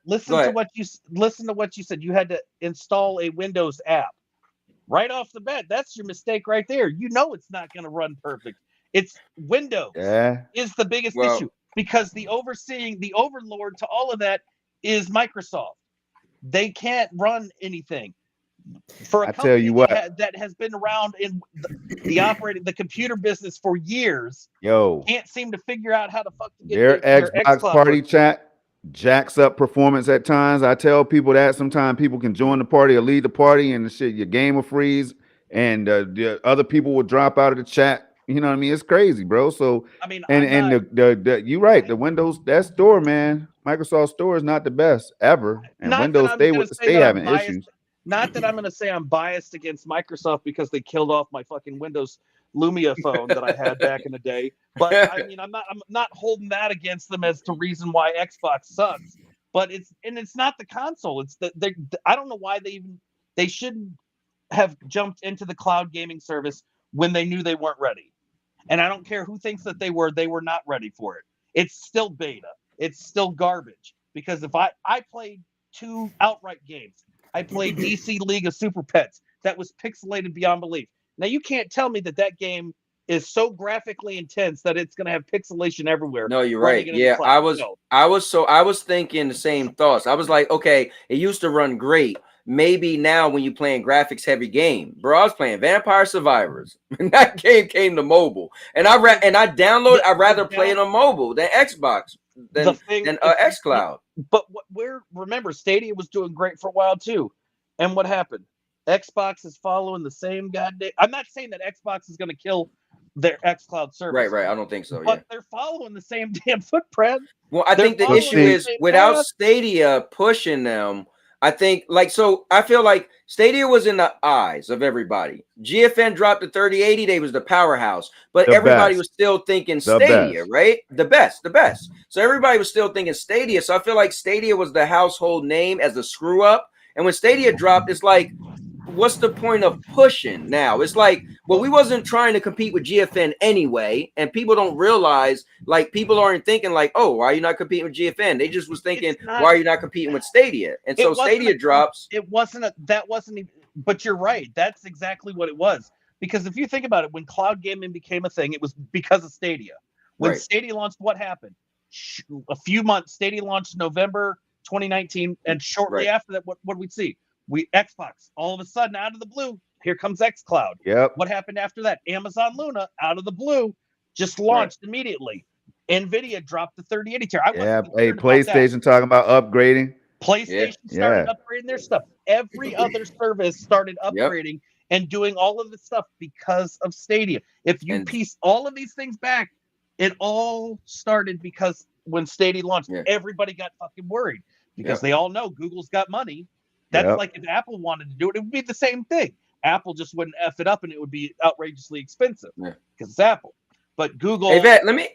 listen to what you said. You had to install a Windows app. Right off the bat, that's your mistake right there. You know it's not going to run perfect. It's Windows is the biggest issue because the overlord to all of that is Microsoft. They can't run anything. For a company that has been around in the computer business for years, can't seem to figure out how to fucking get their Xbox party chat jacks up performance at times. I tell people that sometimes people can join the party or lead the party and your game will freeze and the other people will drop out of the chat. You know what I mean? It's crazy, bro. So I mean, you're right. The Windows store, man, Microsoft Store is not the best ever, and Windows stay having issues. Not that I'm going to say I'm biased against Microsoft because they killed off my fucking Windows Lumia phone that I had back in the day. But I mean, I'm not holding that against them as to reason why Xbox sucks. But it's not the console. It's I don't know why they shouldn't have jumped into the cloud gaming service when they knew they weren't ready. And I don't care who thinks that they were not ready for it. It's still beta. It's still garbage. because if I played 2 outright games, I played DC League of Super Pets that was pixelated beyond belief. Now you can't tell me that that game is so graphically intense that it's going to have pixelation everywhere. No, you're right. Yeah, I was thinking the same thoughts. I was like, okay, it used to run great. Maybe now when you're playing graphics heavy game, bro, I was playing Vampire Survivors. And that game came to mobile, and I'd rather play it on mobile than Xbox than xCloud. But remember, Stadia was doing great for a while too, and what happened? Xbox is following the same goddamn. I'm not saying that Xbox is going to kill their xCloud service. Right. I don't think so. But they're following the same damn footprint. Well, I think the issue is without Stadia pushing them. I think I feel like Stadia was in the eyes of everybody. GFN dropped to 3080. They was the powerhouse, but everybody was still thinking Stadia, right? The best. So everybody was still thinking Stadia. So I feel like Stadia was the household name as a screw up. And when Stadia dropped, it's like, what's the point of pushing now? It's like, well, we wasn't trying to compete with GFN anyway, and people don't realize, like, people aren't thinking like, oh, why are you not competing with GFN? They just was thinking, why are you not competing with Stadia? And so Stadia drops. But you're right. That's exactly what it was. Because if you think about it, when cloud gaming became a thing, it was because of Stadia. When Stadia launched, what happened? A few months, Stadia launched November 2019, and shortly after that, what did we see? Xbox, all of a sudden, out of the blue, here comes xCloud. Yep. What happened after that? Amazon Luna, out of the blue, just launched immediately. Nvidia dropped the 3080 tier. PlayStation talking about upgrading. PlayStation started upgrading their stuff. Every other service started upgrading and doing all of this stuff because of Stadia. If you piece all of these things back, it all started because when Stadia launched, everybody got fucking worried because they all know Google's got money. That's like if Apple wanted to do it, it would be the same thing. Apple just wouldn't F it up and it would be outrageously expensive because it's Apple. But Google. Hey, Vet, let me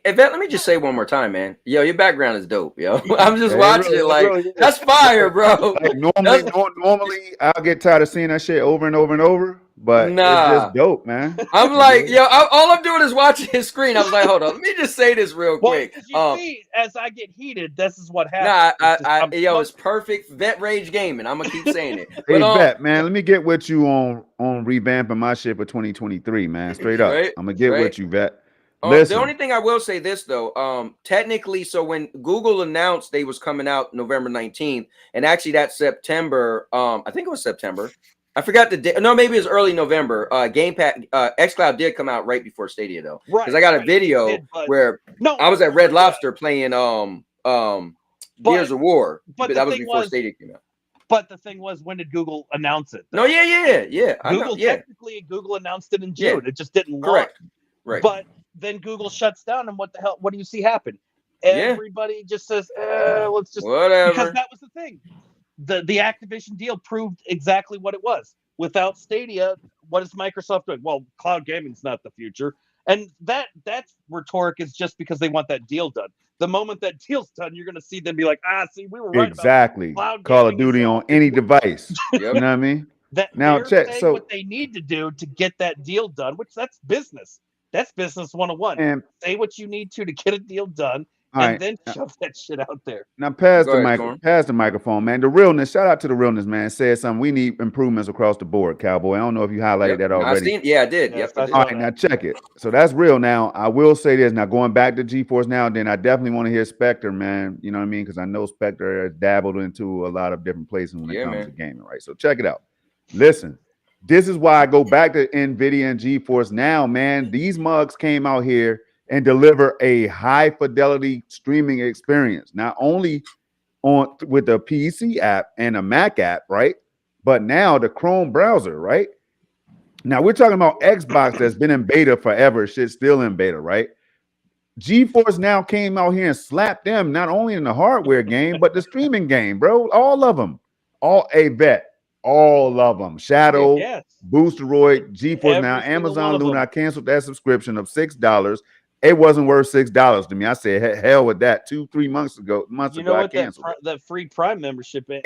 just say one more time, man. Yo, your background is dope, yo. I'm just watching it like, that's fire, bro. Like, normally, I'll get tired of seeing that shit over and over and over. But it's just dope, man. I'm like, yo, all I'm doing is watching his screen. I was like, hold on, let me just say this real quick. You see, as I get heated, this is what happens. It's perfect Vet Rage Gaming. I'm gonna keep saying it. Hey, Vet, man, let me get with you on revamping my shit for 2023, man. Straight up, I'm gonna get with you, Vet. The only thing I will say this though, technically, so when Google announced they was coming out November 19th, and actually that September, I think it was September. I forgot the day. No, maybe it was early November. Gamepad, xCloud did come out right before Stadia though, because I got a video where I was at Red Lobster playing Gears of War, but that was before Stadia came out. But the thing was, when did Google announce it? No, yeah. Google announced it in June. It just didn't launch. Right. But then Google shuts down, and what the hell? What do you see happen? Everybody just says, let's just whatever. Because that was the thing. The Activision deal proved exactly what it was. Without Stadia, what is Microsoft doing? Well, cloud gaming's not the future. And that's rhetoric is just because they want that deal done. The moment that deal's done, you're going to see them be like, see, we were right exactly. About Call of Duty on any device. You know what I mean? Now check what they need to do to get that deal done, which that's business. That's business 101. And say what you need to get a deal done, and then shove that shit out there. Now pass the microphone, man. The realness. Shout out to the realness, man. Said something. We need improvements across the board, Cowboy. I don't know if you highlighted that already. I did. Yep. All right, now check it. So that's real. Now I will say this. Now going back to GeForce now, then I definitely want to hear Spectre, man. You know what I mean? Because I know Spectre has dabbled into a lot of different places when it comes to gaming, right? So check it out. Listen. This is why I go back to NVIDIA and GeForce now, man. These mugs came out here and deliver a high fidelity streaming experience, not only with the PC app and a Mac app, right? But now the Chrome browser, right? Now we're talking about Xbox that's been in beta forever. Shit's still in beta, right? GeForce now came out here and slapped them not only in the hardware game, but the streaming game, bro. All of them. All of them. Shadow, Boosteroid, GeForce now, Amazon Luna. I canceled that subscription of $6. It wasn't worth $6 to me. I said, hell with that. 2-3 months ago, I canceled that free Prime membership. And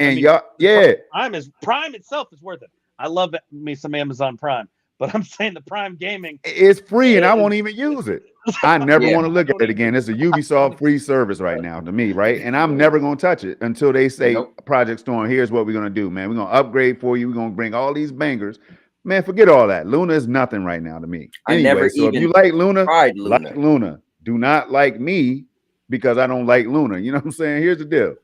Prime itself is worth it. I love me some Amazon Prime, But I'm saying the Prime Gaming. It's free, and I won't even use it. I never Yeah. want to look at it again. It's a Ubisoft free service right now to me, right? And I'm never going to touch it until they say, Nope. Project Storm, here's what we're going to do, man. We're going to upgrade for you. We're going to bring all these bangers. Man, forget all that. Luna is nothing right now to me. I never Anyway, so if even you like Luna, tried Luna. like Luna. Do not like me because I don't like Luna. You know what I'm saying? Here's the deal.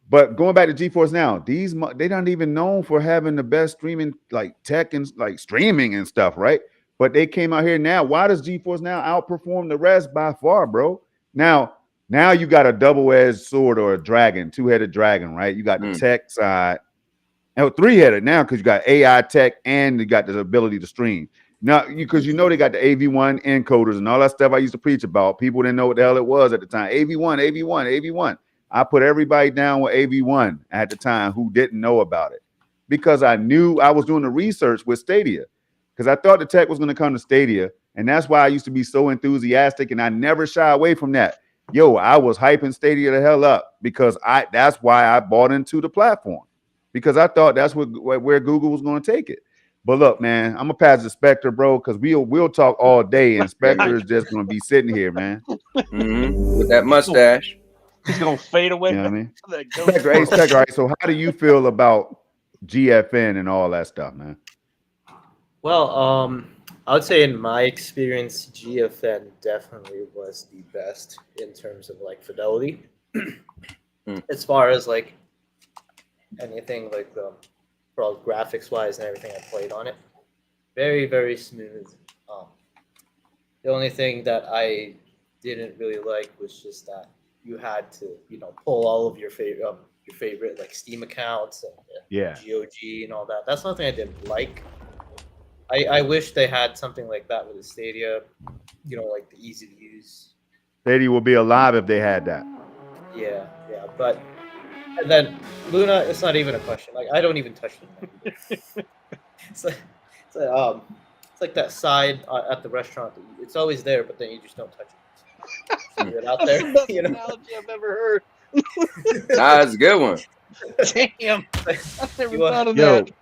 But going back to GeForce Now, they not even known for having the best streaming like tech and like streaming and stuff, right? But they came out here now. Why does GeForce Now outperform the rest by far, bro? Now you got a double-edged sword or a dragon, two-headed dragon, right? You got the tech side. Oh, three-headed now because you got AI tech and you got the ability to stream. Now, because you know they got the AV1 encoders and all that stuff I used to preach about. People didn't know what the hell it was at the time. AV1. I put everybody down with AV1 at the time who didn't know about it because I knew I was doing the research with Stadia because I thought the tech was going to come to Stadia. And that's why I used to be so enthusiastic and I never shy away from that. Yo, I was hyping Stadia the hell up because that's why I bought into the platform because I thought that's where Google was going to take it. But look, man, I'm gonna pass the Spectre, bro, because we'll talk all day, and Spectre is just gonna be sitting here, man. With that mustache, he's gonna fade away. You know what I mean? Spectre, hey, Spectre, all right. So, how do you feel about GFN and all that stuff, man? Well, I would say in my experience, GFN definitely was the best in terms of like fidelity. As far as like anything like for all graphics wise and everything I played on it, very, very smooth. The only thing that I didn't really like was just that you had to, pull all of your favorite like Steam accounts and GOG and all that. That's something I didn't like. I wish they had something like that with the Stadia, like the easy to use. Stadia will be alive if they had that. Yeah, but and then Luna, it's not even a question. Like I don't even touch it. It's like that side at the restaurant. It's always there, but then you just don't touch it. Leave it out That's there. the best analogy I've ever heard. That's a good one. Damn, I've never thought of that.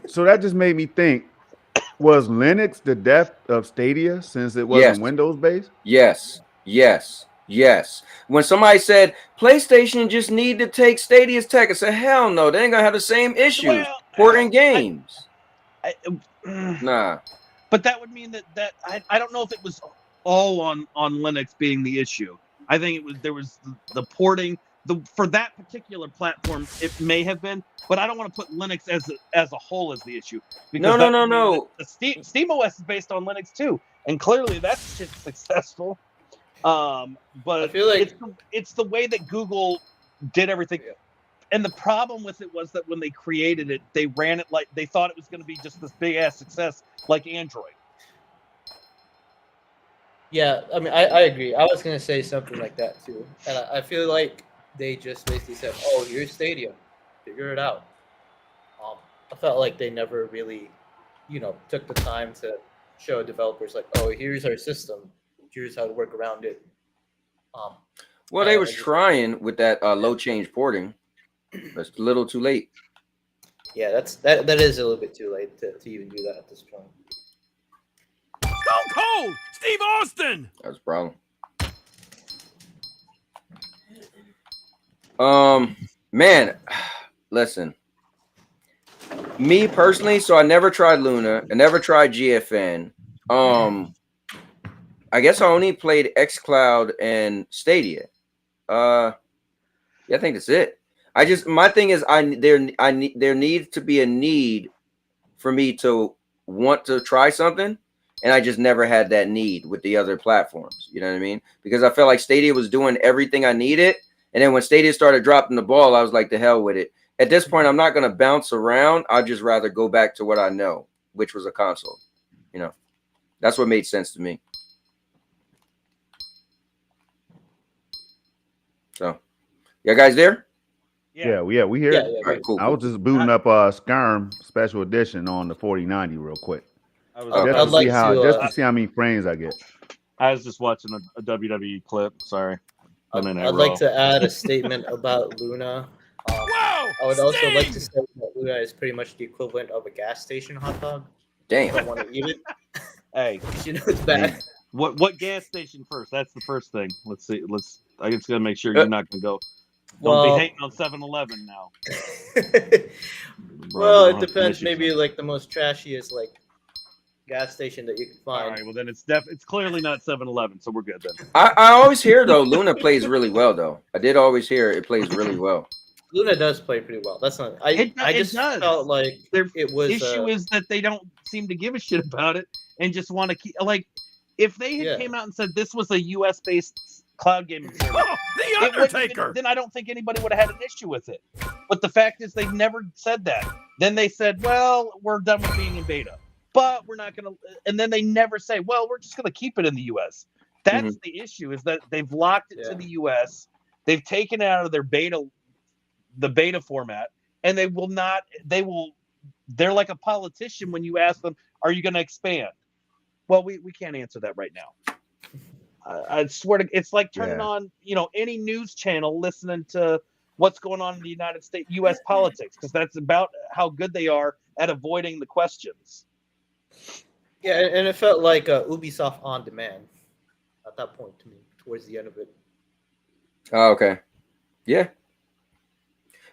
So that just made me think: was Linux the death of Stadia since it wasn't Windows based? Yes. When somebody said PlayStation just need to take Stadia's tech, I said, hell no, they ain't gonna have the same issues porting games. Nah. But that would mean that I don't know if it was all on Linux being the issue. I think there was the porting for that particular platform. It may have been, but I don't want to put Linux as a whole as the issue. No. The Steam OS is based on Linux too, and clearly that's successful. But I feel like it's the way that Google did everything. And the problem with it was that when they created it, they ran it like they thought it was going to be just this big ass success like Android. Yeah, I mean, I agree. I was going to say something like that too. And I feel like they just basically said, oh, here's Stadia. Figure it out. I felt like they never really, took the time to show developers like, oh, here's our system. Here's how to work around it. Well, they was trying with that low change porting. But it's a little too late. Yeah, that is a little bit too late to even do that at this point. Stone Cold Steve Austin. That was a problem. Man, listen. Me personally, so I never tried Luna. I never tried GFN. I guess I only played xCloud and Stadia. I think that's it. My thing is there needs to be a need for me to want to try something, and I just never had that need with the other platforms. You know what I mean? Because I felt like Stadia was doing everything I needed, and then when Stadia started dropping the ball, I was like, the hell with it. At this point, I'm not going to bounce around. I'd just rather go back to what I know, which was a console. That's what made sense to me. So, you guys there? Yeah, we here. Yeah, all right, cool. I was just booting up Skyrim Special Edition on the 4090 real quick. Just to see how many frames I get. I was just watching a WWE clip. Sorry. I'd like to add a statement about Luna. I would also like to say that Luna is pretty much the equivalent of a gas station hot dog. Damn. Don't want to eat it. Hey, You know it's bad. What gas station first? That's the first thing. Let's see. I just gotta make sure you're not gonna go. Don't be hating on 7-Eleven now. Well, it depends. Maybe like the most trashiest like gas station that you can find. All right. Well, then it's clearly not 7-Eleven, so we're good then. I always hear though Luna plays really well though. I did always hear it plays really well. Luna does play pretty well. That's not. I just felt like their was issue is that they don't seem to give a shit about it and just want to keep like if they had came out and said this was a US based cloud gaming service, The Undertaker. Then I don't think anybody would have had an issue with it. But the fact is they've never said that. Then they said, well, we're done with being in beta, but we're not gonna. And then they never say, well, we're just gonna keep it in the US. That's the issue, is that they've locked it to the US. They've taken it out of their the beta format, and they will not. They're like a politician when you ask them, are you going to expand? Well, we can't answer that right now. I swear to, it's like turning on, any news channel, listening to what's going on in the United States, U.S. politics, because that's about how good they are at avoiding the questions. Yeah, and it felt like Ubisoft on demand at that point to me, towards the end of it. Oh, okay. Yeah.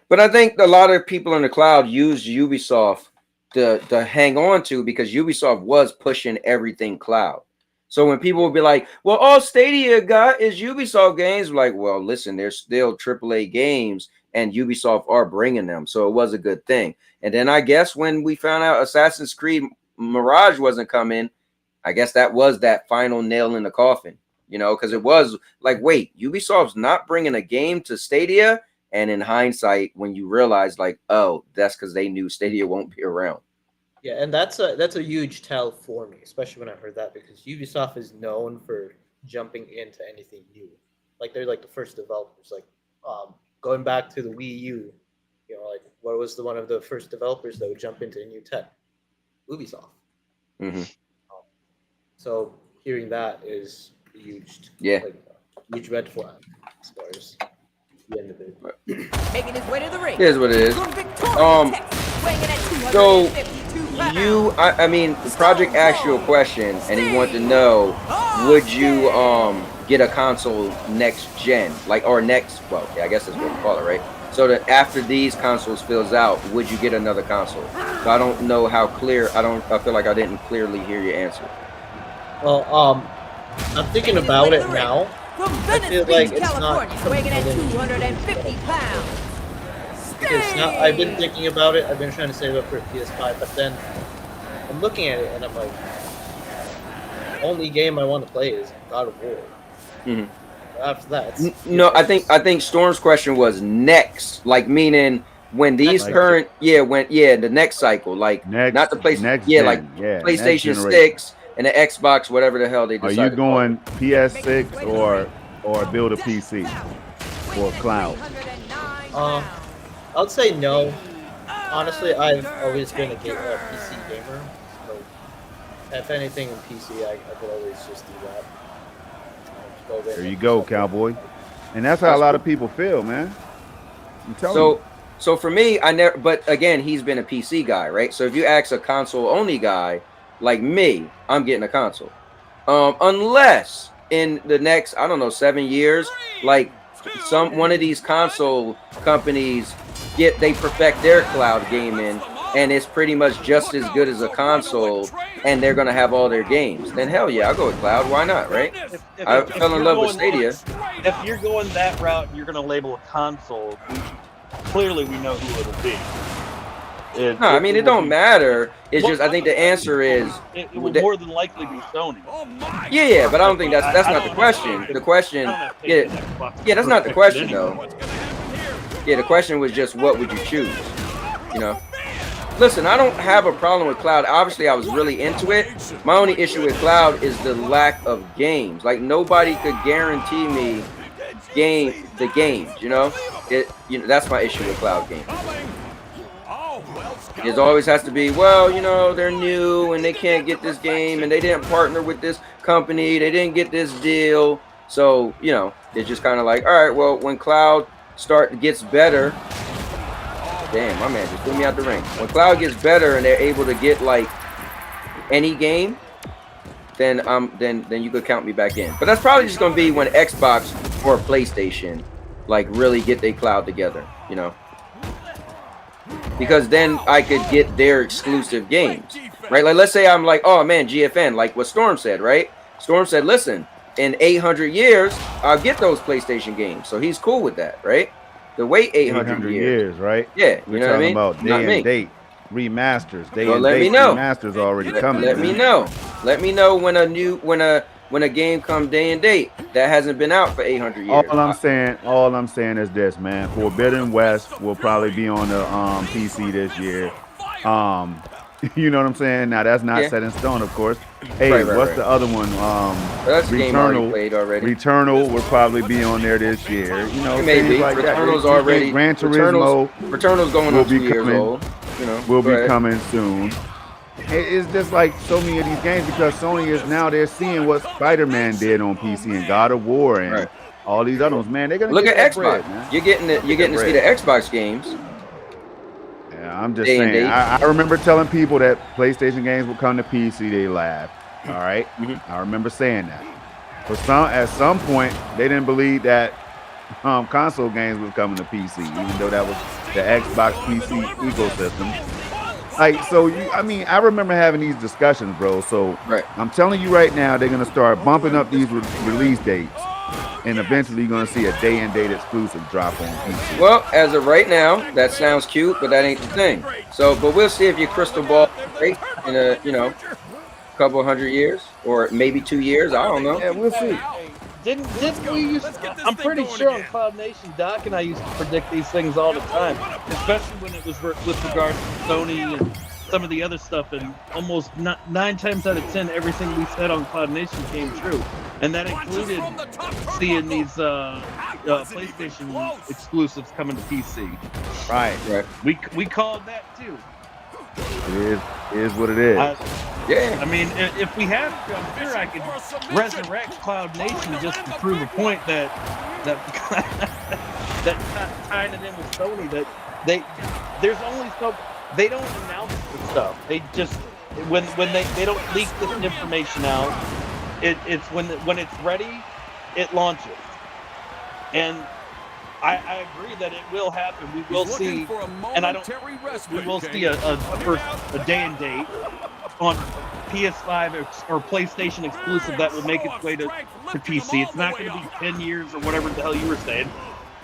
But I think a lot of people in the cloud use Ubisoft to hang on to, because Ubisoft was pushing everything cloud. So when people will be like, well, all Stadia got is Ubisoft games, like, well, listen, there's still AAA games and Ubisoft are bringing them. So it was a good thing. And then I guess when we found out Assassin's Creed Mirage wasn't coming, I guess that was that final nail in the coffin, because it was like, wait, Ubisoft's not bringing a game to Stadia. And in hindsight, when you realize, like, oh, that's because they knew Stadia won't be around. Yeah, and that's a huge tell for me, especially when I heard that, because Ubisoft is known for jumping into anything new. Like they're like the first developers. Like going back to the Wii U, like what was one of the first developers that would jump into new tech? Ubisoft. So hearing that is a huge, huge red flag as far as the end of it. Making his way to the ring. Here's what it is. So I mean, the project asked you a question, and he wanted to know, would you get a console next gen, or next? Well, yeah, I guess that's what you call it, right? So that after these consoles fills out, would you get another console? So I don't know how clear. I feel like I didn't clearly hear your answer. Well, I'm thinking about it now. I feel like it's not weighing at 250 pounds. Because now I've been thinking about it. I've been trying to save up for a PS5, but then I'm looking at it and I'm like, the only game I want to play is God of War. After that, no, I think Storm's question was next, like meaning when these current, the next cycle, like not the PlayStation, PlayStation 6 and the Xbox, whatever the hell they decided. Are you going PS6 or build a PC or cloud? I would say no. Honestly, I've always been a PC gamer. So if anything in PC, I could always just do that. There you go, cowboy. And that's how a lot of people feel, man. I'm telling you. So for me, I never. But again, he's been a PC guy, right? So if you ask a console only guy like me, I'm getting a console. Unless in the next, I don't know, 7 years, like one of these console companies they perfect their cloud gaming, and it's pretty much just as good as a console, and they're gonna have all their games. Then hell yeah, I'll go with cloud. Why not, right? I fell in love with Stadia. If you're going that route, and you're gonna label a console. Clearly, we know who it'll be. No, I mean, it don't matter. It's just, I think the answer is it will more than likely be Sony. Yeah, but I don't think that's not the question. The question, that's not the question though. Yeah, the question was just, what would you choose? Listen, I don't have a problem with cloud. Obviously, I was really into it. My only issue with cloud is the lack of games. Like, nobody could guarantee me the games. That's my issue with cloud games. It always has to be, well, they're new and they can't get this game and they didn't partner with this company. They didn't get this deal. So, it's just kind of like, all right, well, when cloud gets better, damn, my man just threw me out the ring. When cloud gets better and they're able to get like any game, then you could count me back in. But that's probably just gonna be when Xbox or PlayStation like really get their cloud together, you know. Because then I could get their exclusive games, right? Like let's say I'm like, oh man, GFN, like what Storm said, right? Storm said, listen, in 800 years, I'll get those PlayStation games. So he's cool with that, right? The wait 800 years, right? Yeah, We're you know what I mean? talking about day and date remasters. Day Well, and let date me know. remasters already coming. Let me know. Let me know when a game come day and date that hasn't been out for 800 years. All I'm saying is this, man. Forbidden West will probably be on the PC this year. You know what I'm saying? Now that's not set in stone, of course. Hey, what's the other one? That's the game I already played already. Returnal will probably be on there this year. You know, maybe like Returnal's that. already. Gran Turismo. Returnal's going on 2 years old. You know, will be coming soon. It's just like so many of these games because Sony is now they're seeing what Spider-Man did on PC and God of War and all these other ones. Man, they're gonna look get at that Xbox. bread, man. You're getting to see the Xbox games. Yeah, I'm just saying. I remember telling people that PlayStation games would come to PC. They laughed. All right, I remember saying that. For at some point, they didn't believe that console games was coming to PC, even though that was the Xbox PC ecosystem. Like, so I remember having these discussions, bro. So I'm telling you right now, they're gonna start bumping up these release dates, and eventually you're gonna see a day and date exclusive drop on PC. Well, as of right now, that sounds cute, but that ain't the thing. So, but we'll see if your crystal ball breaks in a couple 100 years or maybe 2 years. I don't know. Yeah, we'll see. Didn't we used to, I'm pretty sure on Cloud Nation, Doc and I used to predict these things all the time, especially when it was with regards to Sony and some of the other stuff, and almost 9 times out of 10, everything we said on Cloud Nation came true. And that included seeing these PlayStation exclusives coming to PC. Right. We called that too. It is what it is. Yeah. I mean, if we had to, I'm sure I could resurrect Cloud Nation just to prove a point that tying it in with Sony, that there's only so they don't announce the stuff. They just when they don't leak this information out. It's when it's ready, it launches. And I agree that it will happen. We will see, and we will see a day and date on PS5 or PlayStation exclusive that will make its way to PC. It's not going to be 10 years or whatever the hell you were saying,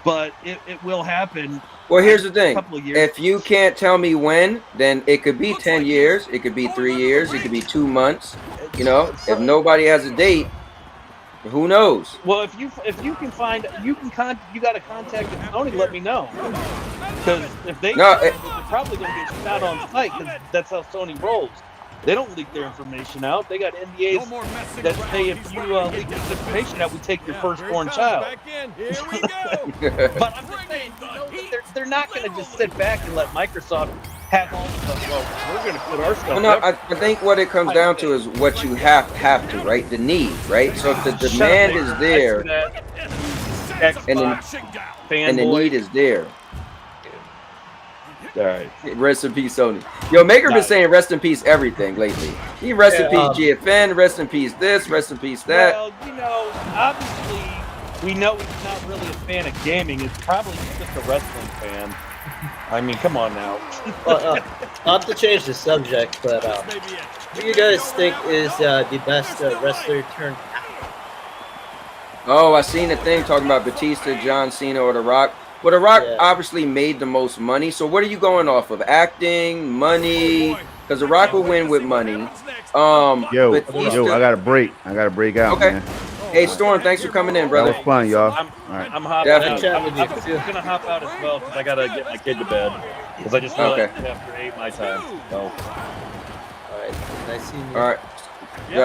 but it will happen. Well, here's the thing. Couple of years. If you can't tell me when, then it could be 10 years, it could be 3 years, it could be 2 months. You know, if nobody has a date, who knows? Well, if you can find, you got to contact Sony. Let me know, because if they're probably going to get shot on site, because that's how Sony rolls. They don't leak their information out. They got NDAs that say if you leak this information out, we take your firstborn child. But I'm just saying, they're not going to just sit back and let Microsoft have all the stuff. Well, we're going to put our stuff. Well, no, I think what it comes down to is what you have to, right? The need, right? So if the demand is there, and the need is there. All right. Rest in peace, Sony. Yo, Maker been saying rest in peace everything lately. He rest in peace GFN, rest in peace this, rest in peace that. Well, obviously, we know he's not really a fan of gaming. It's probably just a wrestling fan. I mean, come on now. Not to change the subject, but who do you guys think is the best wrestler turned actor? Oh, I seen a thing talking about Batista, John Cena, or The Rock. Well, The Rock obviously made the most money. So what are you going off of? Acting, money? Because The Rock will win with money. Yo, I got to break. I got to break out, man. Hey, Storm, thanks for coming in, brother. That was fun, y'all. I'm hopping out. I'm going to hop out as well because I got to get my kid to bed. Because I just realized it's after 8 my time. So. All right. Nice seeing you. All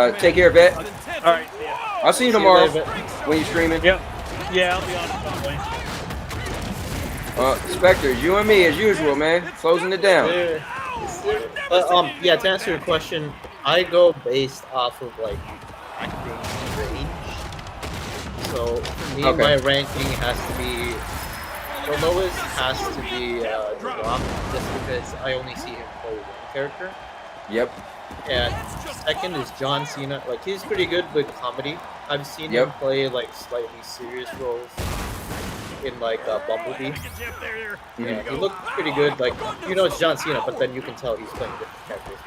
right. Take care, Vet. All right. Yeah. I'll see you tomorrow when you're streaming. Yep. Yeah, I'll be on Sunday. Spectre, you and me as usual, man. Closing it down. Yeah, to answer your question, I go based off of like acting range. So for me, my ranking has to be the lowest has to be The Rock, just because I only see him play one character. Yep. And second is John Cena. Like, he's pretty good with comedy. I've seen him play like slightly serious roles in like Bumblebee. Yeah, he looked pretty good. Like, you know, it's John Cena, but then you can tell he's playing different characters.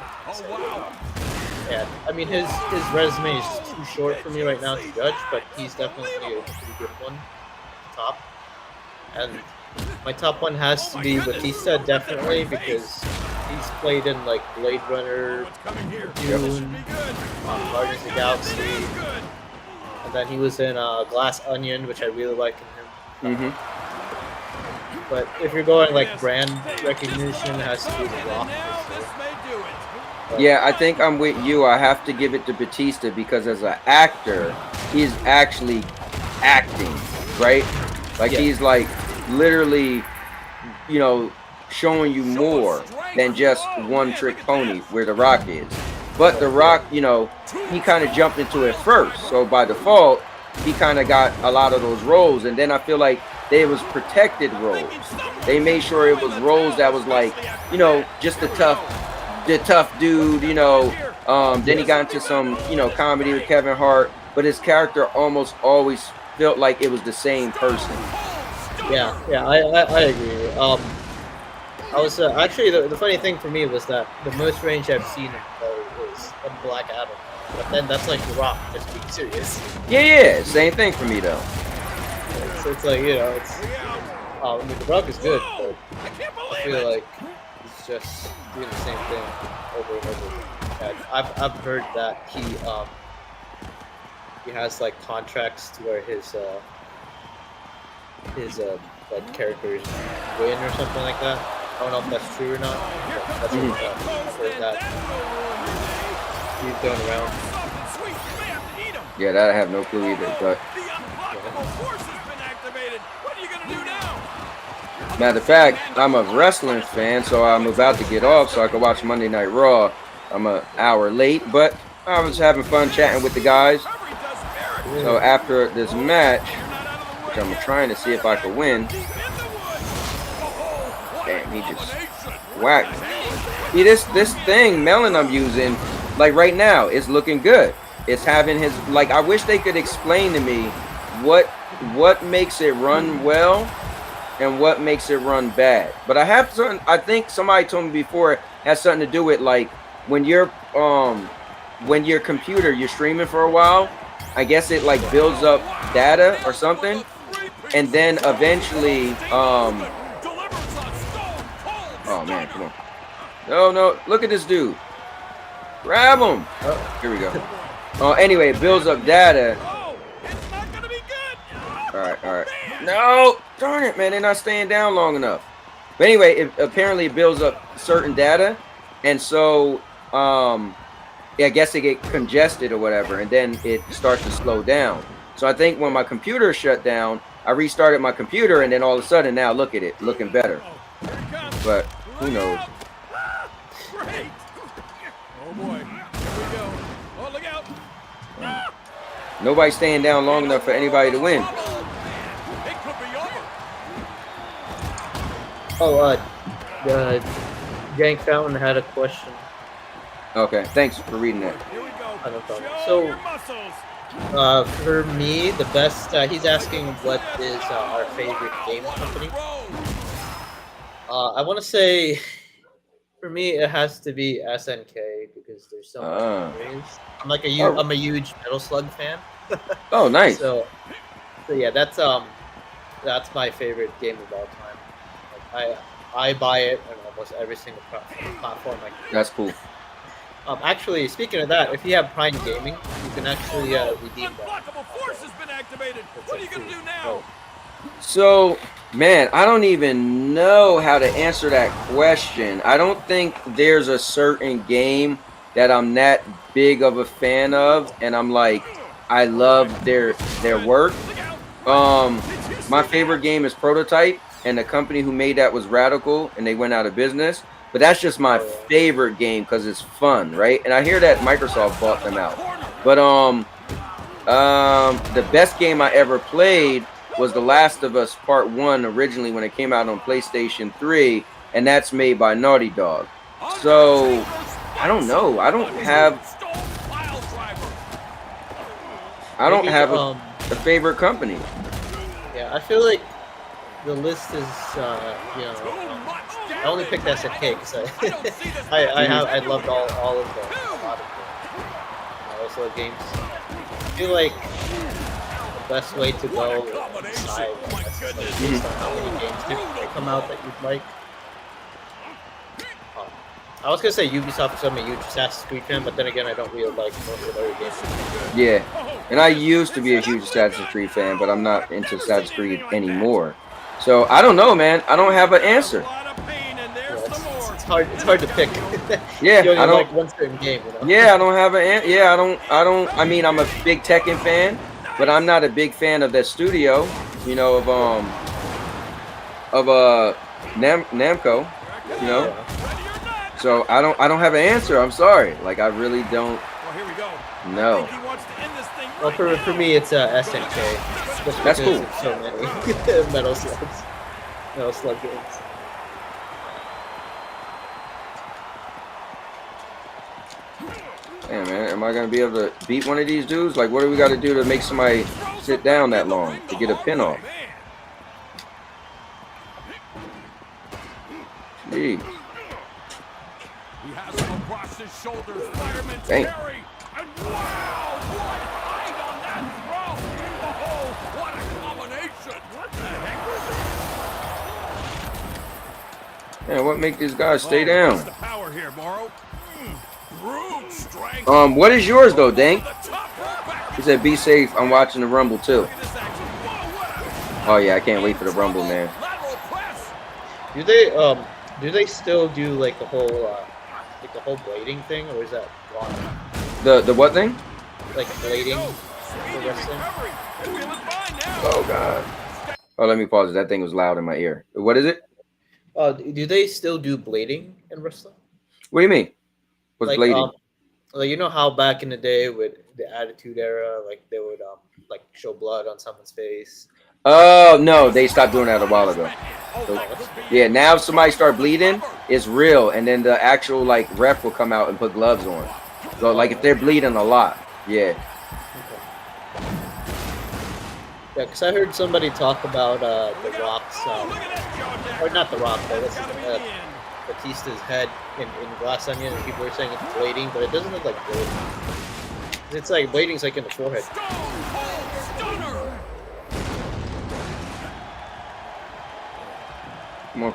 And I mean, his resume is too short for me right now to judge, but he's definitely a pretty good one. Top. And my top one has to be Batista, definitely, because he's played in like Blade Runner, Dune, Guardians of the Galaxy, and then he was in Glass Onion, which I really like in him. But if you're going like brand recognition, it has to be The Rock. Yeah, I think I'm with you. I have to give it to Batista because as an actor, he's actually acting, right? Like he's like literally, you know, showing you more than just one trick pony where The Rock is. But The Rock, you know, he kind of jumped into it first. So by default, he kind of got a lot of those roles. And then I feel like they was protected roles. They made sure it was roles that was like, you know, just the tough dude, you know. Then he got into some, you know, comedy with Kevin Hart. But his character almost always felt like it was the same person. Yeah, I agree. I was actually the funny thing for me was that the most range I've seen him play was in Black Adam, but then that's like The Rock just being serious. Yeah, same thing for me though. So it's like, you know, it's I mean, The Rock is good, but I feel like he's just doing the same thing over and over again. And I've heard that he has like contracts to where his like characters win or something like that. I don't know if that's true or not. But that's what I've heard that he's going around. Yeah, that I have no clue either. But matter of fact, I'm a wrestling fan, so I'm about to get off so I can watch Monday Night Raw. I'm an hour late, but I was having fun chatting with the guys. So after this match, which I'm trying to see if I can win. Damn, he just whacked. See, this thing, Melon, I'm using, like right now, it's looking good. It's having his, like, I wish they could explain to me what makes it run well and what makes it run bad. But I have something, I think somebody told me before, it has something to do with like when your computer, you're streaming for a while, I guess it like builds up data or something. And then eventually, oh man, come on. No, look at this dude. Grab him. Oh, here we go. Anyway, it builds up data. All right. No, darn it, man. They're not staying down long enough. But anyway, it apparently builds up certain data. And so, yeah, I guess they get congested or whatever. And then it starts to slow down. So I think when my computer shut down, I restarted my computer, and then all of a sudden, now look at it, looking better. But who knows? Oh boy, here we go. Oh, look out! Nobody's staying down long enough for anybody to win. Oh, Jank Fountain had a question. Okay, thanks for reading that. No problem. So, for me, the best, he's asking what is our favorite game company. I want to say, for me, it has to be SNK because there's so many games. I'm a huge Metal Slug fan. Oh, nice. So yeah, that's my favorite game of all time. Like, I buy it on almost every single platform. That's cool. Actually, speaking of that, if you have Prime Gaming, you can actually redeem that. What are you gonna do now? So, man, I don't even know how to answer that question. I don't think there's a certain game that I'm that big of a fan of, and I'm like, I love their work. My favorite game is Prototype, and the company who made that was Radical, and they went out of business. But that's just my favorite game because it's fun, right? And I hear that Microsoft bought them out. But the best game I ever played was The Last of Us Part 1 originally when it came out on PlayStation 3, and that's made by Naughty Dog. So I don't know. I don't have a favorite company. Yeah, I feel like the list is, you know, I only picked SNK because I loved a lot of the those games. I feel like the best way to go decide based on how many games they come out that you'd like. I was gonna say Ubisoft because I'm a huge Assassin's Creed fan, but then again, I don't really like most of the other games. Yeah, and I used to be a huge Assassin's Creed fan, but I'm not into Assassin's Creed anymore. So I don't know, man. I don't have an answer. Yeah, it's hard to pick. Yeah, you only I don't like one certain game. You know? Yeah, I don't have an. Yeah, I don't. I mean, I'm a big Tekken fan, but I'm not a big fan of that studio. You know, of Namco. You know. So I don't have an answer. I'm sorry. Like I really don't know. Well, for me, it's SNK. That's cool. So many Metal Slug games. Damn, man, am I gonna be able to beat one of these dudes? Like, what do we got to do to make somebody sit down that long to get a pin off? Jeez. He has him across his shoulders. Fireman Dang. Terry. And wow, what height on that throw. Oh, what a combination. What the heck was that? Man, what make these guys stay down? The power here, Morrow. Brute strength. What is yours though, Dank? He said, "Be safe. I'm watching the Rumble too." Oh yeah, I can't wait for the Rumble, man. Do they still do like the whole blading thing, or is that gone? The what thing? Like blading for wrestling? Oh god. Oh, let me pause it. That thing was loud in my ear. What is it? Do they still do blading in wrestling? What do you mean? What's like, blading? Like you know how back in the day with the Attitude Era, like they would like show blood on someone's face. Oh no, they stopped doing that a while ago. So, yeah, now if somebody start bleeding, it's real, and then the actual like ref will come out and put gloves on. So like if they're bleeding a lot, yeah. Yeah, because I heard somebody talk about the Rock's, or not the Rock, but Batista's head in Glass Onion, and people were saying it's blading, but it doesn't look like blading. It's like blading's like in the forehead.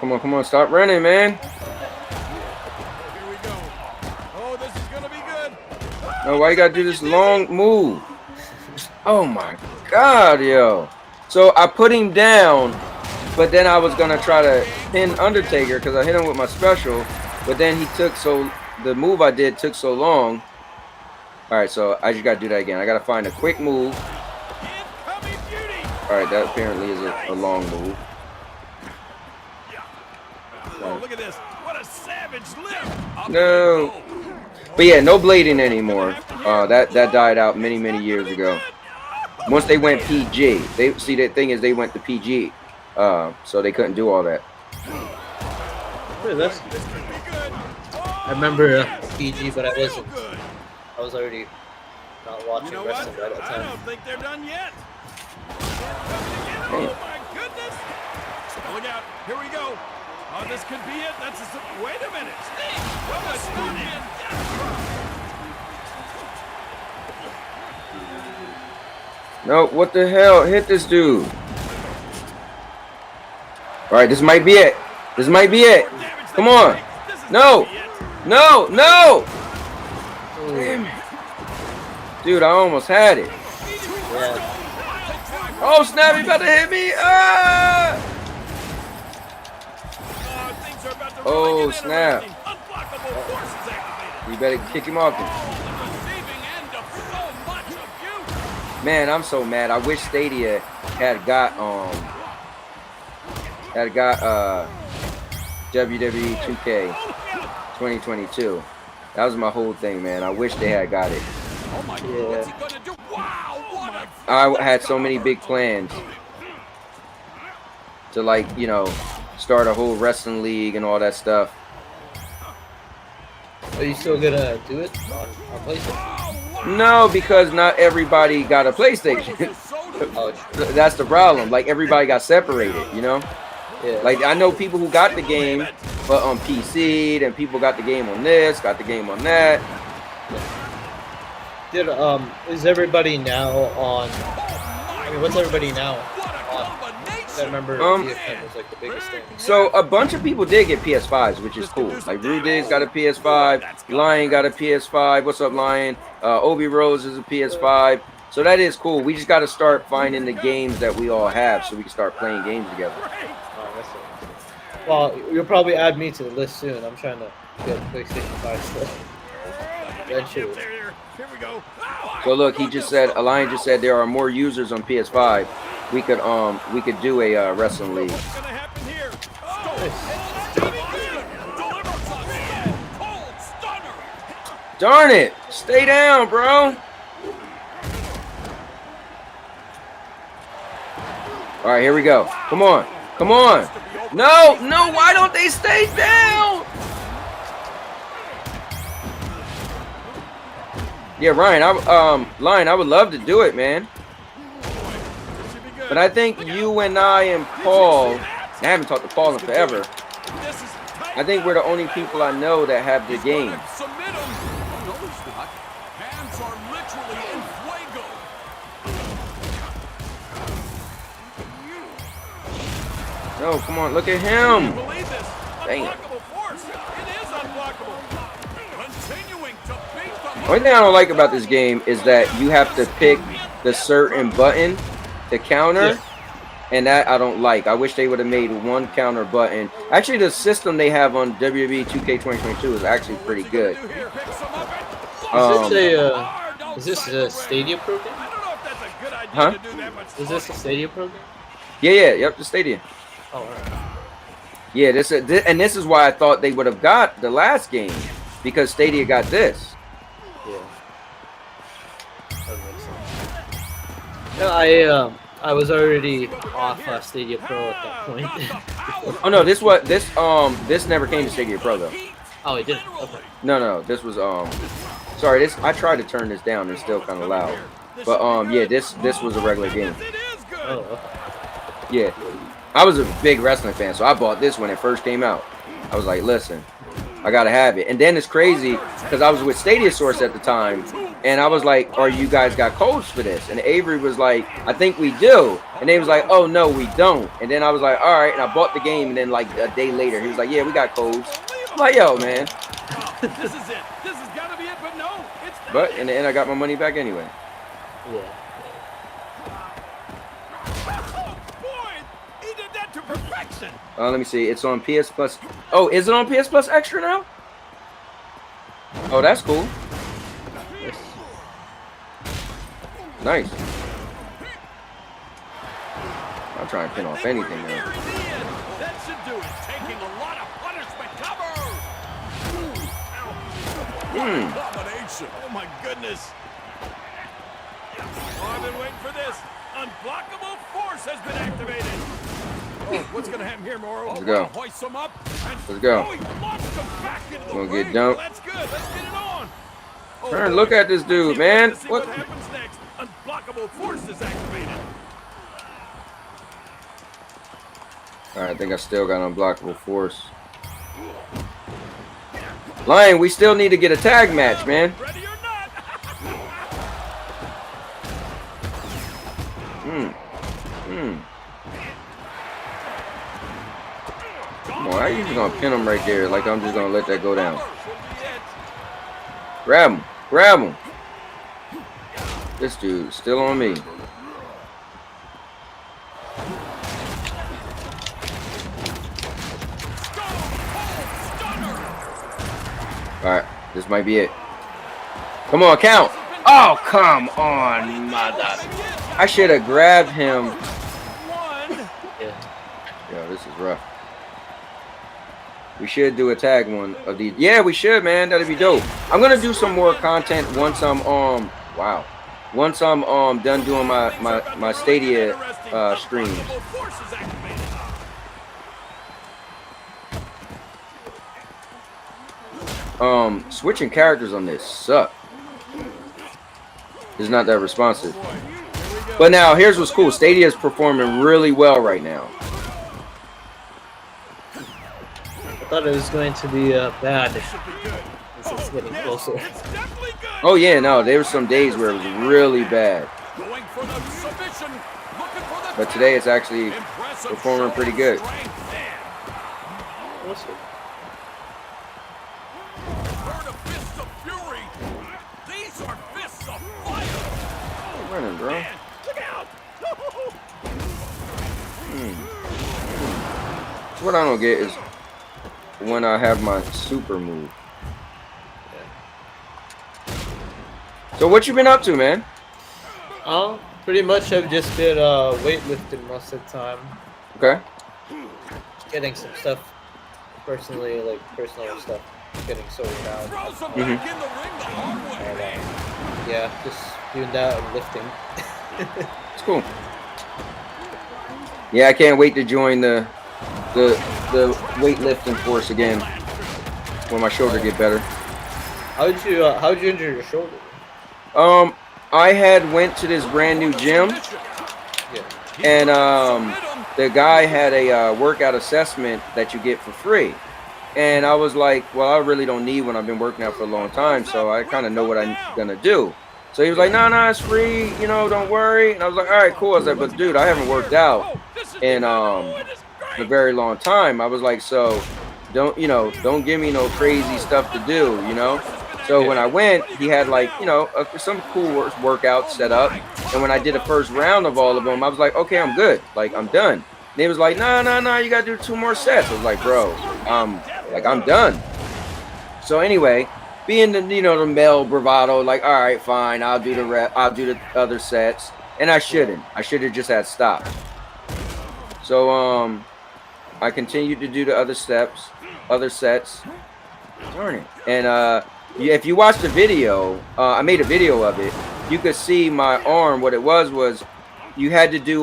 Come on, stop running, man. Here we go. Oh, this is gonna be good. No, why you gotta do this long move? Oh my god, yo. So I put him down, but then I was gonna try to pin Undertaker because I hit him with my special, but then the move I did took so long. Alright, so I just gotta do that again. I gotta find a quick move. Alright, that apparently is a long move. Oh, look at this. What a savage lift. No. But yeah, no blading anymore. That died out many years ago. Once they went PG, the thing is they went to PG, so they couldn't do all that. I remember PG, but I wasn't. I was already not watching wrestling at that time. I don't think they're done yet. Damn. Oh my goodness. Look out. Here we go. Oh, this could be it. Wait a minute. Steve, what a stunning No, what the hell? Hit this dude. Alright, this might be it. This might be it. Come on. No. No. Damn it. Dude, I almost had it. Yeah. Oh, snap. He about to hit me. Ah! Oh, snap. You better kick him off him. Man, I'm so mad. I wish Stadia had got WWE 2K 2022. That was my whole thing, man. I wish they had got it. Yeah. I had so many big plans to, like, you know, start a whole wrestling league and all that stuff. Are you still gonna do it on PlayStation? No, because not everybody got a PlayStation. That's the problem. Like everybody got separated, you know. Yeah. Like I know people who got the game, but on PC, and people got the game on this, got the game on that. Did is everybody now on? I mean, what's everybody now on? I remember GFN was like the biggest thing. So a bunch of people did get PS5s, which is cool. Like Rudig's got a PS5, Lion got a PS5. What's up, Lion? Obi Rose is a PS5. So that is cool. We just got to start finding the games that we all have, so we can start playing games together. Well, you'll probably add me to the list soon. I'm trying to get PlayStation 5 still. Eventually. Here we go. So look, he just said, Alliance just said there are more users on PS5. We could do a wrestling league. Darn it! Stay down, bro. All right, here we go. Come on, come on. No, no. Why don't they stay down? Yeah, Ryan. Lion, I would love to do it, man. But I think you and I and Paul, I haven't talked to Paul in forever. I think we're the only people I know that have the game. Hands are literally in fuego. No, come on, look at him. Dang it. One thing I don't like about this game is that you have to pick the certain button to counter, and that I don't like. I wish they would have made one counter button. Actually, the system they have on WWE 2K 2022 is actually pretty good. Is this a Stadia program? Huh? Is this a Stadia program? Yeah, yep, the Stadia. Oh, all right. Yeah, this is why I thought they would have got the last game, because Stadia got this. Yeah. That makes sense. No, I was already off Stadia Pro at that point. Oh no, this never came to Stadia Pro though. Oh, it didn't. Okay. No, this was sorry, I tried to turn this down, it's still kind of loud. But yeah, this was a regular game. Oh, okay. Yeah. I was a big wrestling fan, so I bought this when it first came out. I was like, listen, I gotta have it. And then it's crazy because I was with Stadia Source at the time, and I was like, "Are you guys got codes for this?" And Avery was like, "I think we do." And they was like, "Oh no, we don't." And then I was like, "All right." And I bought the game, and then like a day later, he was like, "Yeah, we got codes." I'm like, "Yo, man." This is it. This has got to be it, but no, it's not. But in the end, I got my money back anyway. Yeah. Perfection. Let me see. It's on PS Plus. Oh, is it on PS Plus Extra now? Oh, that's cool. Nice. I'm trying to pin off anything now. That should do it. Taking a lot of punishment. Cover. Combination. Oh my goodness. Oh, I've been waiting for this. Unblockable force has been activated. Oh, what's going to happen here, Moro? Let's go. Hoist him up. Let's go. Oh, he launched him back into the Gonna ring. get dumped. That's good. Let's get it on. Oh, Turn, look at this dude, man. Let's see what happens next. Unblockable force is activated. All right, I think I still got unblockable force. Lion, we still need to get a tag match, man. Ready or not? Come on, how you just gonna pin him right there? Like I'm just gonna let that go down. Grab him, grab him. This dude's still on me. All right, this might be it. Come on, count. Oh, come on, mother. I should have grabbed him. Yo, this is rough. We should do a tag one of these. Yeah, we should, man. That'd be dope. I'm gonna do some more content once I'm wow. Once I'm done doing my Stadia streams. Switching characters on this suck. It's not that responsive. But now here's what's cool. Stadia is performing really well right now. I thought it was going to be bad. This is getting closer. Oh yeah, no, there were some days where it was really bad. But today it's actually performing pretty good. Awesome. Running, bro. What I don't get is when I have my super move. So what you been up to, man? Pretty much I've just been weightlifting most of the time. Okay. Getting some stuff personally, like personal stuff, getting sorted out. And, yeah, just doing that and lifting. It's cool. Yeah, I can't wait to join the weightlifting force again when my shoulder get better. How'd you injure your shoulder? I had went to this brand new gym, and the guy had a workout assessment that you get for free, and I was like, well, I really don't need one. I've been working out for a long time, so I kind of know what I'm gonna do. So he was like, no, it's free, you know, don't worry. And I was like, all right, cool. I was like, but dude, I haven't worked out in a very long time. I was like, so don't give me no crazy stuff to do, you know. So when I went, he had like, you know, some cool workouts set up. And when I did the first round of all of them, I was like, okay, I'm good. Like, I'm done. And he was like, no, you got to do 2 more sets. I was like, bro, I'm done. So anyway, being the, you know, the male bravado, like, all right, fine, I'll do the other sets. And I shouldn't. I should have just had stopped. So I continued to do the other sets. Darn it. And if you watch the video, I made a video of it. You could see my arm. What it was you had to do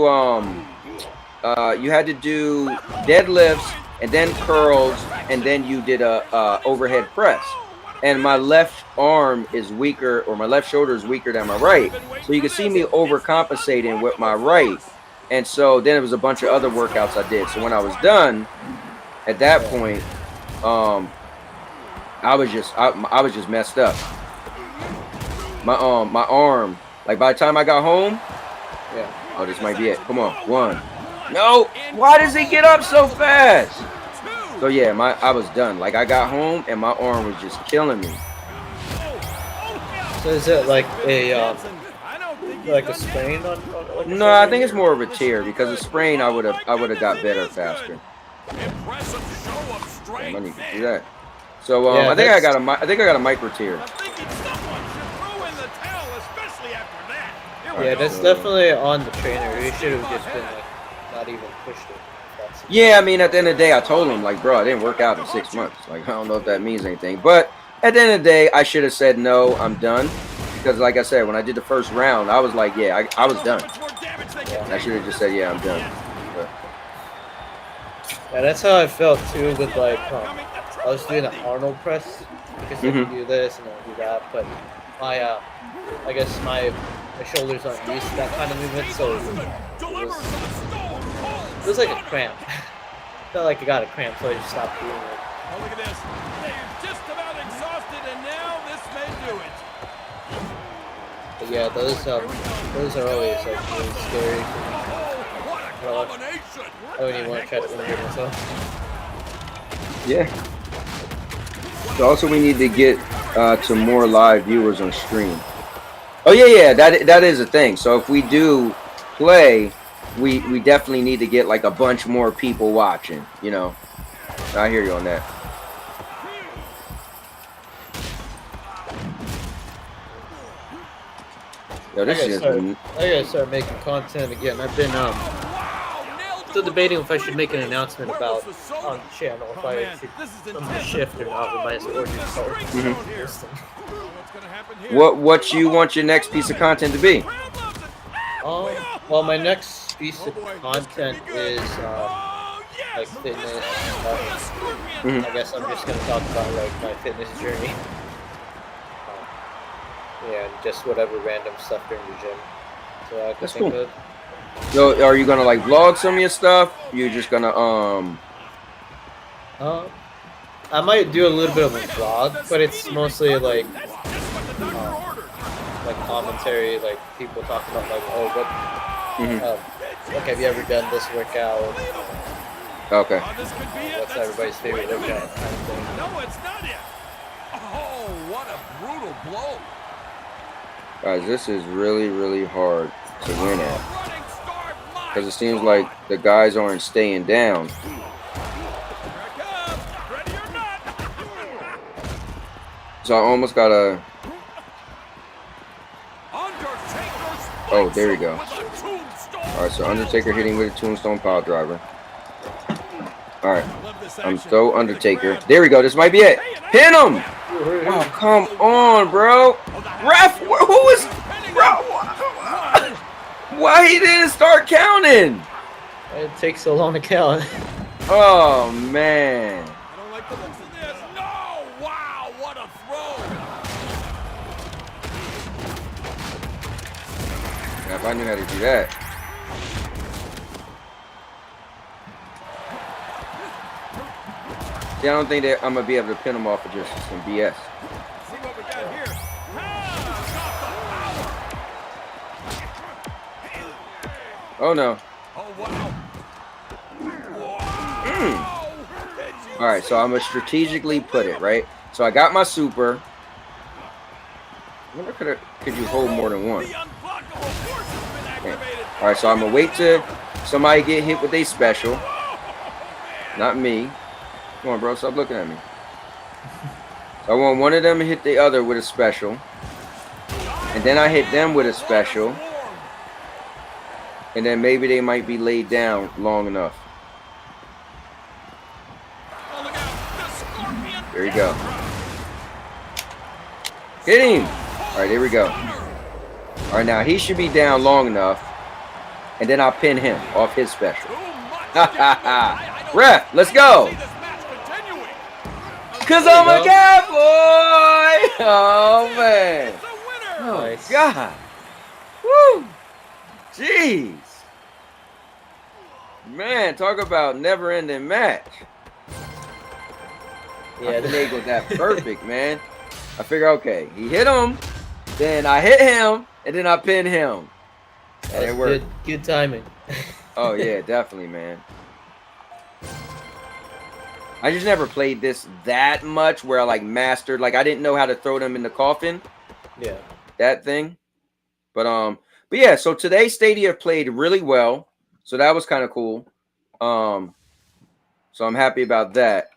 deadlifts and then curls, and then you did a overhead press. And my left arm is weaker, or my left shoulder is weaker than my right. So you can see me overcompensating with my right. And so then it was a bunch of other workouts I did. So when I was done, at that point, I was just messed up. My arm, like by the time I got home, oh, this might be it. Come on, 1. No, why does he get up so fast? So yeah, I was done. Like I got home and my arm was just killing me. So is it like a sprain on like no, I think it's more of a tear, because a sprain I would have got better faster. Damn, I need to do that. So I think I got a micro tear. Yeah, that's definitely on the trainer. You should have just been like not even pushed it. Yeah, I mean, at the end of the day, I told him, like, bro, I didn't work out in 6 months. Like, I don't know if that means anything. But at the end of the day, I should have said, no, I'm done. Because, like I said, when I did the first round, I was like, yeah, I was done. I should have just said, yeah, I'm done. But yeah, that's how I felt, too, with, like, I was doing an Arnold press. Because I can do this and I do that. But my, I guess my shoulders aren't used to that kind of movement, so it was like a cramp. Felt like I got a cramp, so I just stopped doing it. Oh, look at this. They're just about exhausted, and now this may do it. But yeah, those are always like really scary. I don't even want to try to injure myself. yeah. So also, we need to get to more live viewers on stream. Oh yeah, that is a thing. So if we do play, we definitely need to get like a bunch more people watching, you know. I hear you on that. Yo, this is I gotta start making content again. I've been still debating if I should make an announcement about on the channel, if I should shift or not with my origin color. What you want your next piece of content to be? Well, my next piece of content is like fitness stuff. I guess I'm just gonna talk about like my fitness journey. Yeah, and just whatever random stuff during the gym. So I can That's think cool. of. So, are you gonna like vlog some of your stuff? You're just gonna I might do a little bit of a vlog, but it's mostly like commentary, like people talking about like, oh, what, like, have you ever done this workout? Okay. What's everybody's favorite workout? Kind of thing. No, it's not it. Oh, what a brutal blow. Guys, this is really, really hard to win at. Because it seems like the guys aren't staying down. So I almost gotta... Oh, there we go. Alright, so Undertaker hitting with a tombstone pile driver. Alright. I'm so Undertaker. There we go. This might be it. Pin him! Oh, come on, bro. Ref, who is... Bro, why he didn't start counting? It takes so long to count. Oh, man. I don't like the looks of this. No! Wow, what a throw! Now, if I knew how to do that. See, I don't think that I'm going to be able to pin him off of just some BS. See what we got here. Oh, no. Oh, wow. All right, so I'm going to strategically put it, right? So I got my super. I wonder could you hold more than one? Okay. All right, so I'm going to wait till somebody get hit with a special. Not me. Come on, bro, stop looking at me. So I want one of them to hit the other with a special. And then I hit them with a special. And then maybe they might be laid down long enough. There you go. Hit him. All right, there we go. All right, now he should be down long enough. And then I'll pin him off his special. Ha ha ha. Ref, let's go. Because I'm a guy, boy. Oh, man. Oh, God. Woo. Jeez. Man, talk about never-ending match. Yeah, I finagled that perfect, man. I figure, okay, he hit him, then I hit him, and then I pin him. And it worked. Good timing. Oh, yeah, definitely, man. I just never played this that much where I, like, mastered. Like, I didn't know how to throw them in the coffin. Yeah. That thing. But yeah, so today Stadia played really well. So that was kind of cool. So I'm happy about that.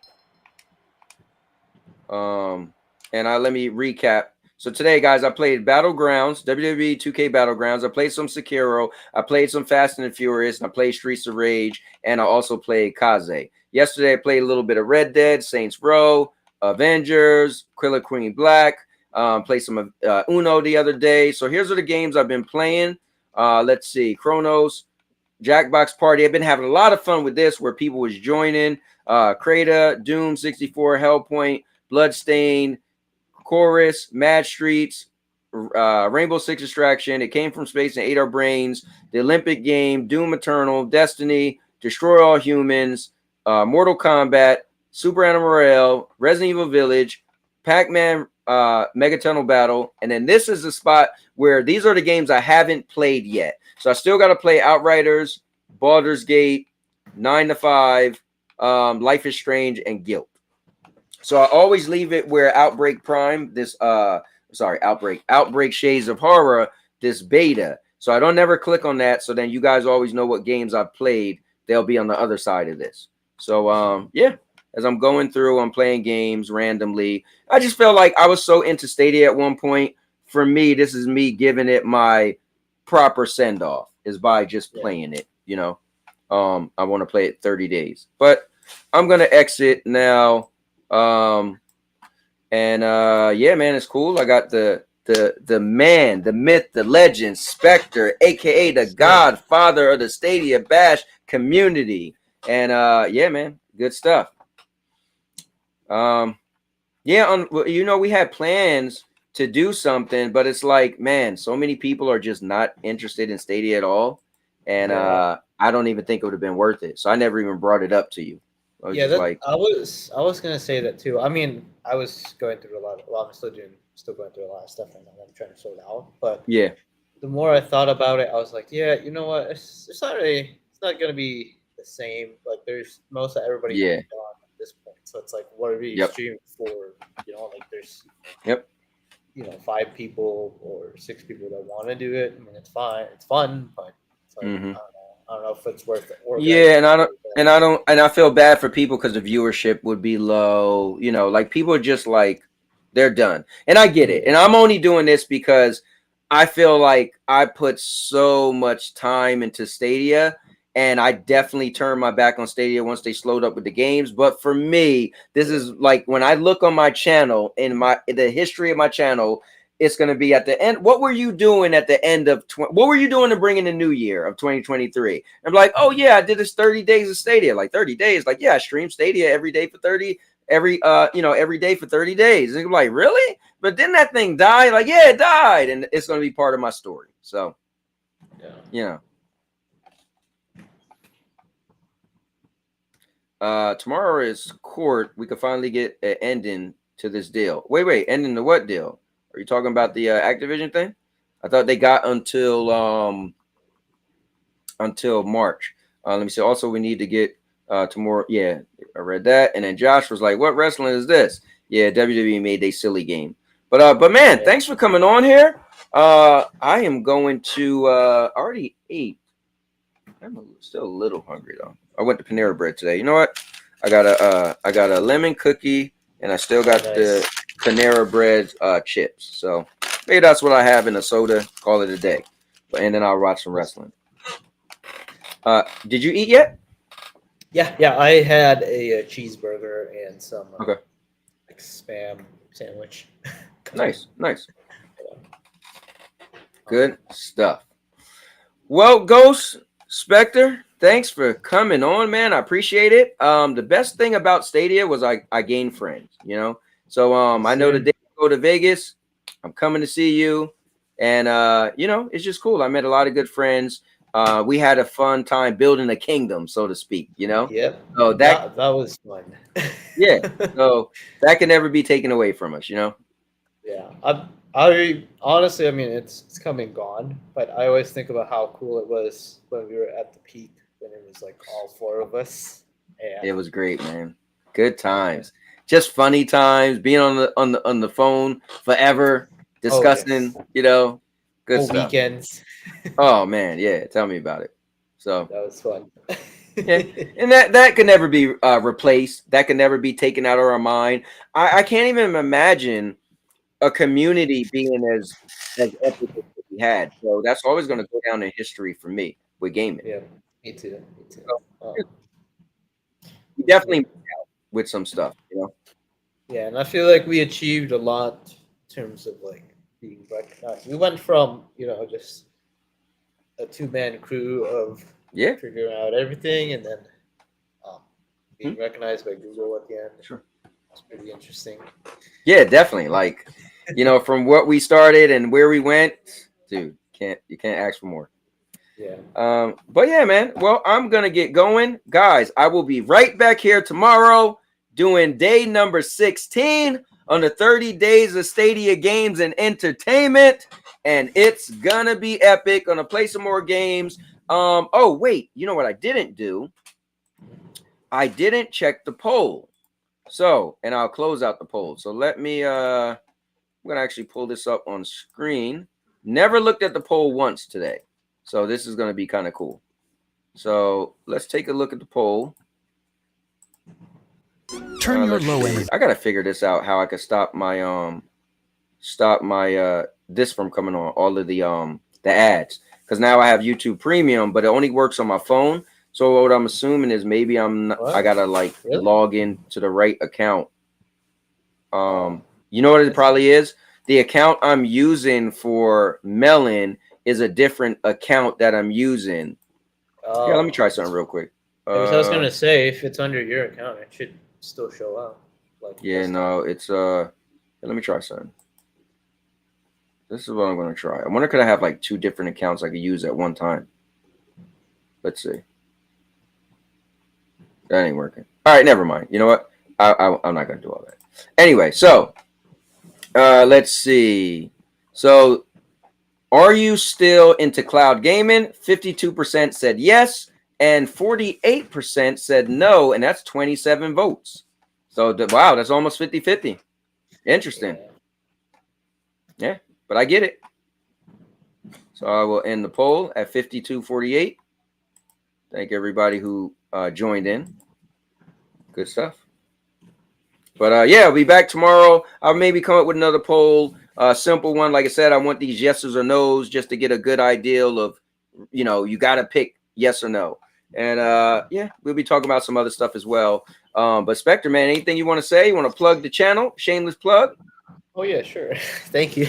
And let me recap. So today, guys, I played Battlegrounds, WWE 2K Battlegrounds. I played some Sekiro. I played some Fast and Furious. And I played Streets of Rage. And I also played Kaze. Yesterday, I played a little bit of Red Dead, Saints Row, Avengers, Killer Queen Black. Played some Uno the other day. So here's the games I've been playing. Let's see. Chronos, Jackbox Party. I've been having a lot of fun with this where people was joining. Crata, Doom 64, Hellpoint, Bloodstain, Chorus, Mad Streets, Rainbow Six Extraction, It Came from Space and Ate Our Brains, The Olympic Game, Doom Eternal, Destiny, Destroy All Humans, Mortal Kombat, Super Animal Morale, Resident Evil Village, Pac-Man Mega Tunnel Battle, and then this is the spot where these are the games I haven't played yet. So I still got to play Outriders, Baldur's Gate, 9 to 5, Life is Strange, and Guilt. So I always leave it where Outbreak Prime, Outbreak Shades of Horror, this beta. So I don't never click on that. So then you guys always know what games I've played. They'll be on the other side of this. So yeah, as I'm going through, I'm playing games randomly. I just felt like I was so into Stadia at one point. For me, this is me giving it my proper send-off is by just playing it, you know. I want to play it 30 days. But I'm going to exit now. Yeah, man, it's cool. I got the man, the myth, the legend, Spectre, aka the godfather of the Stadia Bash community. And yeah, man, good stuff. Yeah, we had plans to do something, but it's like, man, so many people are just not interested in Stadia at all, and I don't even think it would have been worth it. So I never even brought it up to you. I was just like, I was gonna say that too. I mean, I was going through a lot. Well, I'm still going through a lot of stuff right now. That I'm trying to sort out. But yeah, the more I thought about it, I was like, yeah, you know what? It's not gonna be the same. Like, there's most of everybody yeah, moved on at this point. So it's like, what are we streaming for? Like there's 5 people or 6 people that want to do it. I mean, it's fine, it's fun, but it's like, I don't know if it's worth it. Yeah, and I feel bad for people because the viewership would be low. Like people are just like, they're done. And I get it. And I'm only doing this because I feel like I put so much time into Stadia, and I definitely turned my back on Stadia once they slowed up with the games. But for me, this is like when I look on my channel, in the history of my channel, it's going to be at the end. What were you doing at the end of what were you doing to bring in the new year of 2023? I'm like, oh yeah, I did this 30 days of Stadia. Like 30 days. Like, yeah, I stream Stadia every day for 30 every day for 30 days. And I'm like, really? But then that thing died. Like, yeah, it died, and it's going to be part of my story. So tomorrow is court. We could finally get an ending to this deal. Wait, ending to what deal? Are you talking about the Activision thing? I thought they got until March. Let me see. Also, we need to get tomorrow. Yeah, I read that. And then Josh was like, "What wrestling is this?" Yeah, WWE made a silly game. But man, thanks for coming on here. I am going to already ate. I'm still a little hungry though. I went to Panera Bread today. You know what? I got a lemon cookie, and I still got the Panera Bread chips. So maybe that's what I have in a soda. Call it a day. And then I'll watch some wrestling. Did you eat yet? Yeah. I had a cheeseburger and some like spam sandwich. Nice. Good stuff. Well, Ghost Spectre, thanks for coming on, man. I appreciate it. The best thing about Stadia was I gained friends, So I know the day I go to Vegas, I'm coming to see you. And it's just cool. I met a lot of good friends. We had a fun time building a kingdom, so to speak, Yep. So that was fun. Yeah. So that can never be taken away from us, Yeah. I honestly, I mean, it's come and gone, but I always think about how cool it was when we were at the peak, when it was like all 4 of us. And it was great, man. Good times. Just funny times, being on the phone forever, discussing, good whole stuff. weekends. Oh man, yeah. Tell me about it. So that was fun. Yeah, and that could never be replaced. That could never be taken out of our mind. I can't even imagine a community being as epic as we had. So that's always going to go down in history for me with gaming. Yeah, me too. So, we definitely missed out with some stuff, Yeah, and I feel like we achieved a lot in terms of like being recognized. We went from just a 2-man crew of figuring out everything, and then being recognized by Google at the end. Sure, it's pretty interesting. Yeah, definitely. Like, from what we started and where we went, dude, you can't ask for more. Yeah. But yeah, man. Well, I'm gonna get going, guys. I will be right back here tomorrow doing day number 16 on the 30 days of Stadia games and entertainment, and it's gonna be epic. Gonna play some more games. Oh wait, you know what I didn't do? I didn't check the poll. So, and I'll close out the poll. So let me I'm gonna actually pull this up on screen. Never looked at the poll once today. So this is gonna be kind of cool. So let's take a look at the poll. Turn your low energy. I gotta figure this out, how I can stop my this from coming on, all of the ads, because now I have YouTube Premium, but it only works on my phone. So what I'm assuming is maybe I gotta like log in to the right account. You know what it probably is? The account I'm using for Melon is a different account that I'm using. Yeah, let me try something real quick. I was gonna say, if it's under your account, it should still show up. Like yeah, no, it's let me try something. This is what I'm gonna try. I wonder could I have like 2 different accounts I could use at one time? Let's see. That ain't working. All right, never mind. You know what? I'm not gonna do all that. Anyway, so let's see. So, are you still into cloud gaming? 52% said yes, and 48% said no, and that's 27 votes. So, wow, that's almost 50-50. Interesting. Yeah, but I get it. So I will end the poll at 52-48. Thank everybody who joined in. Good stuff. But yeah, I'll be back tomorrow. I'll maybe come up with another poll, simple one. Like I said, I want these yeses or nos just to get a good idea of, you got to pick yes or no. And yeah, we'll be talking about some other stuff as well. But Spectre, man, anything you want to say? You want to plug the channel? Shameless plug? Oh yeah, sure. Thank you.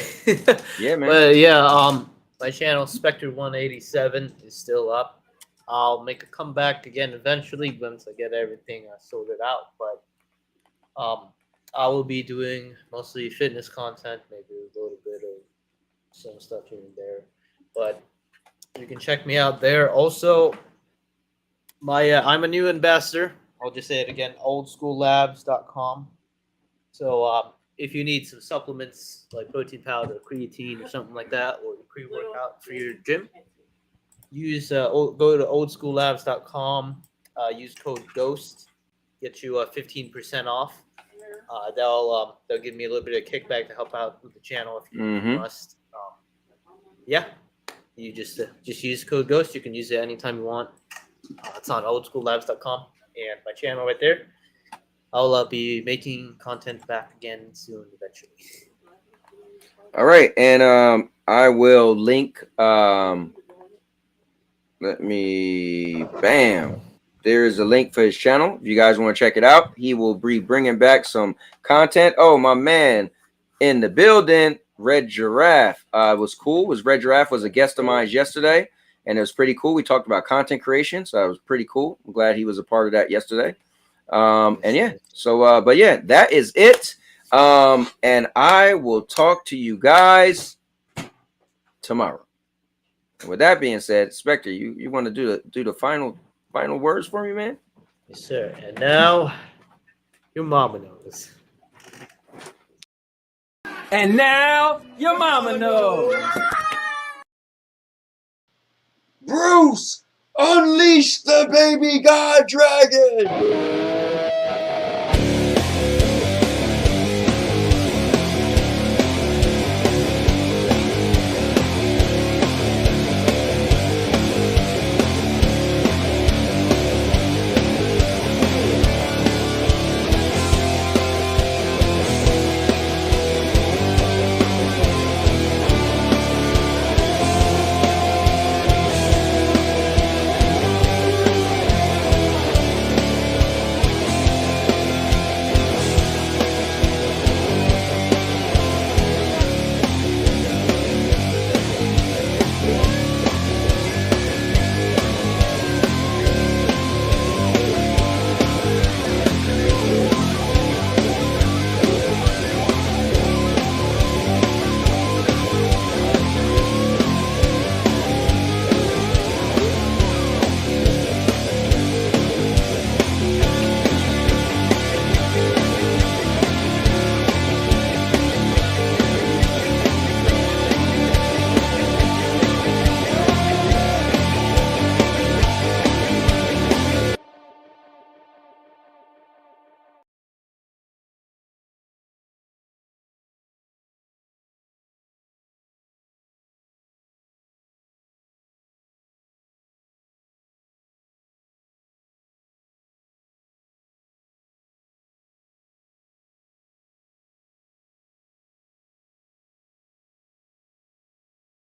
Yeah, man. But yeah, my channel Spectre 187 is still up. I'll make a comeback again eventually once I get everything sorted out. But I will be doing mostly fitness content, maybe a little bit of some stuff here and there. But you can check me out there. Also, I'm a new ambassador. I'll just say it again: oldschoollabs.com. So if you need some supplements like protein powder, creatine, or something like that, or pre-workout for your gym, use go to oldschoollabs.com. Use code GHOST, get you 15% off. They'll give me a little bit of kickback to help out with the channel if you must. Yeah, you just use code GHOST. You can use it anytime you want. It's on oldschoollabs.com and my channel right there. I'll be making content back again soon, eventually. All right, and I will link. Let me. Bam. There is a link for his channel. If you guys want to check it out, he will be bringing back some content. Oh, my man in the building, Red Giraffe. Was cool. Red Giraffe was a guest of mine yesterday, and it was pretty cool. We talked about content creation, so that was pretty cool. I'm glad he was a part of that yesterday. And yeah, so but yeah, that is it. And I will talk to you guys tomorrow. And with that being said, Spectre, you want to do the final words for me, man? Yes, sir. And now your mama knows. And now your mama knows. Bruce, unleash the baby god dragon.